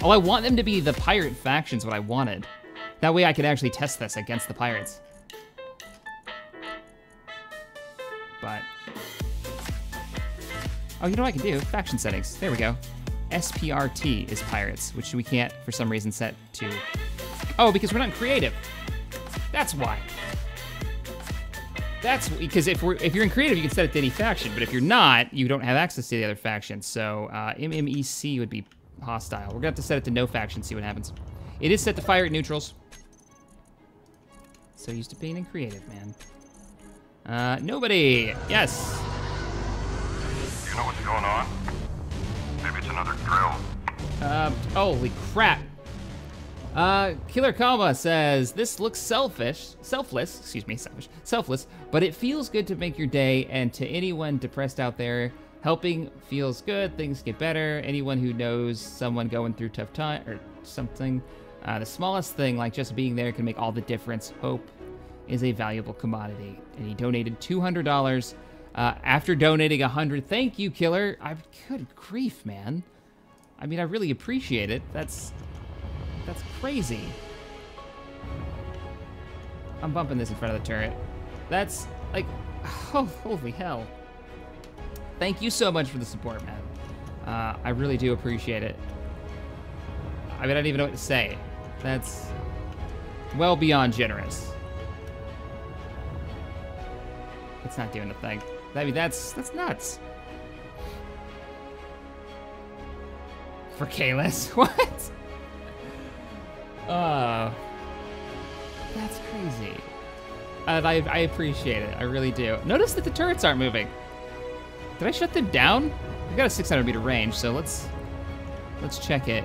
Oh, I want them to be the pirate factions, what I wanted. That way I could actually test this against the pirates. But, oh, you know what I can do? Faction settings, there we go. SPRT is pirates, which we can't, for some reason, set to... Oh, because we're not creative. That's why. That's because if you're in creative, you can set it to any faction, but if you're not, you don't have access to the other factions. So MMEC would be hostile. We're gonna have to set it to no faction, see what happens. It is set to fire at neutrals. So used to being in creative, man. Nobody. Yes. You know what's going on? Maybe it's another drill. Holy crap. Killer Kama says, this looks selfish, but it feels good to make your day, and to anyone depressed out there, helping feels good, things get better. Anyone who knows someone going through tough time or something, the smallest thing, like just being there, can make all the difference. Hope is a valuable commodity. And he donated $200 after donating $100. Thank you, Killer. Good grief, man. I mean, I really appreciate it. That's crazy. I'm bumping this in front of the turret. That's like, oh, holy hell. Thank you so much for the support, man. I really do appreciate it. I mean, I don't even know what to say. That's well beyond generous. It's not doing a thing. I mean, that's nuts. For Kalis, what? That's crazy. And I appreciate it, I really do. Notice that the turrets aren't moving. Did I shut them down? We've got a 600-meter range, so let's check it.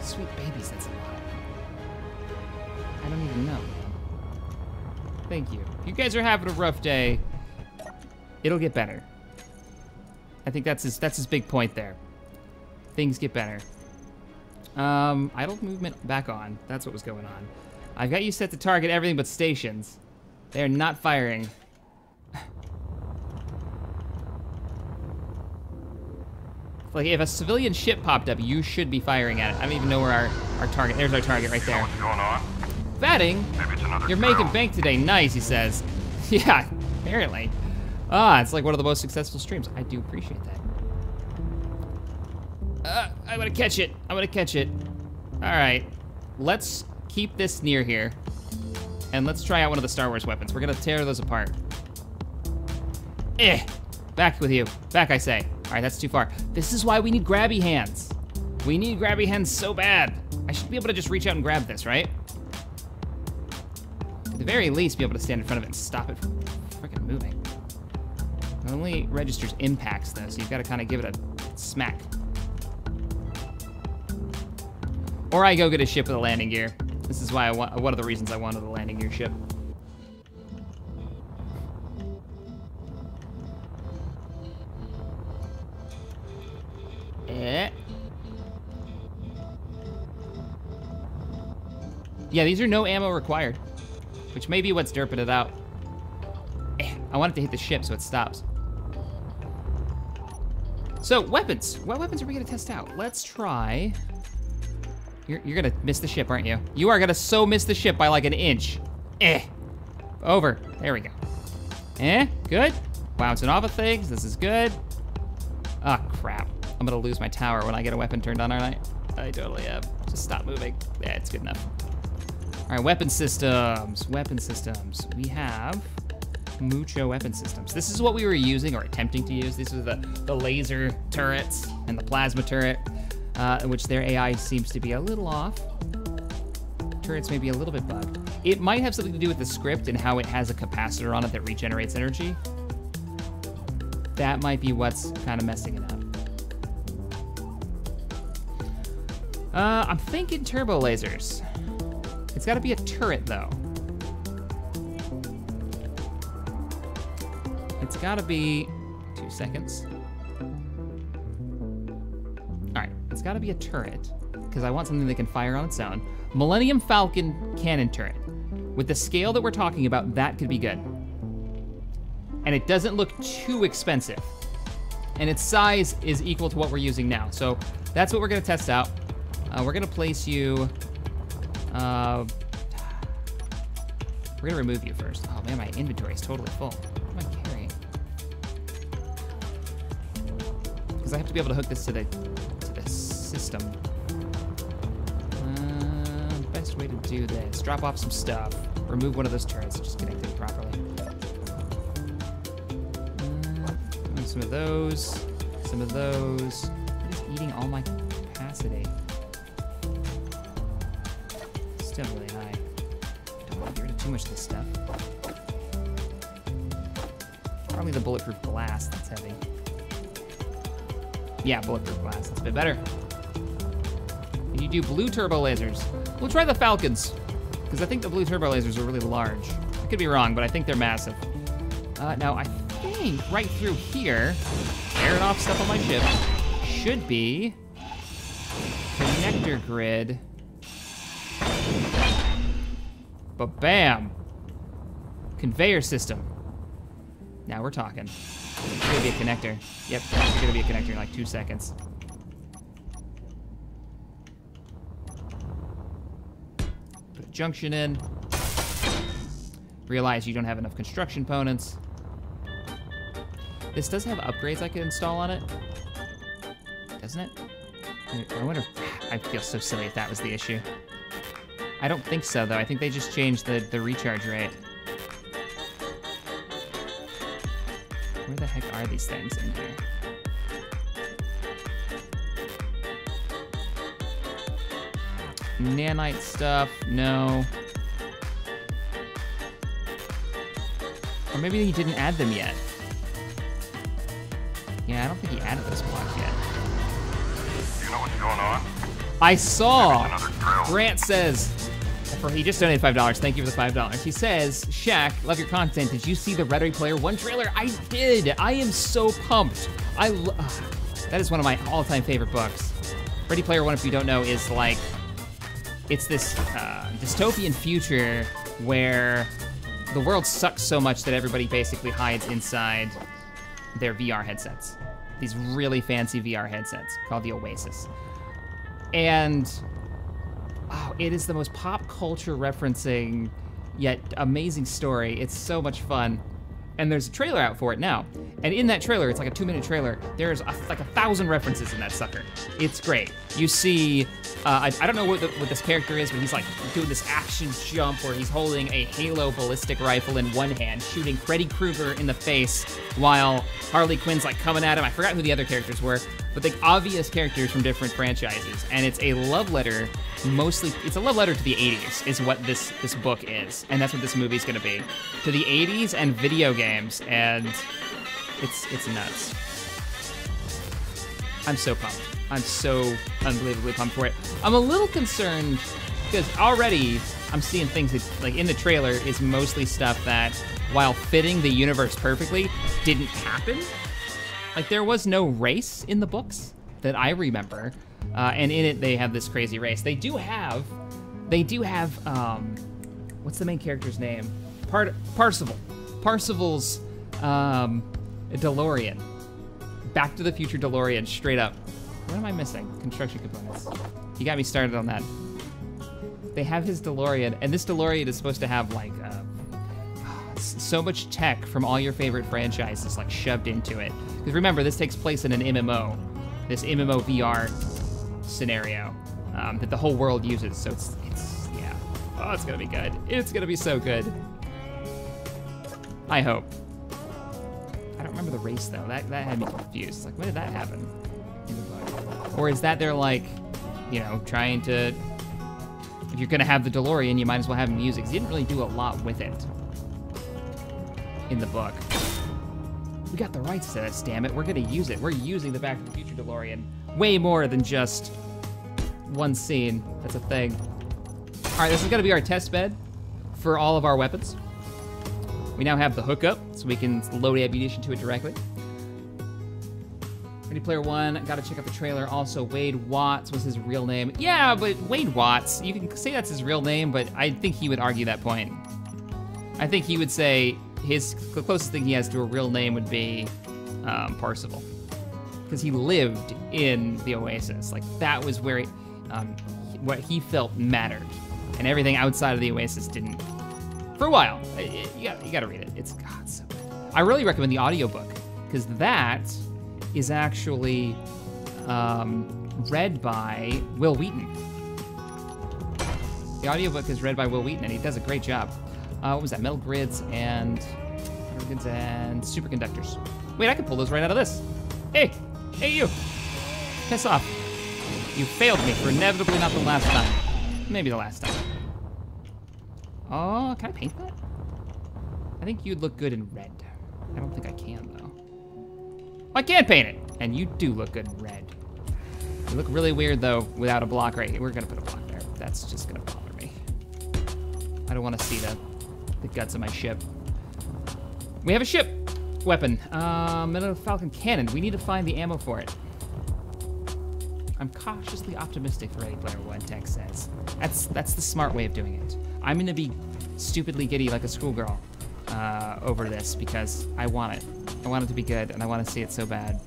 Sweet babies, that's a lot. I don't even know. Thank you. You guys are having a rough day. It'll get better. I think that's his big point there. Things get better. Idle movement back on. That's what was going on. I've got you set to target everything but stations. They are not firing. Like, if a civilian ship popped up, you should be firing at it. I don't even know where our target... There's our target right there. What's going on? Batting? Maybe it's another You're girl. making bank today. Nice, he says. Yeah, apparently. It's like one of the most successful streams. I do appreciate that. I'm gonna catch it. I'm gonna catch it. All right, let's keep this near here, and let's try out one of the Star Wars weapons. We're gonna tear those apart. Back with you. Back, I say. All right, that's too far. This is why we need grabby hands. We need grabby hands so bad. I should be able to just reach out and grab this, right? At the very least, be able to stand in front of it and stop it from freaking moving. It only registers impacts, though, so you've got to kind of give it a smack. Or I go get a ship with a landing gear. This is why one of the reasons I wanted a landing gear ship. Yeah, these are no ammo required, which may be what's derping it out. I want it to hit the ship so it stops. So, weapons. What weapons are we gonna test out? Let's try... You're gonna miss the ship, aren't you? You are gonna so miss the ship by like an inch. Over. There we go. Good. Bouncing off of things. This is good. Ah, crap. I'm gonna lose my tower when I get a weapon turned on, aren't I? I totally am. Just stop moving. Yeah, it's good enough. All right, weapon systems. Weapon systems. We have mucho weapon systems. This is what we were using or attempting to use. These are the laser turrets and the plasma turret, in which their AI seems to be a little off. Turrets may be a little bit bugged. It might have something to do with the script and how it has a capacitor on it that regenerates energy. That might be what's kind of messing it up. I'm thinking turbo lasers. It's gotta be a turret though. It's gotta be, 2 seconds. All right, it's gotta be a turret because I want something that can fire on its own. Millennium Falcon cannon turret. With the scale that we're talking about, that could be good. And it doesn't look too expensive. And its size is equal to what we're using now. So that's what we're gonna test out. We're gonna place you, we're gonna remove you first. Oh man, my inventory is totally full. What am I carrying? Because I have to be able to hook this to the system. Best way to do this, drop off some stuff, remove one of those turrets, just connect it properly. Some of those, some of those. I'm just eating all my capacity. Still really high. Don't want to get rid of too much of this stuff. Probably the bulletproof glass that's heavy. Yeah, bulletproof glass, that's a bit better. Can you do blue turbo lasers? We'll try the Falcons, because I think the blue turbo lasers are really large. I could be wrong, but I think they're massive. Now, I think right through here, airing off stuff on my ship, should be connector grid. Ba-bam. Conveyor system. Now we're talking. It's gonna be a connector. Yep, it's gonna be a connector in like 2 seconds. Put a junction in. Realize you don't have enough construction components. This does have upgrades I could install on it. Doesn't it? I wonder, I feel so silly if that was the issue. I don't think so, though. I think they just changed the recharge rate. Where the heck are these things in here? Nanite stuff, no. Or maybe he didn't add them yet. Yeah, I don't think he added this block yet. You know what's going on? I saw. Grant says, he just donated $5. Thank you for the $5. He says, Shaq, love your content. Did you see the Ready Player One trailer? I did. I am so pumped. That is one of my all-time favorite books. Ready Player One, if you don't know, is like, it's this dystopian future where the world sucks so much that everybody basically hides inside their VR headsets. These really fancy VR headsets called the Oasis. And oh, it is the most pop culture referencing yet amazing story. It's so much fun. And there's a trailer out for it now. And in that trailer, it's like a 2-minute trailer, there's like 1,000 references in that sucker. It's great. You see, I don't know what this character is, but he's like doing this action jump where he's holding a Halo ballistic rifle in one hand, shooting Freddy Krueger in the face while Harley Quinn's like coming at him. I forgot who the other characters were, but the obvious characters from different franchises. And it's a love letter, it's a love letter to the 80s is what this book is. And that's what this movie's gonna be. To the 80s and video games, and it's nuts. I'm so pumped. I'm so unbelievably pumped for it. I'm a little concerned because already I'm seeing things that, like in the trailer, is mostly stuff that, while fitting the universe perfectly, didn't happen. Like there was no race in the books that I remember, and in it they have this crazy race. They do have, what's the main character's name? Parzival. Parzival's DeLorean. Back to the Future DeLorean, straight up. What am I missing? Construction components. You got me started on that. They have his DeLorean, and this DeLorean is supposed to have like so much tech from all your favorite franchises like shoved into it. Because remember, this takes place in an MMO, this MMO VR scenario that the whole world uses. So it's yeah. Oh, it's gonna be good. It's gonna be so good. I hope. I don't remember the race though. That had me confused. Like, when did that happen in the book? Or is that they're like, you know, trying to, if you're gonna have the DeLorean, you might as well have music. 'Cause you didn't really do a lot with it in the book. We got the rights to this, damn it. We're gonna use it. We're using the Back to the Future DeLorean way more than just one scene. That's a thing. All right, this is gonna be our test bed for all of our weapons. We now have the hookup, so we can load ammunition to it directly. Ready Player One, gotta check out the trailer. Also, Wade Watts was his real name. Yeah, but Wade Watts, you can say that's his real name, but I think he would argue that point. I think he would say the closest thing he has to a real name would be Parzival. Because he lived in the Oasis. Like, that was where what he felt mattered. And everything outside of the Oasis didn't. For a while. You gotta read it. It's so good. I really recommend the audiobook, because that is actually read by Will Wheaton. The audiobook is read by Will Wheaton, and he does a great job. What was that? Metal grids and superconductors. Wait, I could pull those right out of this. Hey you. Piss off. You failed me for inevitably not the last time. Maybe the last time. Oh, can I paint that? I think you'd look good in red. I don't think I can, though. I can paint it, and you do look good in red. They look really weird though without a block right here. We're gonna put a block there. That's just gonna bother me. I don't want to see the guts of my ship. We have a ship weapon. Another Falcon cannon. We need to find the ammo for it. I'm cautiously optimistic, Ready Player One Tech says. That's the smart way of doing it. I'm gonna be stupidly giddy like a schoolgirl over this because I want it. I want it to be good and I want to see it so bad.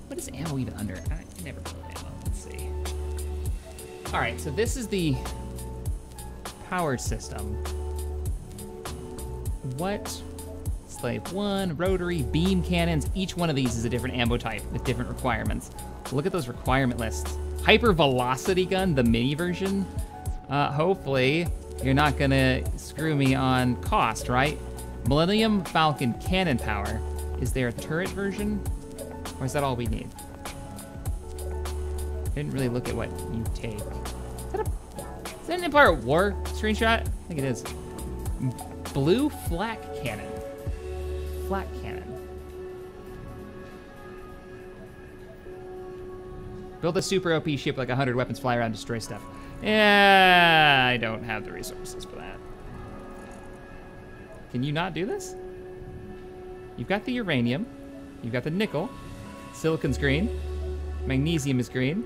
What is ammo even under? I never put ammo. Let's see. All right, so this is the power system. What? Slave 1, rotary, beam cannons. Each one of these is a different ammo type with different requirements. Look at those requirement lists. Hyper velocity gun, the mini version. Hopefully, you're not gonna screw me on cost, right? Millennium Falcon cannon power. Is there a turret version? Or is that all we need? I didn't really look at what you take. Is that an Empire at War screenshot? I think it is. Blue flak cannon. Flak cannon. Build a super OP ship like 100 weapons, fly around, destroy stuff. Yeah, I don't have the resources for that. Can you not do this? You've got the uranium. You've got the nickel. Silicon's green. Magnesium is green.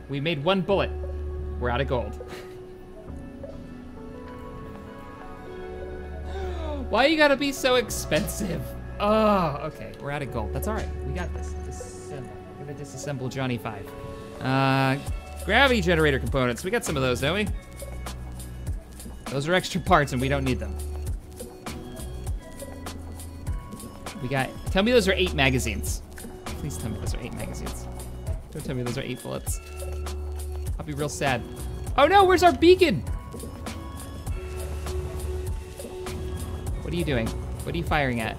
We made one bullet. We're out of gold. Why you gotta be so expensive? Oh, okay, we're out of gold. That's all right, we got this. Disassemble. We're gonna disassemble Johnny 5. Gravity generator components. We got some of those, don't we? Those are extra parts and we don't need them. We got, tell me those are 8 magazines. Please tell me those are 8 magazines. Don't tell me those are 8 bullets. I'll be real sad. Oh no, where's our beacon? What are you doing? What are you firing at?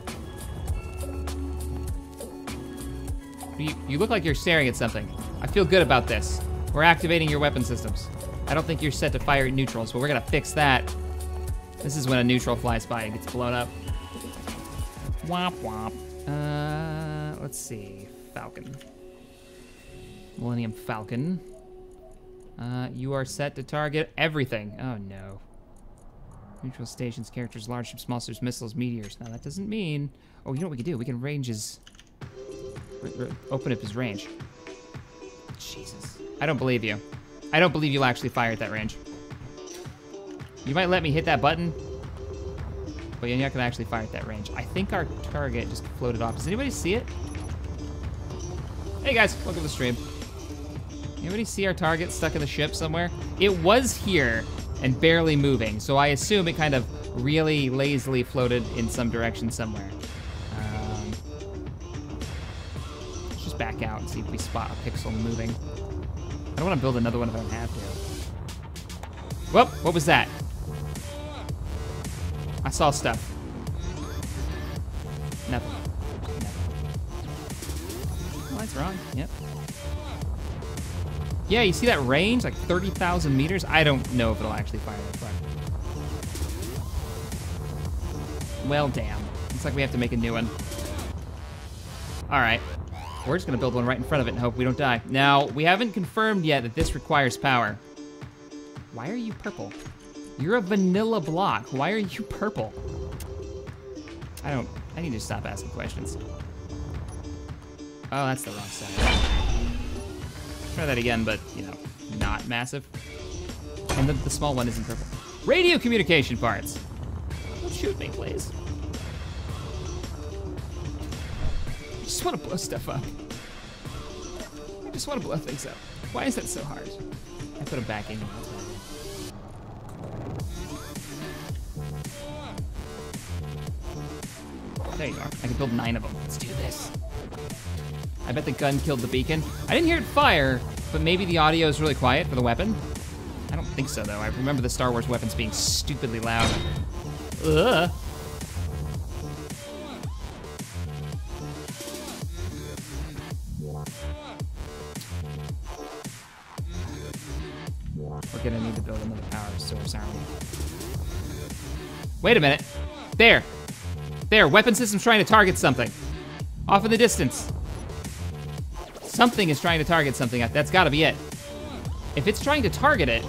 You look like you're staring at something. I feel good about this. We're activating your weapon systems. I don't think you're set to fire at neutrals, but we're gonna fix that. This is when a neutral flies by and gets blown up. Womp womp. Let's see. Falcon. Millennium Falcon. You are set to target everything. Oh no. Neutral stations, characters, large ships, monsters, missiles, meteors. Now that doesn't mean... Oh, you know what we can do? We can range his... Open up his range. Jesus. I don't believe you. I don't believe you'll actually fire at that range. You might let me hit that button, but you're not gonna actually fire at that range. I think our target just floated off. Does anybody see it? Hey guys, welcome to the stream. Anybody see our target stuck in the ship somewhere? It was here and barely moving, so I assume it kind of really lazily floated in some direction somewhere. Let's just back out and see if we spot a pixel moving. I don't want to build another one if I don't have to. Whoop, what was that? I saw stuff. Nothing. Oh, that's wrong, yep. Yeah, you see that range, like 30,000 meters? I don't know if it'll actually fire that far. Well, damn. Looks like we have to make a new one. All right, we're just gonna build one right in front of it and hope we don't die. Now, we haven't confirmed yet that this requires power. Why are you purple? You're a vanilla block. Why are you purple? I need to stop asking questions. Oh, that's the wrong side. Try that again, but, you know, not massive. And the small one isn't purple. Radio communication parts. Don't shoot me, please. I just want to blow stuff up. I just want to blow things up. Why is that so hard? I put them back in. There you are. I can build 9 of them. Let's do this. I bet the gun killed the beacon. I didn't hear it fire, but maybe the audio is really quiet for the weapon. I don't think so, though. I remember the Star Wars weapons being stupidly loud. Ugh. We're gonna need to build another power source, aren't we? Wait a minute. There. There, weapon system's trying to target something. Off in the distance. Something is trying to target something. That's gotta be it. If it's trying to target it,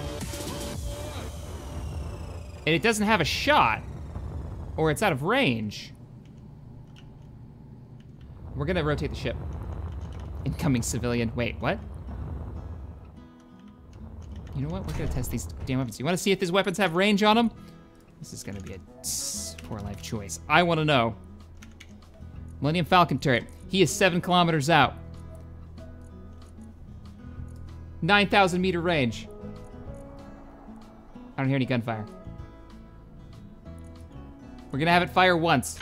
and it doesn't have a shot, or it's out of range, we're gonna rotate the ship. Incoming civilian. Wait, what? You know what? We're gonna test these damn weapons. You wanna see if these weapons have range on them? This is gonna be a poor life choice. I wanna know. Millennium Falcon turret. He is 7 kilometers out. 9,000 meter range. I don't hear any gunfire. We're gonna have it fire once.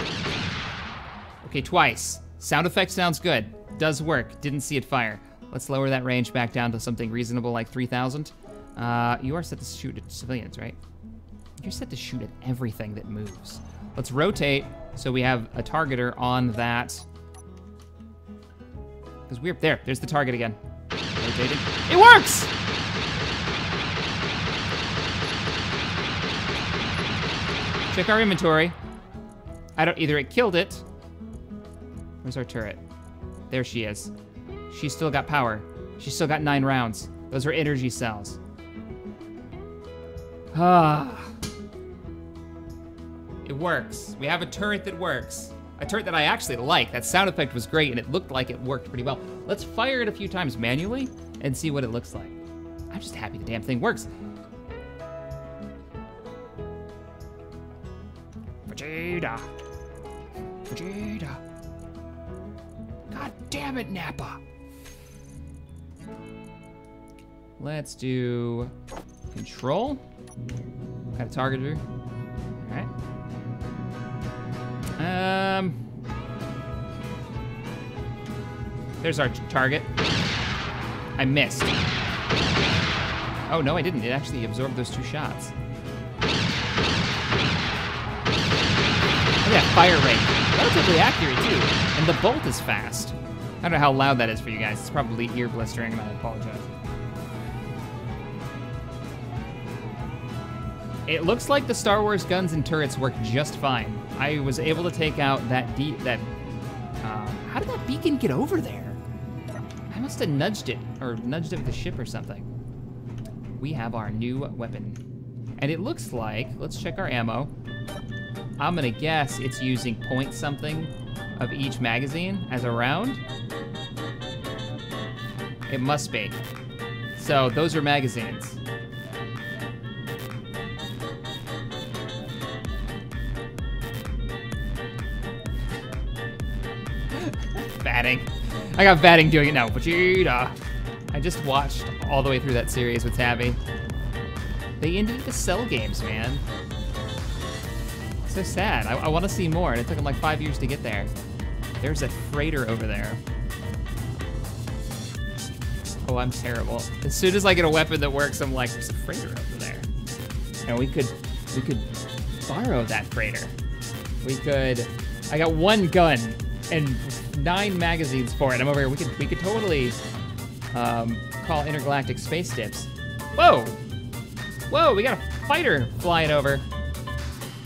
Okay, twice. Sound effect sounds good. Does work. Didn't see it fire. Let's lower that range back down to something reasonable like 3,000. You are set to shoot at civilians, right? You're set to shoot at everything that moves. Let's rotate so we have a targeter on that. Because we're there. There's the target again. Rotating. It works! Check our inventory. Either it killed it. Where's our turret? There she is. She's still got power. She's still got 9 rounds. Those are energy cells. Ah. It works. We have a turret that works. A turret that I actually like. That sound effect was great and it looked like it worked pretty well. Let's fire it a few times manually and see what it looks like. I'm just happy the damn thing works. Vegeta. Vegeta. God damn it, Nappa. Let's do control. Got a targeter. All right. There's our target. I missed. Oh no, I didn't. It actually absorbed those 2 shots. Oh yeah, fire rate. Relatively accurate too. And the bolt is fast. I don't know how loud that is for you guys. It's probably ear blistering and I apologize. It looks like the Star Wars guns and turrets work just fine. I was able to take out that how did that beacon get over there? I must have nudged it with the ship or something. We have our new weapon. And it looks like, let's check our ammo. I'm gonna guess it's using point something of each magazine as a round. It must be. So those are magazines. Batting. I got batting doing it now. Vegeta. I just watched all the way through that series with Tabby. They ended the Cell games, man. So sad. I want to see more, and it took them like 5 years to get there. There's a freighter over there. Oh, I'm terrible. As soon as I get a weapon that works, I'm like, there's a freighter over there. And we could borrow that freighter. I got 1 gun and 9 magazines for it. I'm over here. We could totally call intergalactic space dips. Whoa! Whoa, we got a fighter flying over.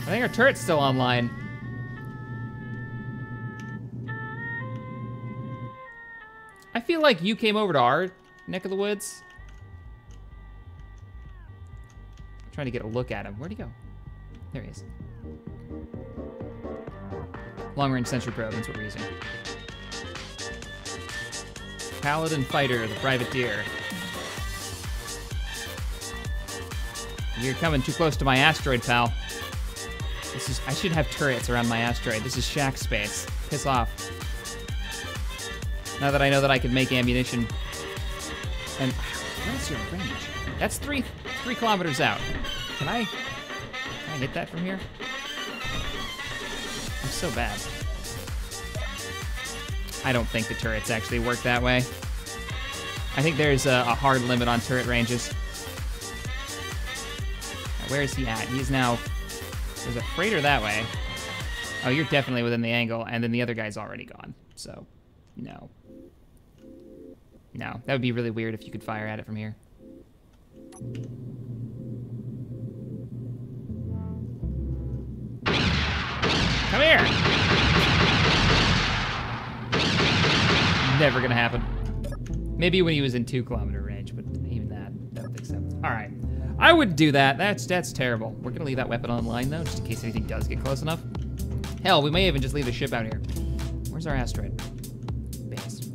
I think our turret's still online. I feel like you came over to our neck of the woods. I'm trying to get a look at him. Where'd he go? There he is. Long-range sentry probe, that's what we're using. Paladin fighter, the privateer. You're coming too close to my asteroid, pal. I should have turrets around my asteroid. This is Shack space. Piss off. Now that I know that I can make ammunition. And what is your range? That's 3 kilometers out. Can I hit that from here? I'm so bad. I don't think the turrets actually work that way. I think there's a hard limit on turret ranges. Now, where is he at? He's now... There's a freighter that way. Oh, you're definitely within the angle, and then the other guy's already gone. So, no. No, that would be really weird if you could fire at it from here. Come here. Never gonna happen. Maybe when he was in 2-kilometer range, but even that, I don't think so. All right, I would do that. That's terrible. We're gonna leave that weapon online though, just in case anything does get close enough. Hell, we may even just leave the ship out here. Where's our asteroid? Base.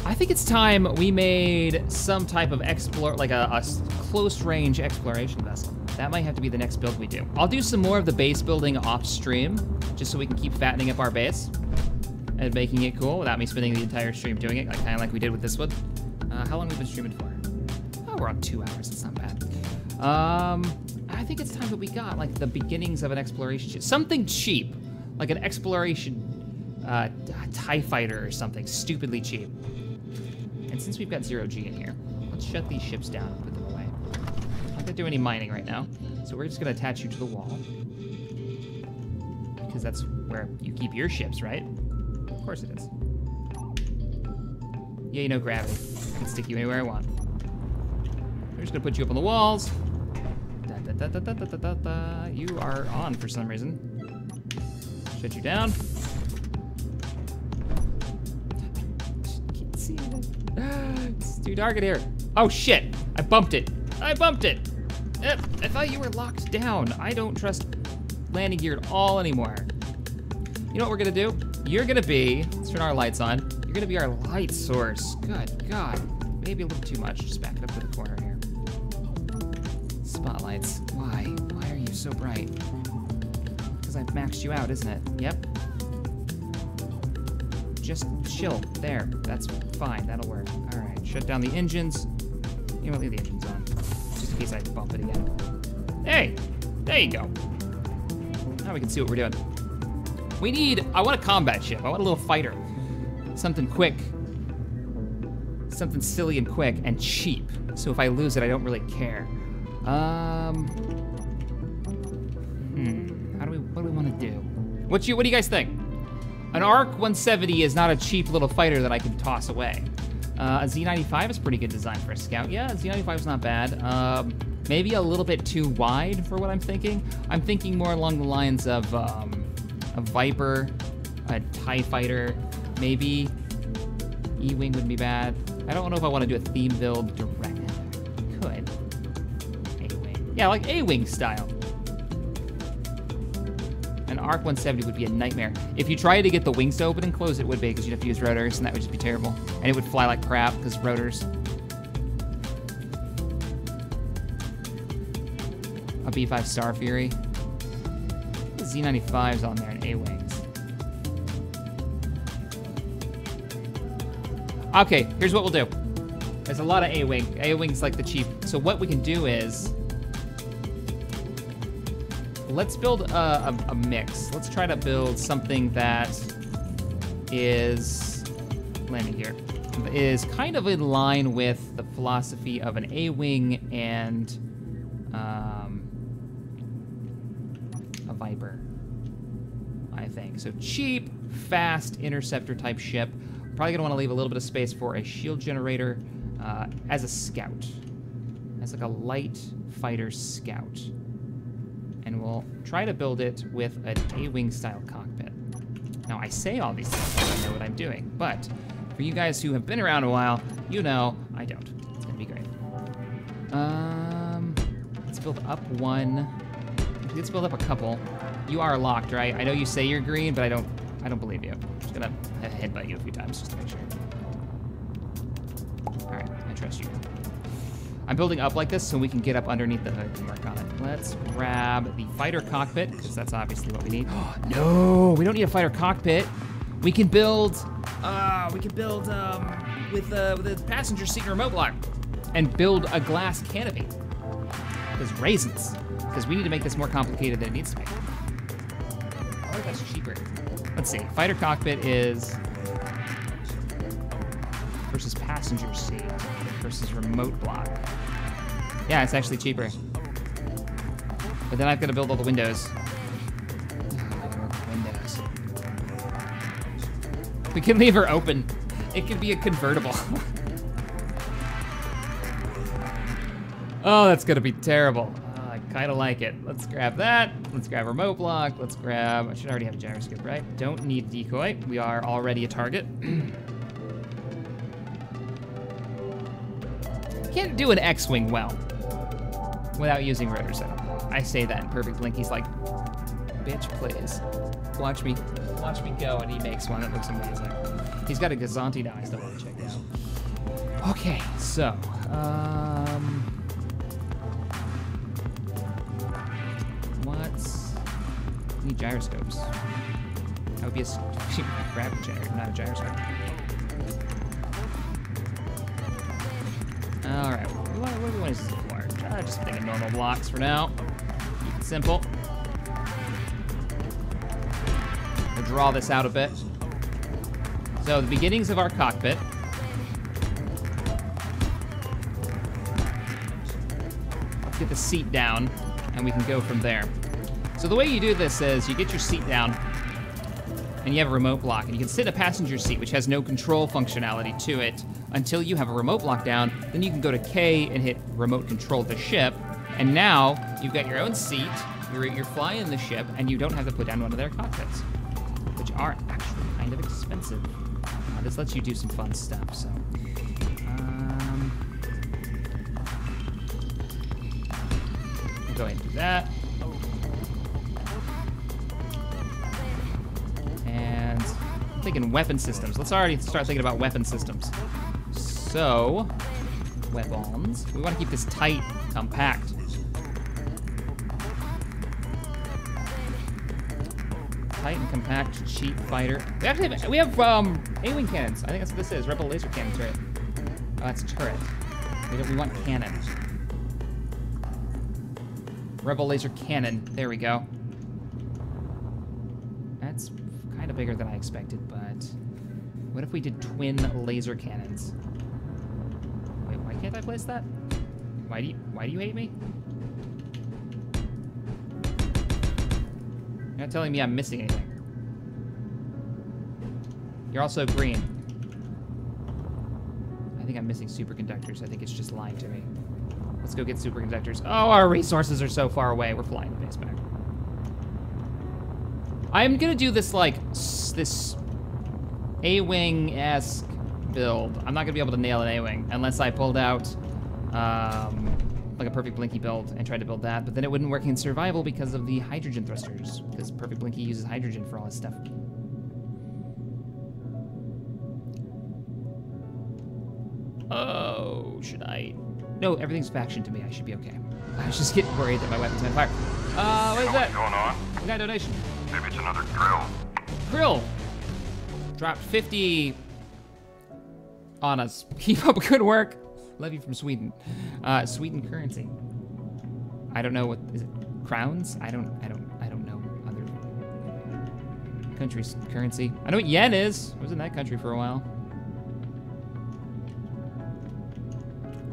I think it's time we made some type of like a close range exploration vessel. That might have to be the next build we do. I'll do some more of the base building off stream, just so we can keep fattening up our base and making it cool without me spending the entire stream doing it, kind of like we did with this one. How long have we been streaming for? Oh, we're on 2 hours, it's not bad. I think it's time that we got like the beginnings of an exploration ship. Something cheap, like an exploration TIE fighter or something stupidly cheap. And since we've got 0G in here, let's shut these ships down and put them away. I'm not gonna do any mining right now, so we're just gonna attach you to the wall. Because that's where you keep your ships, right? Of course it is. Yeah, you know gravity. I can stick you anywhere I want. We're just gonna put you up on the walls. You are on for some reason. Shut you down. Can't see it. It's too dark in here. Oh shit! I bumped it. I bumped it. I thought you were locked down. I don't trust landing gear at all anymore. You know what we're gonna do? You're gonna be, let's turn our lights on. You're gonna be our light source. Good God. Maybe a little too much. Just back it up to the corner here. Spotlights. Why? Why are you so bright? Because I've maxed you out, isn't it? Yep. Just chill. There. That's fine. That'll work. All right. Shut down the engines. You know what? Leave the engines on. Just in case I bump it again. Hey! There you go. Now we can see what we're doing. We need, I want a combat ship. I want a little fighter. Something quick. Something silly and quick and cheap. So if I lose it, I don't really care. What do we want to do? What do you guys think? An ARC 170 is not a cheap little fighter that I can toss away. A Z95 is a pretty good design for a scout. Yeah, a Z95 is not bad. Maybe a little bit too wide for what I'm thinking. I'm thinking more along the lines of a Viper, a TIE fighter, maybe E-Wing wouldn't be bad. I don't know if I want to do a theme build direct. Could. A-Wing. Yeah, like A-Wing style. An ARC 170 would be a nightmare. If you tried to get the wings to open and close, it would be, because you'd have to use rotors, and that would just be terrible. And it would fly like crap, because rotors. A B5 Star Fury. Z95's on there, and A-Wings. Okay, here's what we'll do. There's a lot of A-Wing. A-Wing's like the cheap. So what we can do is, let's build a mix. Let's try to build something that is, landing here, is kind of in line with the philosophy of an A-Wing and a Viper, I think. So cheap, fast, interceptor type ship. Probably gonna wanna leave a little bit of space for a shield generator as a scout. As like a light fighter scout. And we'll try to build it with an A-Wing style cockpit. Now I say all these things, I know what I'm doing, but for you guys who have been around a while, you know I don't. It's gonna be great. Let's build up one. Let's build up a couple. You are locked, right? I know you say you're green, but I don't believe you. I'm just gonna headbutt you a few times just to make sure. All right, I trust you. I'm building up like this so we can get up underneath the hood and work on it. Let's grab the fighter cockpit, because that's obviously what we need. No, we don't need a fighter cockpit. We can build, with a passenger seat and remote block, and build a glass canopy. There's raisins, because we need to make this more complicated than it needs to be. Oh, that's cheaper. Let's see, fighter cockpit is versus passenger seat versus remote block. Yeah, it's actually cheaper. But then I've got to build all the windows. Windows. We can leave her open. It could be a convertible. Oh, that's gonna be terrible. Kinda like it. Let's grab that. Let's grab remote block. Let's grab, I should already have a gyroscope, right? Don't need decoy. We are already a target. Can't do an X-Wing well without using rotor setup. I say that in Perfect Blink. He's like, bitch, please. Watch me go, and he makes one that looks amazing. He's got a Gazanti now I still want to check out. Okay, so, I need gyroscopes. That would be a gravity generator, not a gyroscope. All right, what do we want to use this for? Just thinking normal blocks for now. Keep it simple. We'll draw this out a bit. So the beginnings of our cockpit. Let's get the seat down, and we can go from there. So the way you do this is you get your seat down, and you have a remote block, and you can sit in a passenger seat, which has no control functionality to it, until you have a remote block down. Then you can go to K and hit remote control the ship, and now you've got your own seat, you're flying the ship, and you don't have to put down one of their cockpits, which are actually kind of expensive. This lets you do some fun stuff, so. We'll go ahead and do that. And I'm thinking weapon systems. Let's already start thinking about weapon systems. So, weapons. We want to keep this tight, compact. Tight and compact, cheap fighter. We have A-wing cannons. I think that's what this is. Rebel laser cannon turret. Oh, that's a turret. We want cannon. Rebel laser cannon. There we go. That's kind of bigger than I expected, but what if we did twin laser cannons? Wait, why can't I place that? Why do you hate me? You're not telling me I'm missing anything. You're also green. I think I'm missing superconductors. I think it's just lying to me. Let's go get superconductors. Oh, our resources are so far away. We're flying the base back. I'm gonna do this like this A-wing-esque build. I'm not gonna be able to nail an A-wing unless I pulled out like a Perfect Blinky build and tried to build that, but then it wouldn't work in survival because of the hydrogen thrusters, because Perfect Blinky uses hydrogen for all his stuff. Oh, should I? No, everything's faction to me. I should be okay. I was just getting worried that my weapon's gonna fire. What is that? What's going on? We got a donation. Maybe it's another drill. Grill. Dropped 50 on us. Keep up good work. Love you from Sweden. Sweden currency. I don't know what is it. Crowns? I don't know other countries' currency. I know what yen is. I was in that country for a while.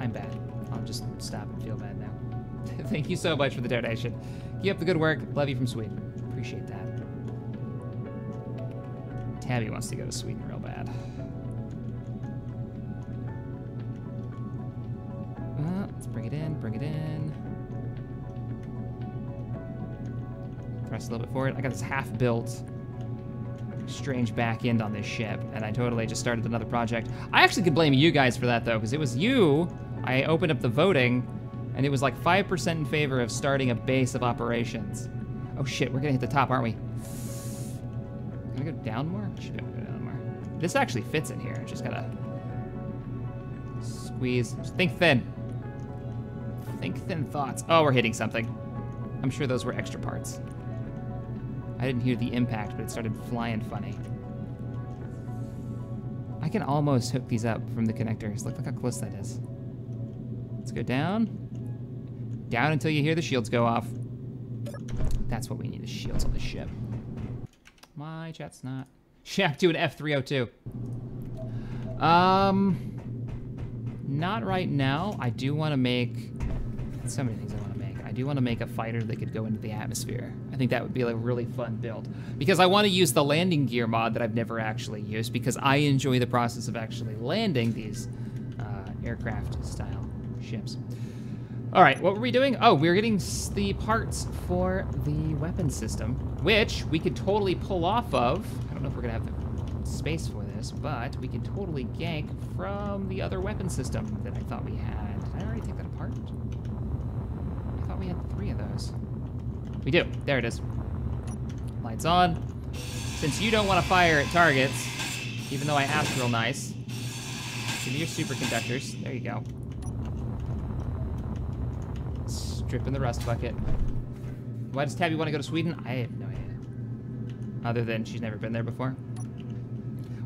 I'm bad. I'll just stop and feel bad now. Thank you so much for the donation. Keep up the good work. Love you from Sweden. Appreciate that. Tabby wants to go to Sweden real bad. Let's bring it in, bring it in. Press a little bit forward. I got this half-built strange back end on this ship, and I totally just started another project. I actually could blame you guys for that, though, because it was you. I opened up the voting, and it was like 5% in favor of starting a base of operations. Oh shit, we're gonna hit the top, aren't we? Can I go down more? I should be able to go down more. This actually fits in here. Just gotta squeeze. Just think thin. Think thin thoughts. Oh, we're hitting something. I'm sure those were extra parts. I didn't hear the impact, but it started flying funny. I can almost hook these up from the connectors. Look how close that is. Let's go down. Down until you hear the shields go off. That's what we need, is shields on the ship. My chat's not. Shack to an F302. Not right now. I do want to make so many things I want to make. I do want to make a fighter that could go into the atmosphere. I think that would be like a really fun build, because I want to use the landing gear mod that I've never actually used, because I enjoy the process of actually landing these aircraft style ships. All right, what were we doing? Oh, we were getting the parts for the weapon system, which we could totally pull off of. I don't know if we're gonna have the space for this, but we can totally gank from the other weapon system that I thought we had. Did I already take that apart? I thought we had 3 of those. We do. There it is. Lights on. Since you don't want to fire at targets, even though I asked real nice, give me your superconductors. There you go. Strip in the rust bucket. Why does Tabby want to go to Sweden? I have no idea. Other than she's never been there before.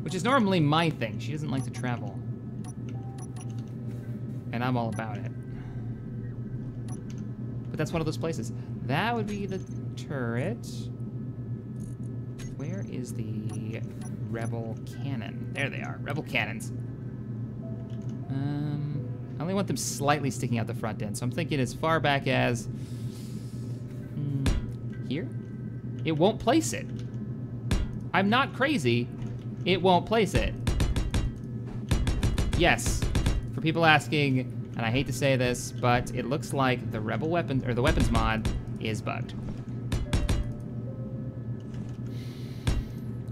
Which is normally my thing. She doesn't like to travel. And I'm all about it. But that's one of those places. That would be the turret. Where is the rebel cannon? There they are. Rebel cannons. I only want them slightly sticking out the front end, so I'm thinking as far back as here. It won't place it. I'm not crazy. It won't place it. Yes, for people asking, and I hate to say this, but it looks like the rebel weapon or the weapons mod is bugged.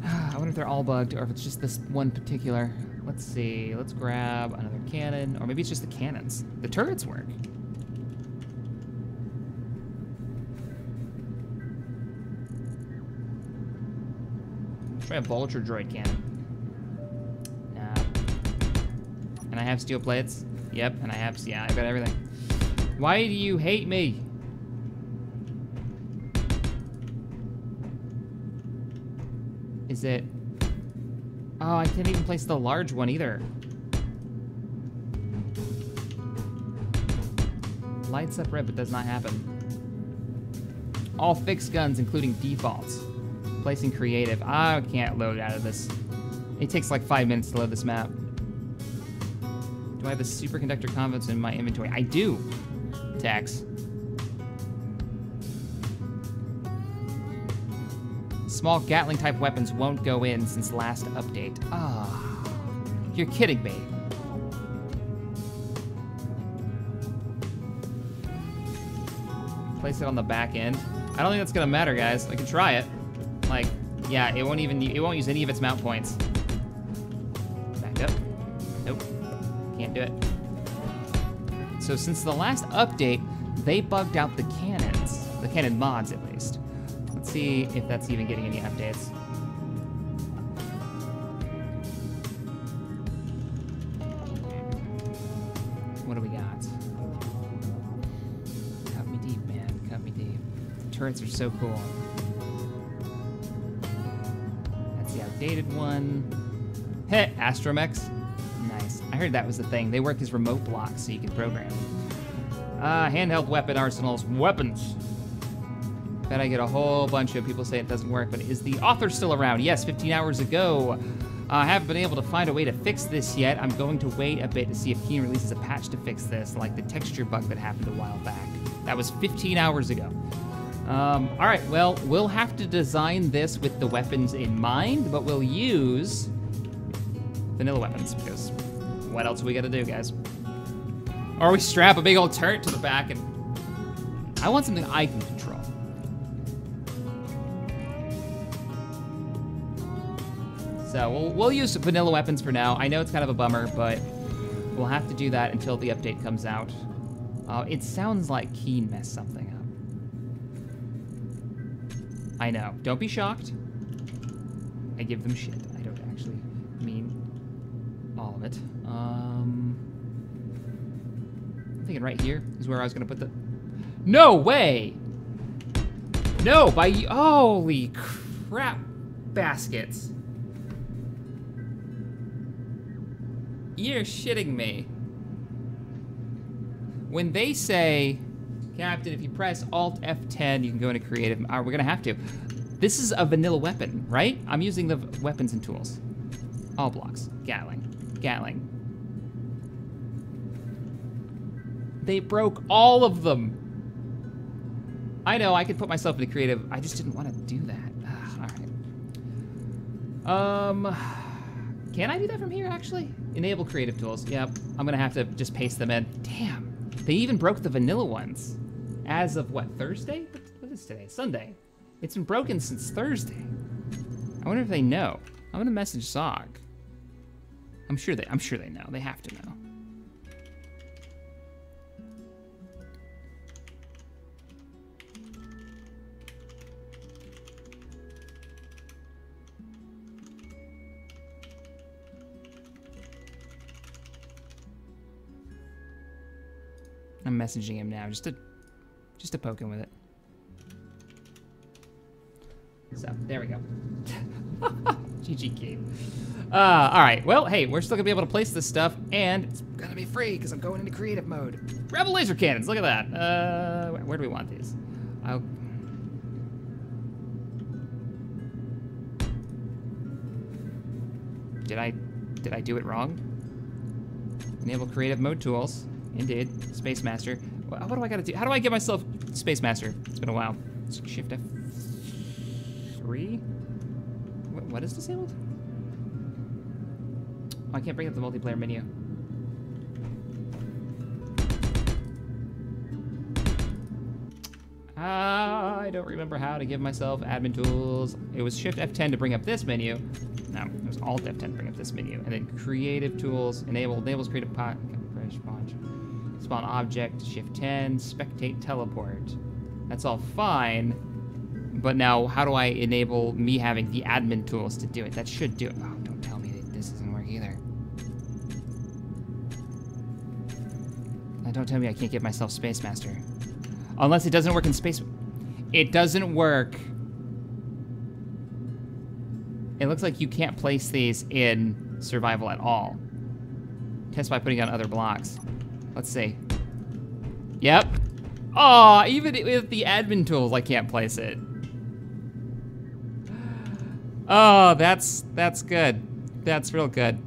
I wonder if they're all bugged or if it's just this one particular. Let's see, let's grab another cannon, or maybe it's just the cannons. The turrets work. Let's try a vulture droid cannon. Nah. And I have steel plates. Yep, and I have, yeah, I got everything. Why do you hate me? Is it? Oh, I can't even place the large one either. Lights up red, but does not happen. All fixed guns, including defaults. Placing creative. I can't load out of this. It takes like 5 minutes to load this map. Do I have the superconductor convents in my inventory? I do. Tax. Small Gatling type weapons won't go in since last update. Ah, you're kidding me. Place it on the back end. I don't think that's gonna matter, guys. I can try it. Like, yeah, it won't use any of its mount points. Back up. Nope, can't do it. So since the last update, they bugged out the cannons, the cannon mods at least. Let's see if that's even getting any updates. What do we got? Cut me deep, man. Cut me deep. The turrets are so cool. That's the outdated one. Heh, Astromex. Nice. I heard that was the thing. They work as remote blocks so you can program. Handheld weapon arsenals. Weapons. Bet I get a whole bunch of people say it doesn't work, but is the author still around? Yes, 15 hours ago. I haven't been able to find a way to fix this yet. I'm going to wait a bit to see if Keen releases a patch to fix this, like the texture bug that happened a while back. That was 15 hours ago. All right, well, we'll have to design this with the weapons in mind, but we'll use vanilla weapons, because what else are we gonna do, guys? Or we strap a big old turret to the back, and I want something I can control. So we'll use vanilla weapons for now. I know it's kind of a bummer, but we'll have to do that until the update comes out. It sounds like Keen messed something up. I know. Don't be shocked. I give them shit. I don't actually mean all of it. I'm thinking right here is where I was gonna put the... No way! No, holy crap baskets. You're shitting me. When they say, Captain, if you press Alt F10, you can go into creative. We're gonna have to. This is a vanilla weapon, right? I'm using the weapons and tools. All blocks. Gatling. Gatling. They broke all of them. I know, I could put myself into creative. I just didn't want to do that. All right. Can I do that from here, actually? Enable creative tools. Yep, I'm gonna have to just paste them in. Damn. They even broke the vanilla ones. As of what, Thursday? What is today? Sunday. It's been broken since Thursday. I wonder if they know. I'm gonna message Zog. I'm sure they know. They have to know. I'm messaging him now just to poke him with it. So, there we go. GG King. All right, well, hey, we're still gonna be able to place this stuff, and it's gonna be free, because I'm going into creative mode. Rebel laser cannons, look at that. Where do we want these? Did I do it wrong? Enable creative mode tools. Indeed, Space Master. What do I gotta do? How do I get myself Space Master? It's been a while. Shift F3? What is disabled? Oh, I can't bring up the multiplayer menu. I don't remember how to give myself admin tools. It was Shift F10 to bring up this menu. No, it was Alt F10 to bring up this menu. And then creative tools, enables creative spawn object, Shift 10, spectate teleport. That's all fine. But now, how do I enable me having the admin tools to do it? That should do it. Oh, don't tell me that this doesn't work either. Don't tell me I can't get myself Space Master. Unless it doesn't work in Space... It doesn't work. It looks like you can't place these in survival at all. Test by putting on other blocks. Let's see. Yep. Oh, even with the admin tools, I can't place it. Oh, that's good. That's real good.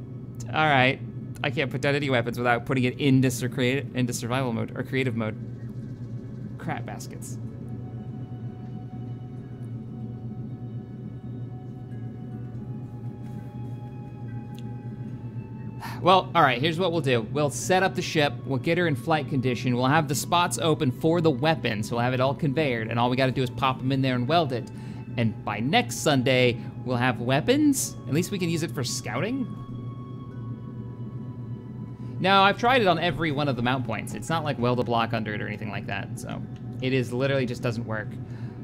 All right. I can't put down any weapons without putting it into survival mode or creative mode. Crap baskets. Well, all right, here's what we'll do. We'll set up the ship, we'll get her in flight condition, we'll have the spots open for the weapons, we'll have it all conveyored, and all we gotta do is pop them in there and weld it. And by next Sunday, we'll have weapons. At least we can use it for scouting. No, I've tried it on every one of the mount points. It's not like weld a block under it or anything like that, so. It is literally just doesn't work.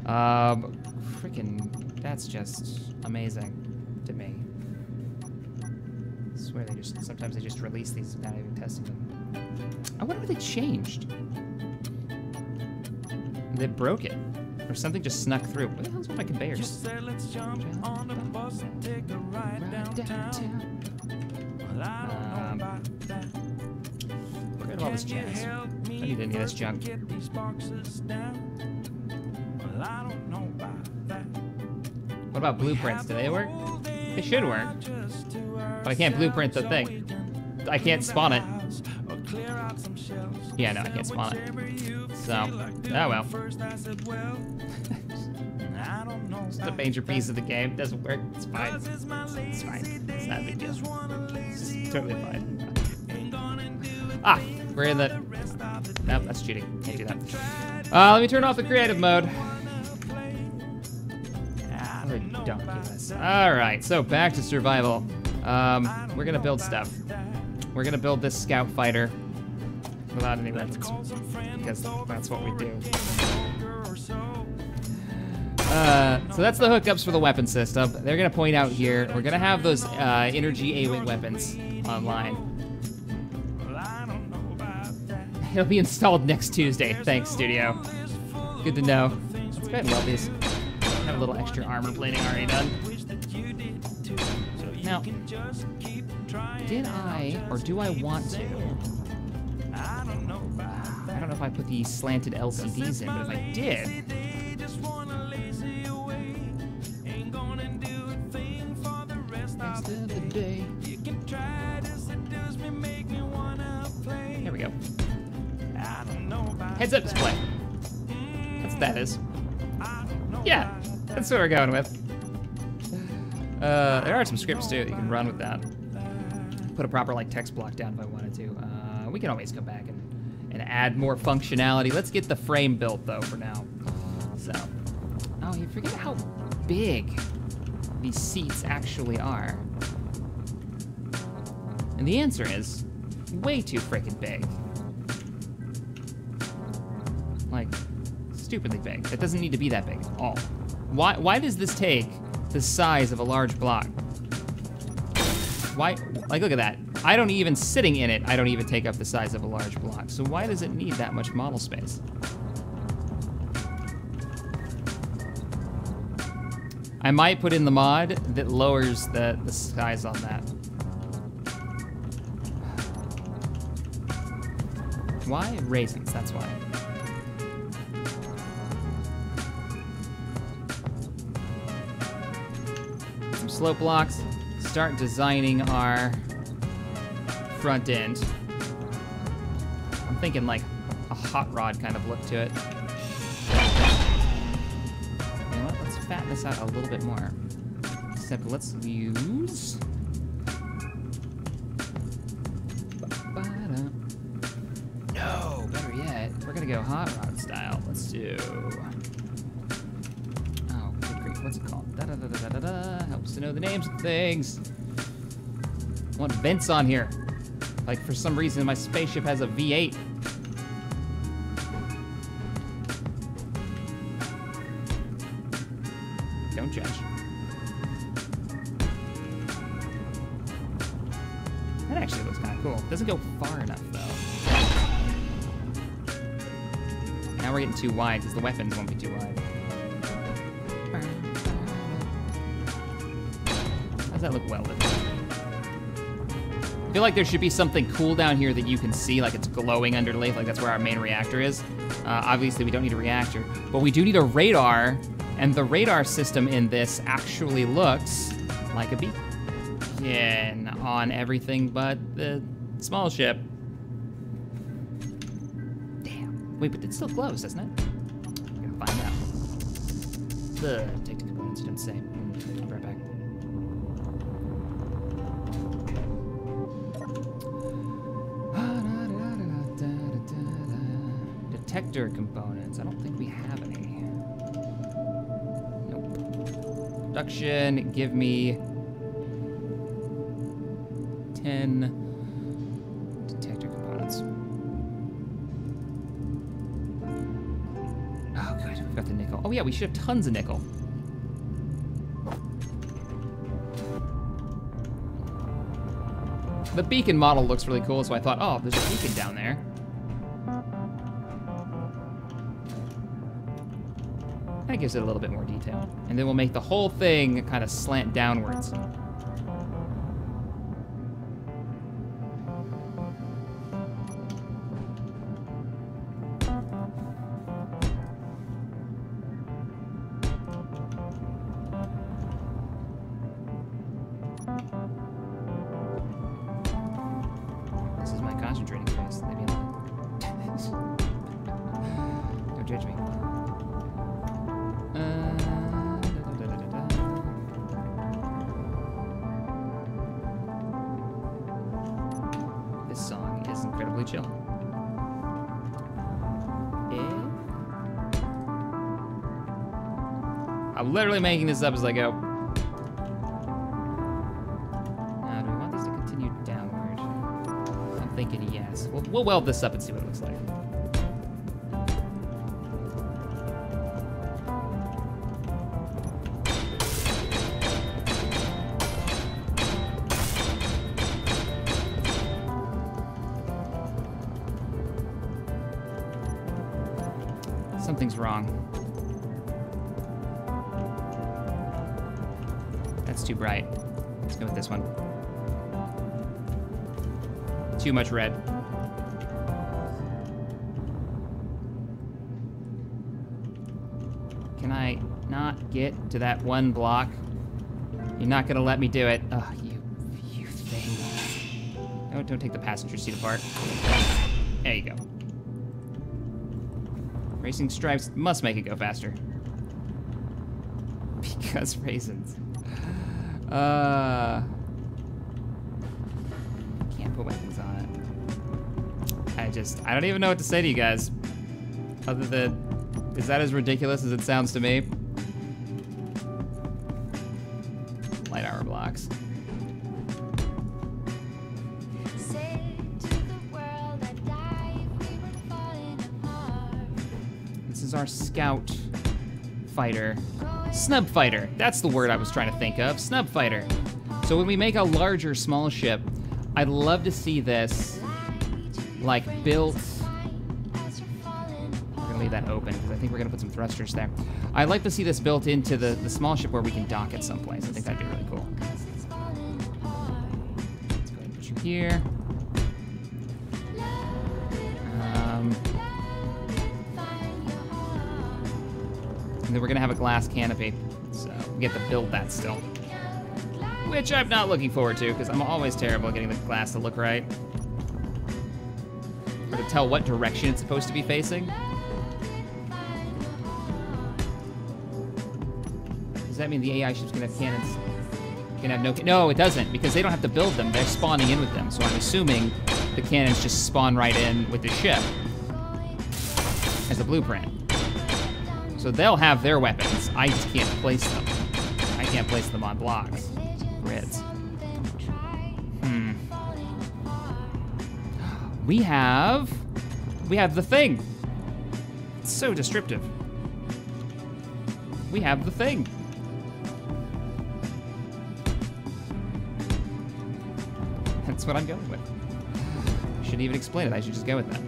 Freaking, that's just amazing to me. I swear sometimes they just release these without even testing them. I wonder what they changed. They broke it. Or something just snuck through. What the hell's with my conveyor? Just say let's jump on the bus and take a ride downtown. Get rid of all this jazz. Don't need any of this junk. What about blueprints? Do they work? They should work. But I can't blueprint the thing. I can't spawn it. Yeah, no, I can't spawn it. So, oh well. It's a major piece of the game. It doesn't work. It's fine. It's fine. It's not a big deal. It's totally fine. Ah, we're in the... Nope, that's cheating. Can't do that. Let me turn off the creative mode. We're done with this. All right, so back to survival. We're gonna build stuff. We're gonna build this scout fighter without any weapons, because that's what we do. So that's the hookups for the weapon system. They're gonna point out here. We're gonna have those energy A-wing weapons online. It'll be installed next Tuesday. Thanks, Studio. Good to know. Let's go ahead and weld these. I have a little extra armor plating already done. Now, did I, or do I want to? I don't know if I put these slanted LCDs in, but if I did, there we go. Heads up display. That's what that is. Yeah, that's what we're going with. There are some scripts too that you can run with that. Put a proper like text block down if I wanted to. We can always come back and and add more functionality. Let's get the frame built though for now. So, oh, you forget how big these seats actually are. And the answer is way too freaking big. Like, stupidly big. It doesn't need to be that big at all. Why does this take the size of a large block? Why, like, look at that. I don't even, sitting in it, I don't even take up the size of a large block. So why does it need that much model space? I might put in the mod that lowers the size on that. Why? Raisins, that's why. Some slope blocks. Start designing our front end. I'm thinking like a hot rod kind of look to it. You know what? Let's fatten this out a little bit more. Except let's use... No, better yet, we're gonna go hot rod style. Let's do... Oh, good grief, what's it called? Da-da-da-da-da-da. Helps to know the names of things. I want vents on here. Like, for some reason, my spaceship has a V8. Don't judge. That actually looks kind of cool. Doesn't go far enough, though. Now we're getting too wide, because the weapons won't be too wide. How does that look welded? I feel like there should be something cool down here that you can see, like it's glowing underneath, like that's where our main reactor is. Obviously, we don't need a reactor, but we do need a radar, and the radar system in this actually looks like a beacon on everything but the small ship. Damn. Wait, but it still glows, doesn't it? We're gonna find out. Take the components, didn't say. I'll be right back. Detector components. I don't think we have any. Nope. Production, give me 10 detector components. Oh, good. We've got the nickel. Oh, yeah, we should have tons of nickel. The beacon model looks really cool, so I thought, oh, there's a beacon down there. That gives it a little bit more detail. And then we'll make the whole thing kind of slant downwards. This is my concentrating phase. Maybe don't judge me. This song is incredibly chill. I'm literally making this up as I go. Now, do we want this to continue downward? I'm thinking yes. We'll weld this up and see what it looks like. Something's wrong. That's too bright. Let's go with this one. Too much red. Can I not get to that one block? You're not gonna let me do it. Ugh, you thing. No, don't take the passenger seat apart. There you go. Racing stripes must make it go faster. Because raisins. Can't put my things on it. I don't even know what to say to you guys. Other than, is that as ridiculous as it sounds to me? Light armor blocks. This is our scout fighter. Snub fighter, that's the word I was trying to think of, snub fighter. So when we make a larger small ship, I'd love to see this like built, we're gonna leave that open because I think we're gonna put some thrusters there. I'd like to see this built into the small ship where we can dock it someplace. I think that'd be really cool. Let's go ahead and put you here. And then we're gonna have a glass canopy, so we get to build that still. Which I'm not looking forward to, because I'm always terrible at getting the glass to look right. Or to tell what direction it's supposed to be facing. Does that mean the AI ship's gonna have cannons? Gonna have no, it doesn't, because they don't have to build them, they're spawning in with them, so I'm assuming the cannons just spawn right in with the ship as a blueprint. So they'll have their weapons. I just can't place them. I can't place them on blocks. Grids. We have the thing. It's so descriptive. We have the thing. That's what I'm going with. I shouldn't even explain it. I should just go with that.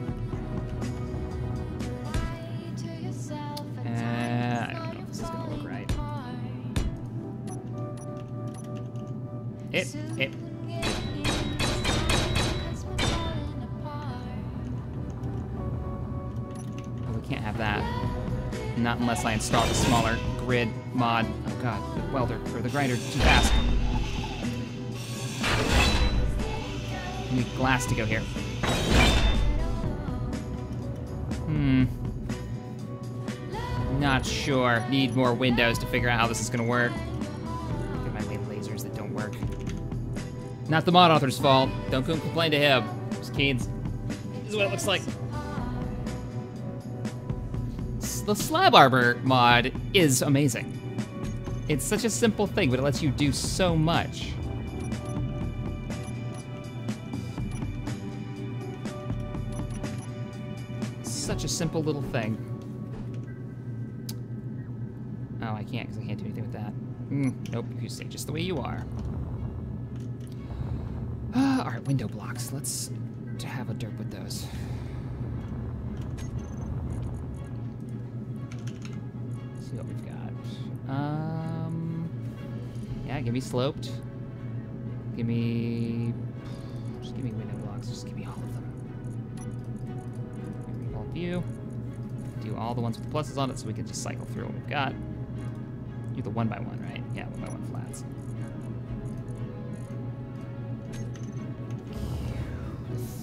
It. Oh, we can't have that. Not unless I install the smaller grid mod. Oh god, the welder, or the grinder, too fast. I need glass to go here. Not sure. Need more windows to figure out how this is gonna work. Get my lasers that don't work. Not the mod author's fault. Don't go complain to him. Just Keens. This is what it looks like. The slab armor mod is amazing. It's such a simple thing, but it lets you do so much. Such a simple little thing. Oh, I can't, because I can't do anything with that. Nope, you stay just the way you are. All right, window blocks. Let's have a derp with those. Let's see what we've got. Yeah, give me sloped. Just give me window blocks. Just give me all of them. All view. Do all the ones with the pluses on it so we can just cycle through what we've got. You're the 1x1, right? Yeah, 1x1 flats.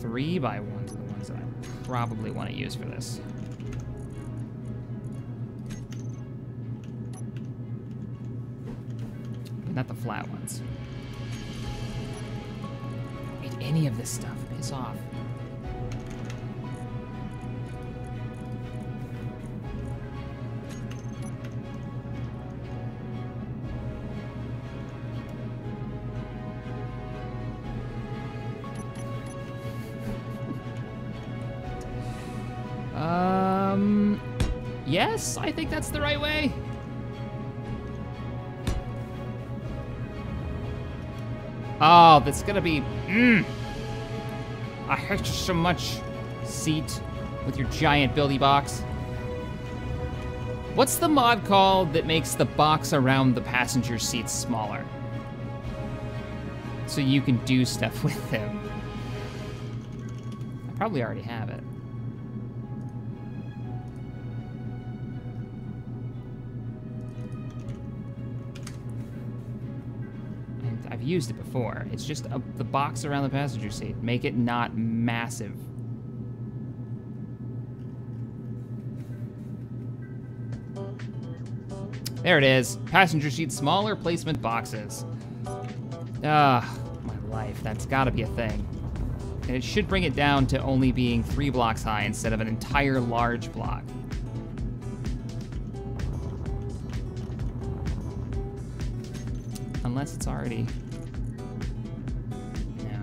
The 3x1s are the ones that I probably want to use for this. But not the flat ones. Make any of this stuff. Piss off. Yes, I think that's the right way. Oh, that's gonna be, I hate you so much, seat, with your giant buildy box. What's the mod called that makes the box around the passenger seats smaller? So you can do stuff with them. I probably already have it. I've used it before. It's just the box around the passenger seat. Make it not massive. There it is. Passenger seat smaller placement boxes. Ah, my life. That's gotta be a thing. And it should bring it down to only being 3 blocks high instead of an entire large block. Unless it's already... No.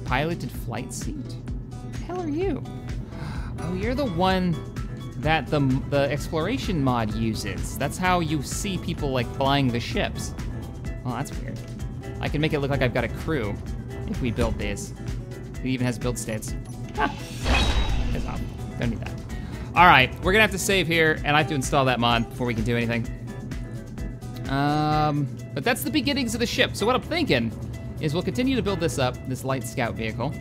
Piloted flight seat? What the hell are you? Oh, you're the one that the Exploration mod uses. That's how you see people, like, flying the ships. Oh, that's weird. I can make it look like I've got a crew if we build these. It even has build states. Ah, piss off. Don't need that. All right, we're gonna have to save here, and I have to install that mod before we can do anything. But that's the beginnings of the ship. So what I'm thinking is we'll continue to build this up, this light scout vehicle.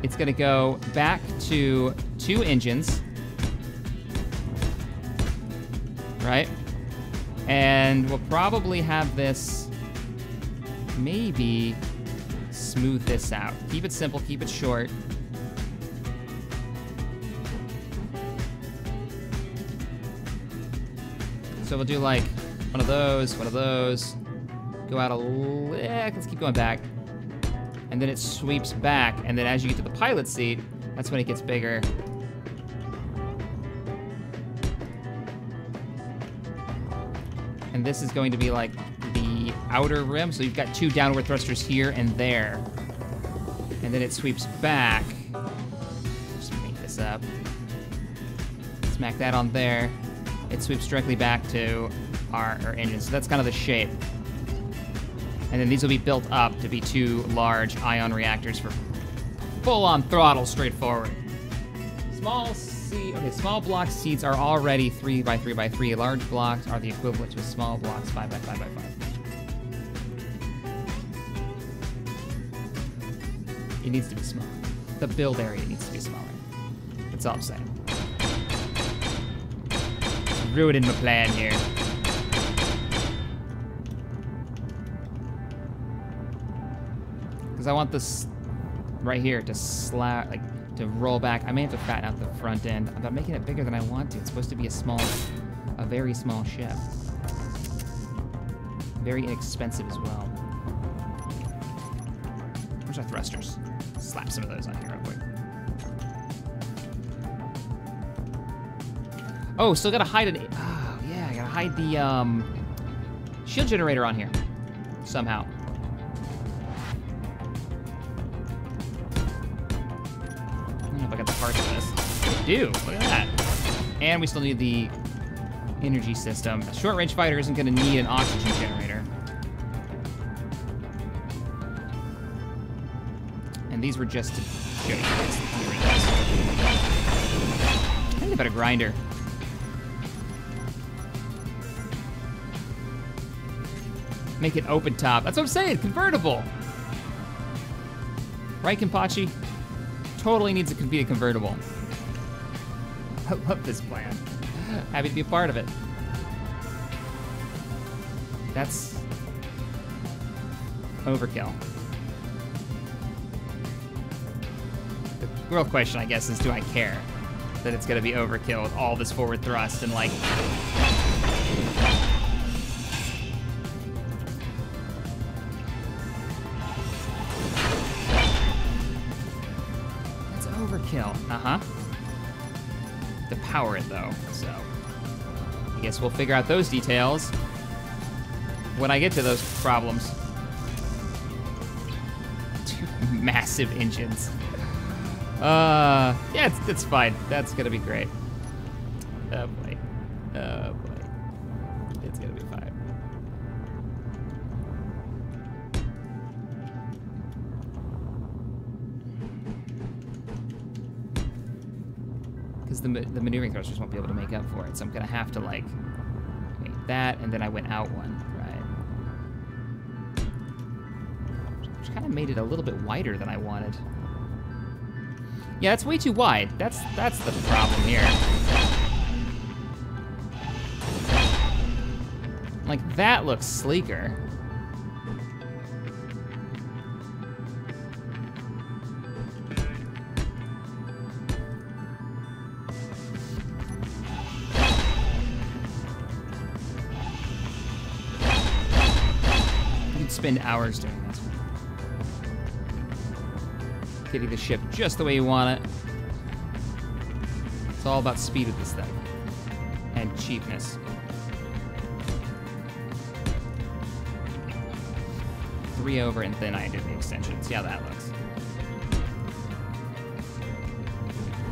It's gonna go back to 2 engines, right? And we'll probably have this maybe smooth this out. Keep it simple, keep it short. So we'll do like one of those, go out a little, let's keep going back. And then it sweeps back, and then as you get to the pilot seat, that's when it gets bigger. And this is going to be like the outer rim, so you've got 2 downward thrusters here and there. And then it sweeps back. Just make this up. Smack that on there. It sweeps directly back to our engine, so that's kind of the shape. And then these will be built up to be 2 large ion reactors for full-on throttle straight forward. Small block seats are already 3 by 3 by 3. Large blocks are the equivalent to small blocks 5 by 5 by 5. It needs to be smaller. The build area needs to be smaller. That's all I'm saying. Ruining my plan here. Because I want this right here to to roll back. I may have to fatten out the front end, but I'm making it bigger than I want to. It's supposed to be a very small ship. Very inexpensive as well. Where's our thrusters? Slap some of those on here real quick. Oh, still gotta hide it. Oh, yeah, I gotta hide the shield generator on here somehow. I don't know if I got the parts for this. I do, look at that. And we still need the energy system. A short-range fighter isn't gonna need an oxygen generator. And these were just to show you guys the key rings. I need a better grinder. Make it open top. That's what I'm saying, convertible. Right, Kenpachi? Totally needs to be a convertible. I love this plan. Happy to be a part of it. That's overkill. The real question, I guess, is do I care that it's gonna be overkill with all this forward thrust and like... Overkill. To power it though, so I guess we'll figure out those details when I get to those problems. 2 massive engines. Yeah, it's fine. That's gonna be great. Oh boy. Oh boy. It's gonna be fine. Because the maneuvering thrusters won't be able to make up for it, so I'm gonna have to like make that, and then I went out one, right? Which kind of made it a little bit wider than I wanted. Yeah, it's way too wide. That's the problem here. Like that looks sleeker. Spend hours doing this. getting the ship just the way you want it. It's all about speed with this thing. And cheapness. Three over and then I did the extension. See how that looks.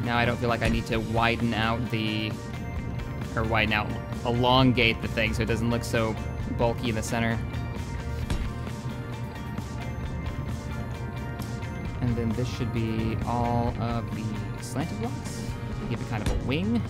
Now I don't feel like I need to widen out elongate the thing so it doesn't look so bulky in the center. And then this should be all of the slanted blocks. Give it kind of a wing.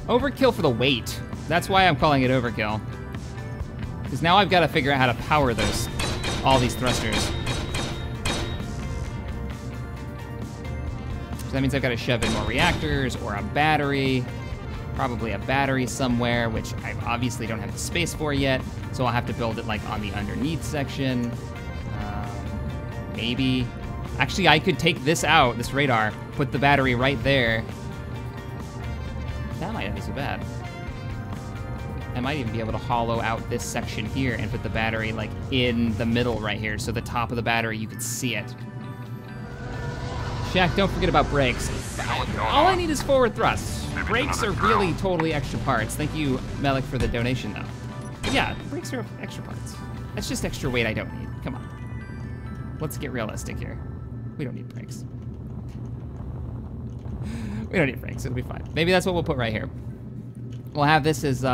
Overkill for the weight. That's why I'm calling it overkill. Because now I've got to figure out how to power all these thrusters. So that means I've got to shove in more reactors or a battery. Probably a battery somewhere, which I obviously don't have the space for yet. So I'll have to build it like on the underneath section. Maybe. Actually, I could take this out, this radar, put the battery right there. That might not be so bad. I might even be able to hollow out this section here and put the battery like in the middle right here, so the top of the battery, you could see it. Shack, don't forget about brakes. All I need is forward thrust. Brakes are really totally extra parts. Thank you, Melik, for the donation, though. But yeah, brakes are extra parts. That's just extra weight I don't need. Come on. Let's get realistic here. We don't need brakes. We don't need brakes, it'll be fine. Maybe that's what we'll put right here. We'll have this as,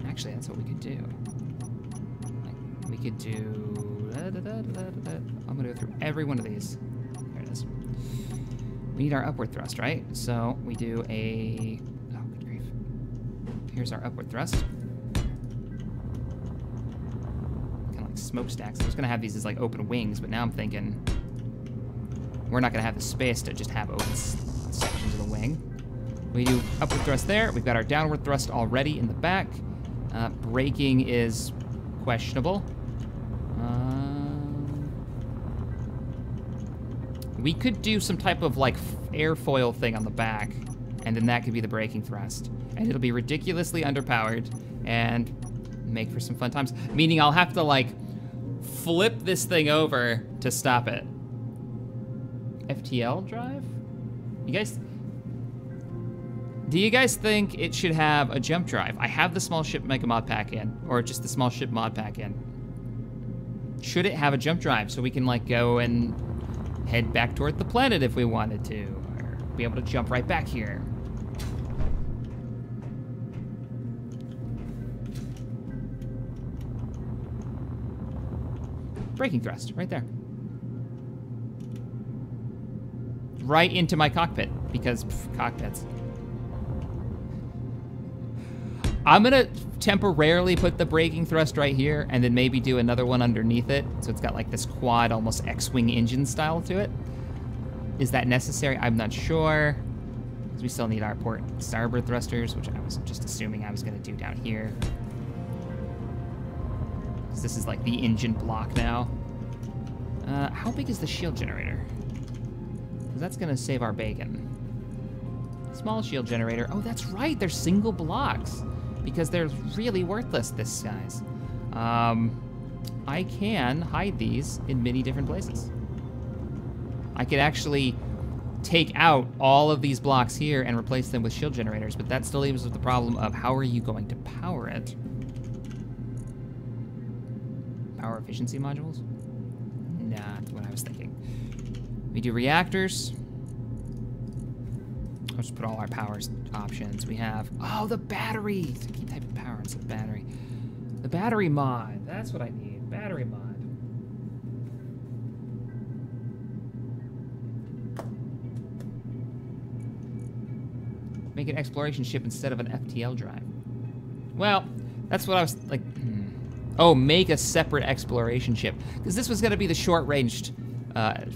actually, that's what we could do. We could do, I'm gonna go through every one of these. There it is. We need our upward thrust, right? So we do oh, good grief. Here's our upward thrust. Kind of like smokestacks. I was gonna have these as like open wings, but now I'm thinking, we're not gonna have the space to just have open sections of the wing. We do upward thrust there. We've got our downward thrust already in the back. Braking is questionable. We could do some type of like airfoil thing on the back, and then that could be the braking thrust. And it'll be ridiculously underpowered and make for some fun times. Meaning I'll have to like flip this thing over to stop it. FTL drive? Do you guys think it should have a jump drive? I have the small ship mega mod pack in, or just the small ship mod pack in. Should it have a jump drive so we can like go and head back toward the planet if we wanted to, or be able to jump right back here? Braking thrust, right there. Right into my cockpit, because cockpits. I'm gonna temporarily put the braking thrust right here and then maybe do another one underneath it. So it's got like this quad, almost X-Wing engine style to it. Is that necessary? I'm not sure. Because we still need our port starboard thrusters, which I was just assuming I was gonna do down here. Because this is like the engine block now. How big is the shield generator? Because that's gonna save our bacon. Small shield generator. Oh, that's right, they're single blocks. Because they're really worthless this size. I can hide these in many different places. I could actually take out all of these blocks here and replace them with shield generators, but that still leaves us with the problem of how are you going to power it? Power efficiency modules? Nah, that's what I was thinking. We do reactors. Let's put all our power options. We have, oh, the battery. I keep typing power instead of battery. The battery mod, that's what I need, battery mod. Make an exploration ship instead of an FTL drive. Well, that's what I was like, Oh, make a separate exploration ship. Because this was gonna be the short-ranged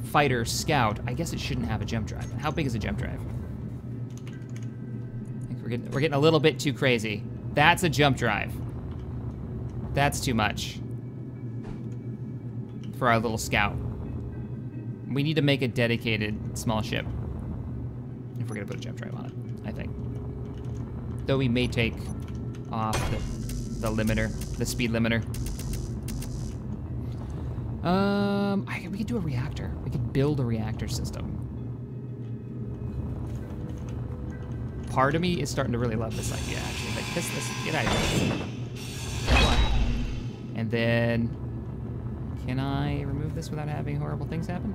fighter scout. I guess it shouldn't have a jump drive. How big is a jump drive? We're getting a little bit too crazy. That's a jump drive. That's too much for our little scout. We need to make a dedicated small ship if we're gonna put a jump drive on it, I think. Though we may take off the limiter, the speed limiter. We could do a reactor. We could build a reactor system. Part of me is starting to really love this idea, actually. Like, this, get out of here. Come on. And then, can I remove this without having horrible things happen?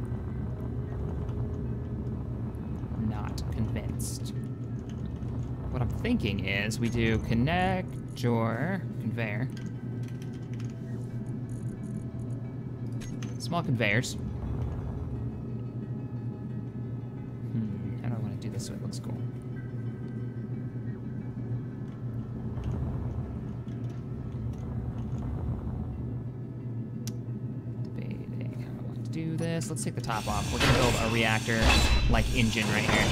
Not convinced. What I'm thinking is we do connector, conveyor. Small conveyors. How do I want to do this so it looks cool? Debating how I want to do this. Let's take the top off. We're gonna build a reactor-like engine right here.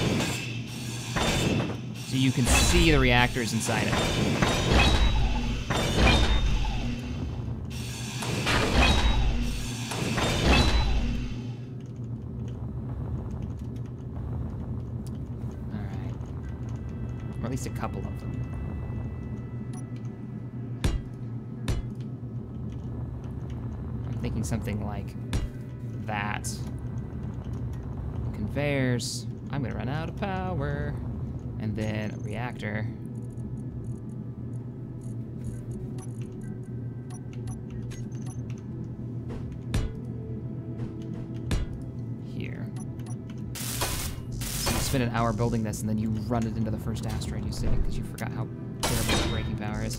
So you can see the reactors inside it. At least a couple of them. I'm thinking something like that. Conveyors. I'm gonna run out of power. And then a reactor. Spend an hour building this, and then you run it into the first asteroid you see because you forgot how terrible the braking power is.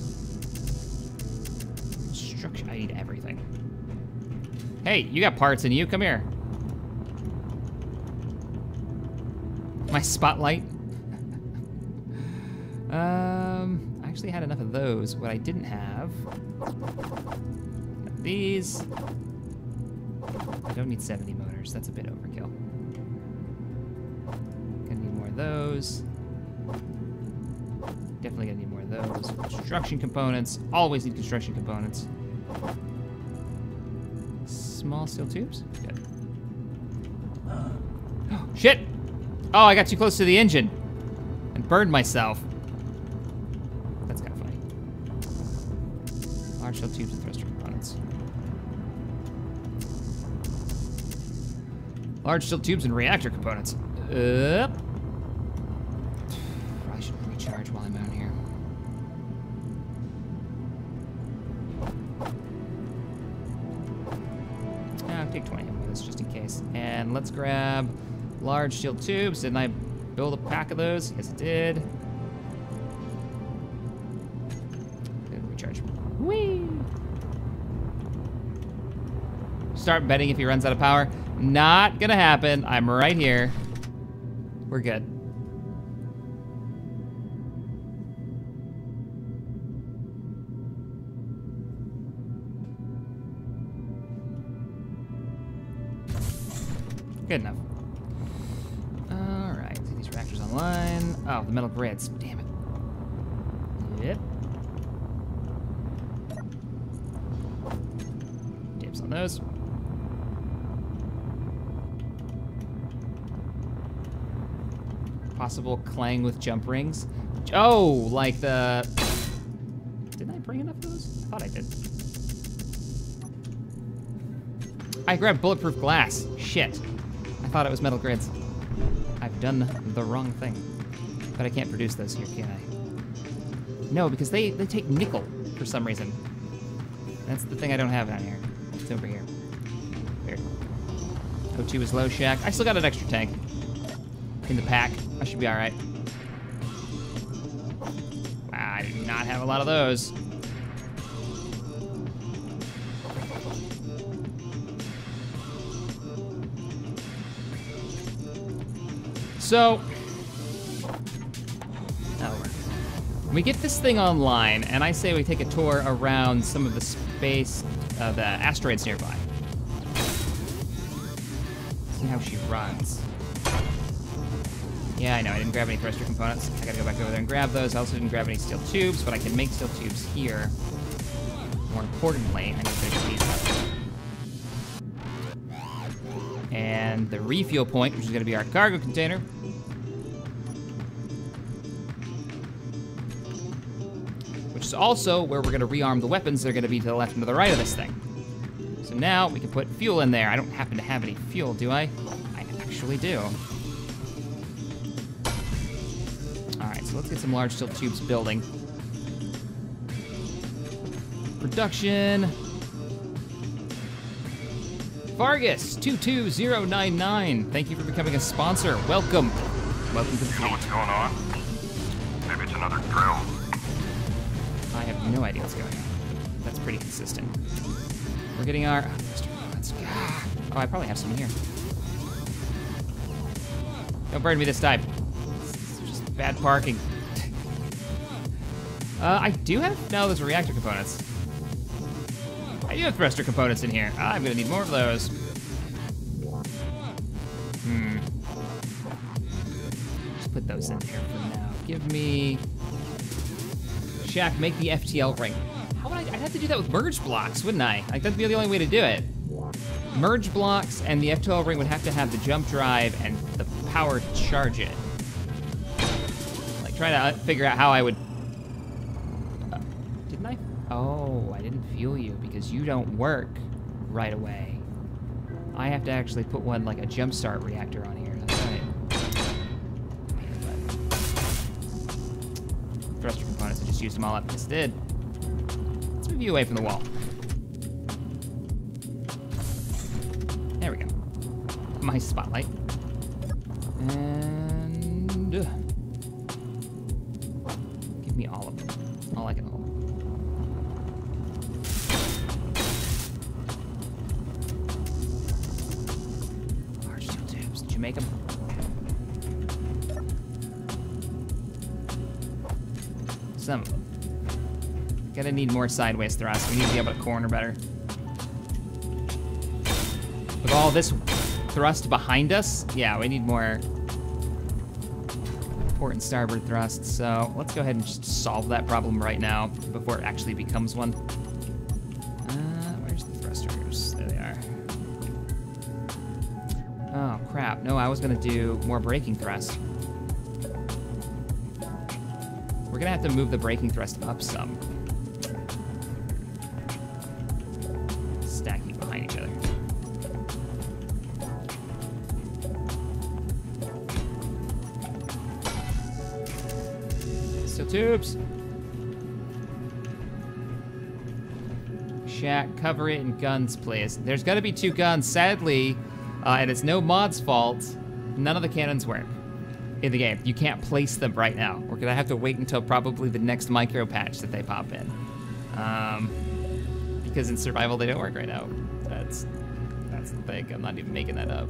Construction. I need everything. Hey, you got parts in you. Come here. My spotlight. I actually had enough of those. What I didn't have. These. I don't need 70 motors. That's a bit overkill. Those. Definitely gonna need more of those. Construction components. Always need construction components. Small steel tubes? Good. Oh, shit! Oh, I got too close to the engine and burned myself. That's kind of funny. Large steel tubes and thruster components. Large steel tubes and reactor components. While I'm out here. I'll take 20 of this just in case. And let's grab large steel tubes. Didn't I build a pack of those? Yes, I did. Good recharge. Whee! Start betting if he runs out of power. Not gonna happen. I'm right here. We're good. Good enough. All right, see these reactors online. Oh, the metal grids. Damn it. Yep. Dibs on those. Possible clang with jump rings. Oh, like the... Didn't I bring enough of those? I thought I did. I grabbed bulletproof glass. Shit. I thought it was metal grids. I've done the wrong thing. But I can't produce those here, can I? No, because they take nickel for some reason. That's the thing I don't have down here. It's over here. Weird. O2 is low, Shack. I still got an extra tank in the pack. I should be all right. Wow, I do not have a lot of those. So, that'll work. When we get this thing online, and I say we take a tour around some of the space, the asteroids nearby. See how she runs. Yeah, I know, I didn't grab any thruster components. I gotta go back over there and grab those. I also didn't grab any steel tubes, but I can make steel tubes here. More importantly, I need to finish these up. And the refuel point, which is gonna be our cargo container. Which is also where we're gonna rearm the weapons that are gonna be to the left and to the right of this thing. So now we can put fuel in there. I don't happen to have any fuel, do I? I actually do. All right, so let's get some large steel tubes building. Production. Vargas 22099. Thank you for becoming a sponsor. Welcome. Welcome to the You know fleet. what's going on? Maybe it's another drill. I have no idea what's going on. That's pretty consistent. We're getting our. Oh, I probably have some in here. Don't burn me this time. It's just bad parking. I do have. No, those are reactor components. I do have thruster components in here. I'm gonna need more of those. Just put those in here for now. Give me. Shack, make the FTL ring. How would I'd have to do that with merge blocks, wouldn't I? Like, that'd be the only way to do it. Merge blocks and the FTL ring would have to have the jump drive and the power to charge it. Like, trying to figure out how I would... didn't I? Oh, I didn't fuel you because you don't work right away. I have to actually put one, like a jump start reactor on here. That's right. Thruster components, I just used them all up instead. Let's move you away from the wall. There we go. My spotlight. And give me all of them. All I can hold. Large steel tubes. Did you make them? Some of them. Gonna need more sideways thrust. We need to be able to corner better. With all this thrust behind us, yeah, we need more port and starboard thrust. So let's go ahead and just solve that problem right now before it actually becomes one. Where's the thrusters? There they are. Oh, crap. No, I was gonna do more braking thrust. We're gonna have to move the braking thrust up some. Stacking behind each other. Steel tubes. Shack, cover it in guns, please. There's gotta be 2 guns, sadly, and it's no mod's fault. None of the cannons work in the game. You can't place them right now. We're gonna have to wait until probably the next micro patch that they pop in. Because in survival they don't work right now. That's the thing. I'm not even making that up.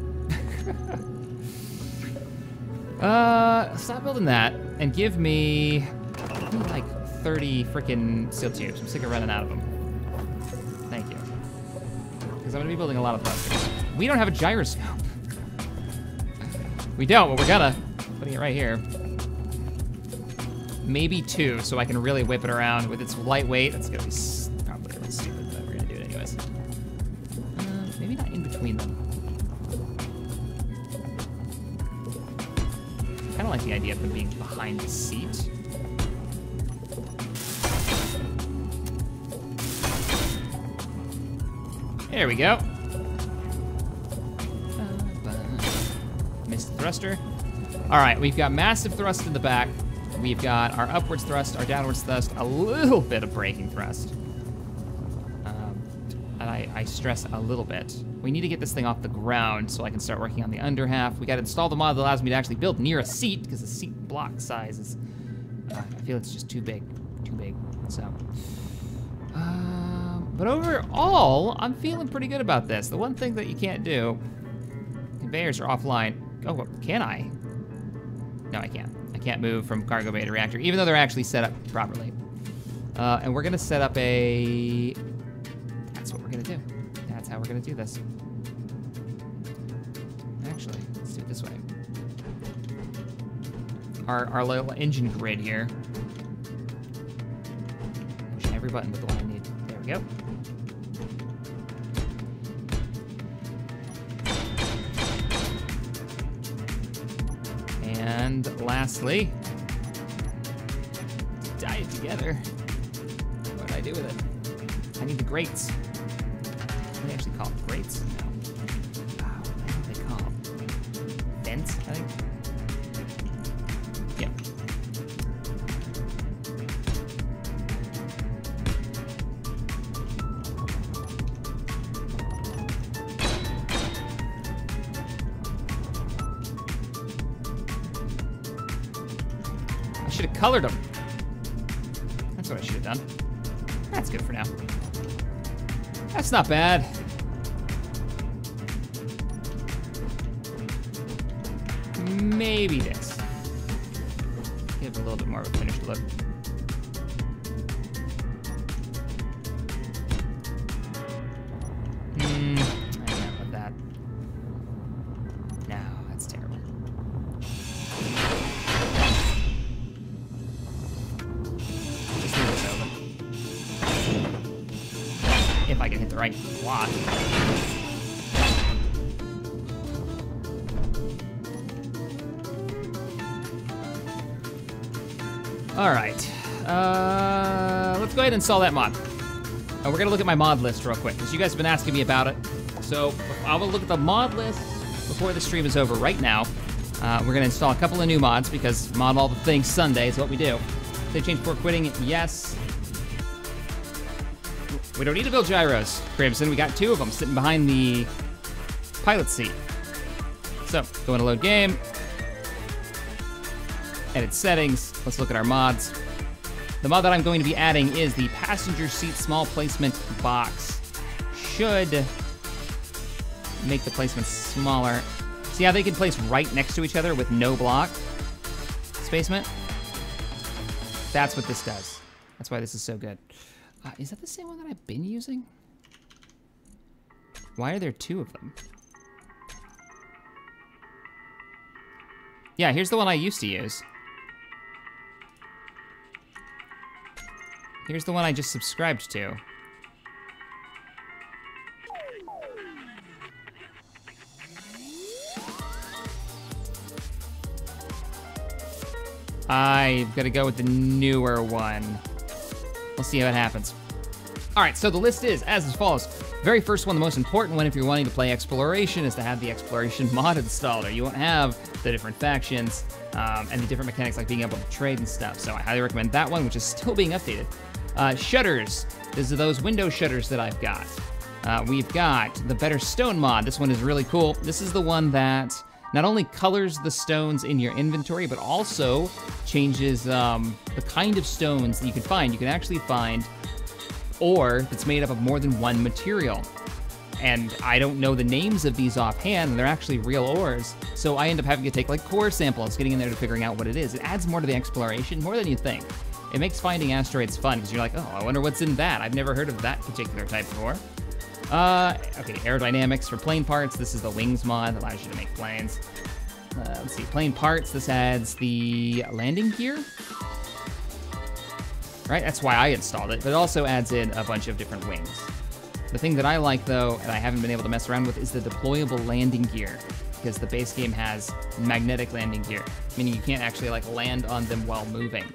Stop building that and give me like 30 freaking steel tubes. I'm sick of running out of them. Thank you. Because I'm gonna be building a lot of thrusters. We don't have a gyroscope. We don't, but we're gonna. Putting it right here. Maybe 2, so I can really whip it around with its lightweight. That's gonna be probably really stupid, but we're gonna do it anyways. Maybe not in between them. I kinda like the idea of them being behind the seat. There we go. Missed the thruster. All right, we've got massive thrust in the back. We've got our upwards thrust, our downwards thrust, a little bit of braking thrust. And I stress a little bit. We need to get this thing off the ground so I can start working on the under half. We got to install the mod that allows me to actually build near a seat because the seat block size is, I feel it's just too big, so. But overall, I'm feeling pretty good about this. The one thing that you can't do, conveyors are offline. Oh, can I? No, I can't. I can't move from cargo bay to reactor, even though they're actually set up properly. And we're gonna set up a... That's what we're gonna do. That's how we're gonna do this. Actually, let's do it this way. Our little engine grid here. Push every button with the one I need. There we go. And lastly, tie it together. What do I do with it? I need the grates. What do they actually call them? Grates? No. What do they call them? Vents, I think? Yep. I should have colored them. That's what I should have done. That's good for now. That's not bad. Maybe this. Give it a little bit more of a finished look. I can't put that. No, that's terrible. Just leave this open. If I can hit the right block. All right, let's go ahead and install that mod. We're gonna look at my mod list real quick, because you guys have been asking me about it. So I will look at the mod list before the stream is over right now. We're gonna install a couple of new mods, because mod all the things Sunday is what we do. They change before quitting, yes. We don't need to build gyros, Crimson. We got 2 of them sitting behind the pilot seat. So, go into load game. Edit settings. Let's look at our mods. The mod that I'm going to be adding is the passenger seat small placement box. Should make the placement smaller. See how they can place right next to each other with no block spacement? That's what this does. That's why this is so good. Is that the same one that I've been using? Why are there 2 of them? Yeah, here's the one I used to use. Here's the one I just subscribed to. I've got to go with the newer one. We'll see how it happens. All right, so the list is as follows. Very first one, the most important one if you're wanting to play Exploration, is to have the Exploration mod installed, or you won't have the different factions and the different mechanics like being able to trade and stuff. So I highly recommend that one, which is still being updated. Shutters. These are those window shutters that I've got. We've got the Better Stone mod. This one is really cool. This is the one that not only colors the stones in your inventory, but also changes the kind of stones that you can find. You can actually find ore that's made up of more than one material. And I don't know the names of these offhand, and they're actually real ores. So I end up having to take like core samples, getting in there to figuring out what it is. It adds more to the exploration, more than you think. It makes finding asteroids fun, because you're like, oh, I wonder what's in that. I've never heard of that particular type before. Okay, Aerodynamics for plane parts. This is the wings mod that allows you to make planes. Let's see, plane parts. This adds the landing gear. Right, that's why I installed it, but it also adds in a bunch of different wings. The thing that I like, though, and I haven't been able to mess around with, is the deployable landing gear, because the base game has magnetic landing gear, meaning you can't actually like land on them while moving.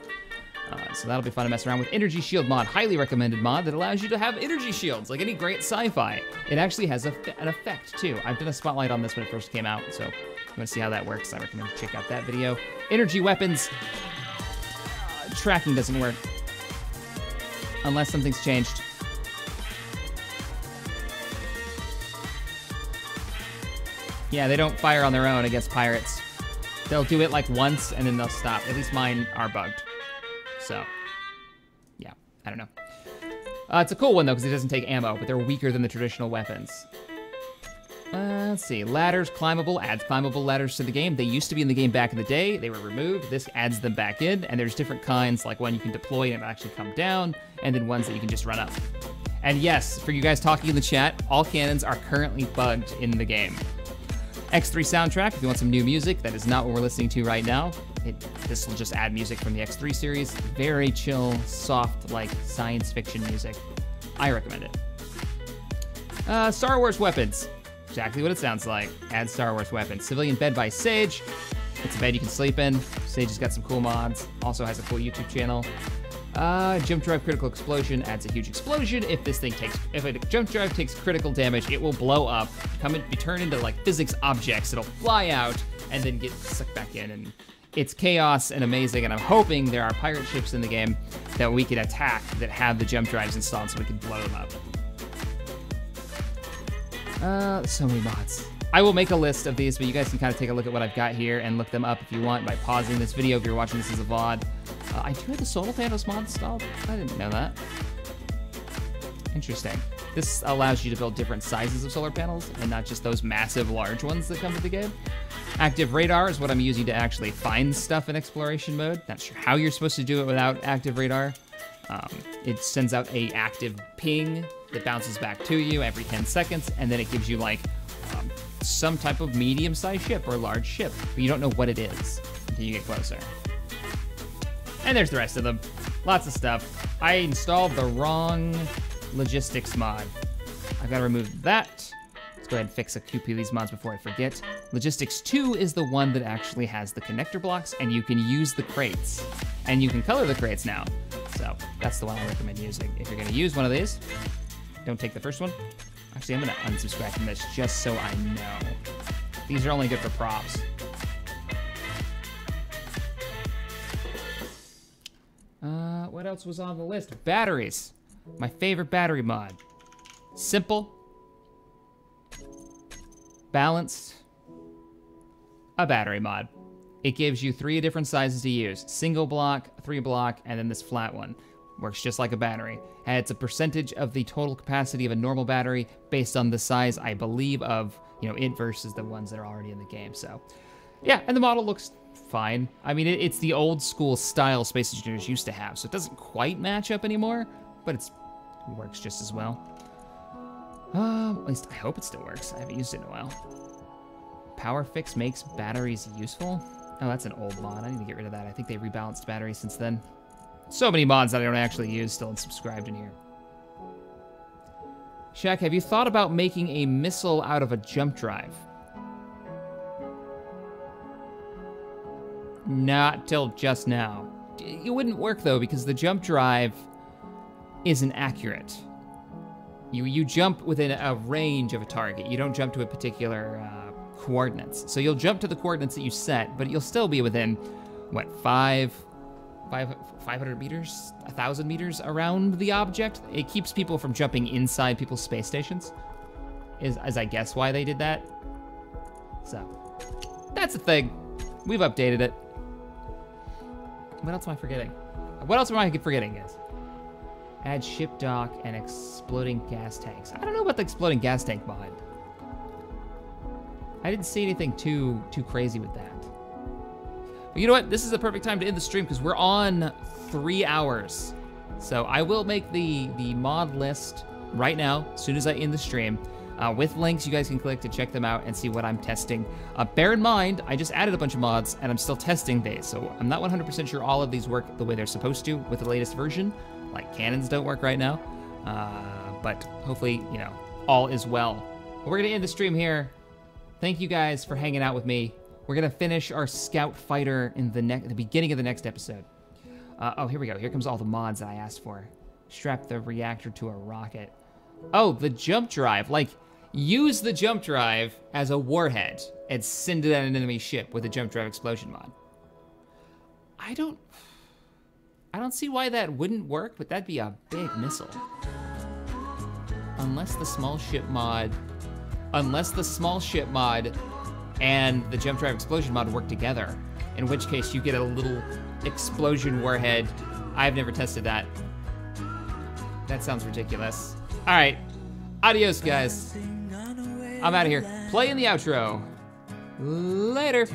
So that'll be fun to mess around with. Energy shield mod, highly recommended mod that allows you to have energy shields, like any great sci-fi. It actually has an effect, too. I've done a spotlight on this when it first came out, so if you want to see how that works, I recommend you check out that video. Energy weapons. Tracking doesn't work. Unless something's changed. Yeah, they don't fire on their own against pirates. They'll do it like once and then they'll stop. At least mine are bugged. So, yeah, I don't know. It's a cool one though, because it doesn't take ammo, but they're weaker than the traditional weapons. Let's see, ladders, climbable, adds climbable ladders to the game. They used to be in the game back in the day. They were removed. This adds them back in, and there's different kinds, like one you can deploy and actually come down, and then ones that you can just run up. And yes, for you guys talking in the chat, all cannons are currently bugged in the game. X3 soundtrack, if you want some new music, that is not what we're listening to right now. This will just add music from the X3 series. Very chill, soft, like science fiction music. I recommend it. Star Wars weapons. Exactly what it sounds like. Add Star Wars weapons. Civilian bed by Sage. It's a bed you can sleep in. Sage has got some cool mods. Also has a cool YouTube channel. Jump drive critical explosion adds a huge explosion. If a jump drive takes critical damage, it will blow up, be turned into like physics objects. It'll fly out and then get sucked back in. And it's chaos and amazing. And I'm hoping there are pirate ships in the game that we can attack that have the jump drives installed so we can blow them up. So many mods. I will make a list of these, but you guys can kind of take a look at what I've got here and look them up if you want by pausing this video if you're watching this as a VOD. I do have the Solarpanels mod installed. I didn't know that. Interesting. This allows you to build different sizes of solar panels and not just those massive large ones that come with the game. Active radar is what I'm using to actually find stuff in exploration mode. Not sure how you're supposed to do it without active radar. It sends out a active ping that bounces back to you every 10 seconds, and then it gives you like some type of medium-sized ship or large ship, but you don't know what it is until you get closer. And there's the rest of them. Lots of stuff. I installed the wrong logistics mod. I've got to remove that. Let's go ahead and fix a few of these mods before I forget. Logistics 2 is the one that actually has the connector blocks, and you can use the crates. And you can color the crates now. So that's the one I recommend using. If you're gonna use one of these, don't take the first one. Actually, I'm gonna unsubscribe from this just so I know. These are only good for props. What else was on the list? Batteries. My favorite battery mod. Simple. Balanced. A battery mod. It gives you 3 different sizes to use. Single block, 3 block, and then this flat one. Works just like a battery. And it's a percentage of the total capacity of a normal battery based on the size, I believe, of, you know, it versus the ones that are already in the game. So, yeah, and the model looks fine. I mean, it's the old school style Space Engineers used to have, so it doesn't quite match up anymore, but it works just as well. At least I hope it still works. I haven't used it in a while. Power fix makes batteries useful. Oh, that's an old mod. I need to get rid of that. I think they rebalanced batteries since then. So many mods that I don't actually use still unsubscribed in here. Shack, have you thought about making a missile out of a jump drive? Not till just now. It wouldn't work though, because the jump drive isn't accurate. You jump within a range of a target. You don't jump to a particular coordinates. So you'll jump to the coordinates that you set, but you'll still be within, what, 500 meters, 1,000 meters around the object. It keeps people from jumping inside people's space stations, as I guess why they did that. So, that's a thing. We've updated it. What else am I forgetting? What else am I forgetting, guys? Add ship dock and exploding gas tanks. I don't know about the exploding gas tank mod. I didn't see anything too crazy with that. But you know what? This is the perfect time to end the stream because we're on 3 hours. So I will make the mod list right now, as soon as I end the stream, with links you guys can click to check them out and see what I'm testing. Bear in mind, I just added a bunch of mods and I'm still testing these, so I'm not 100% sure all of these work the way they're supposed to with the latest version. Like cannons don't work right now, but hopefully, you know, all is well. But we're gonna end the stream here. Thank you guys for hanging out with me. We're gonna finish our scout fighter in the beginning of the next episode. Oh, here we go. Here comes all the mods that I asked for. Strap the reactor to a rocket. Oh, the jump drive. Like, use the jump drive as a warhead and send it at an enemy ship with a jump drive explosion mod. I don't see why that wouldn't work, but that'd be a big missile. Unless the small ship mod and the jump drive explosion mod work together, in which case you get a little explosion warhead. I've never tested that. That sounds ridiculous. All right, adios, guys. I'm out of here. Play in the outro. Later.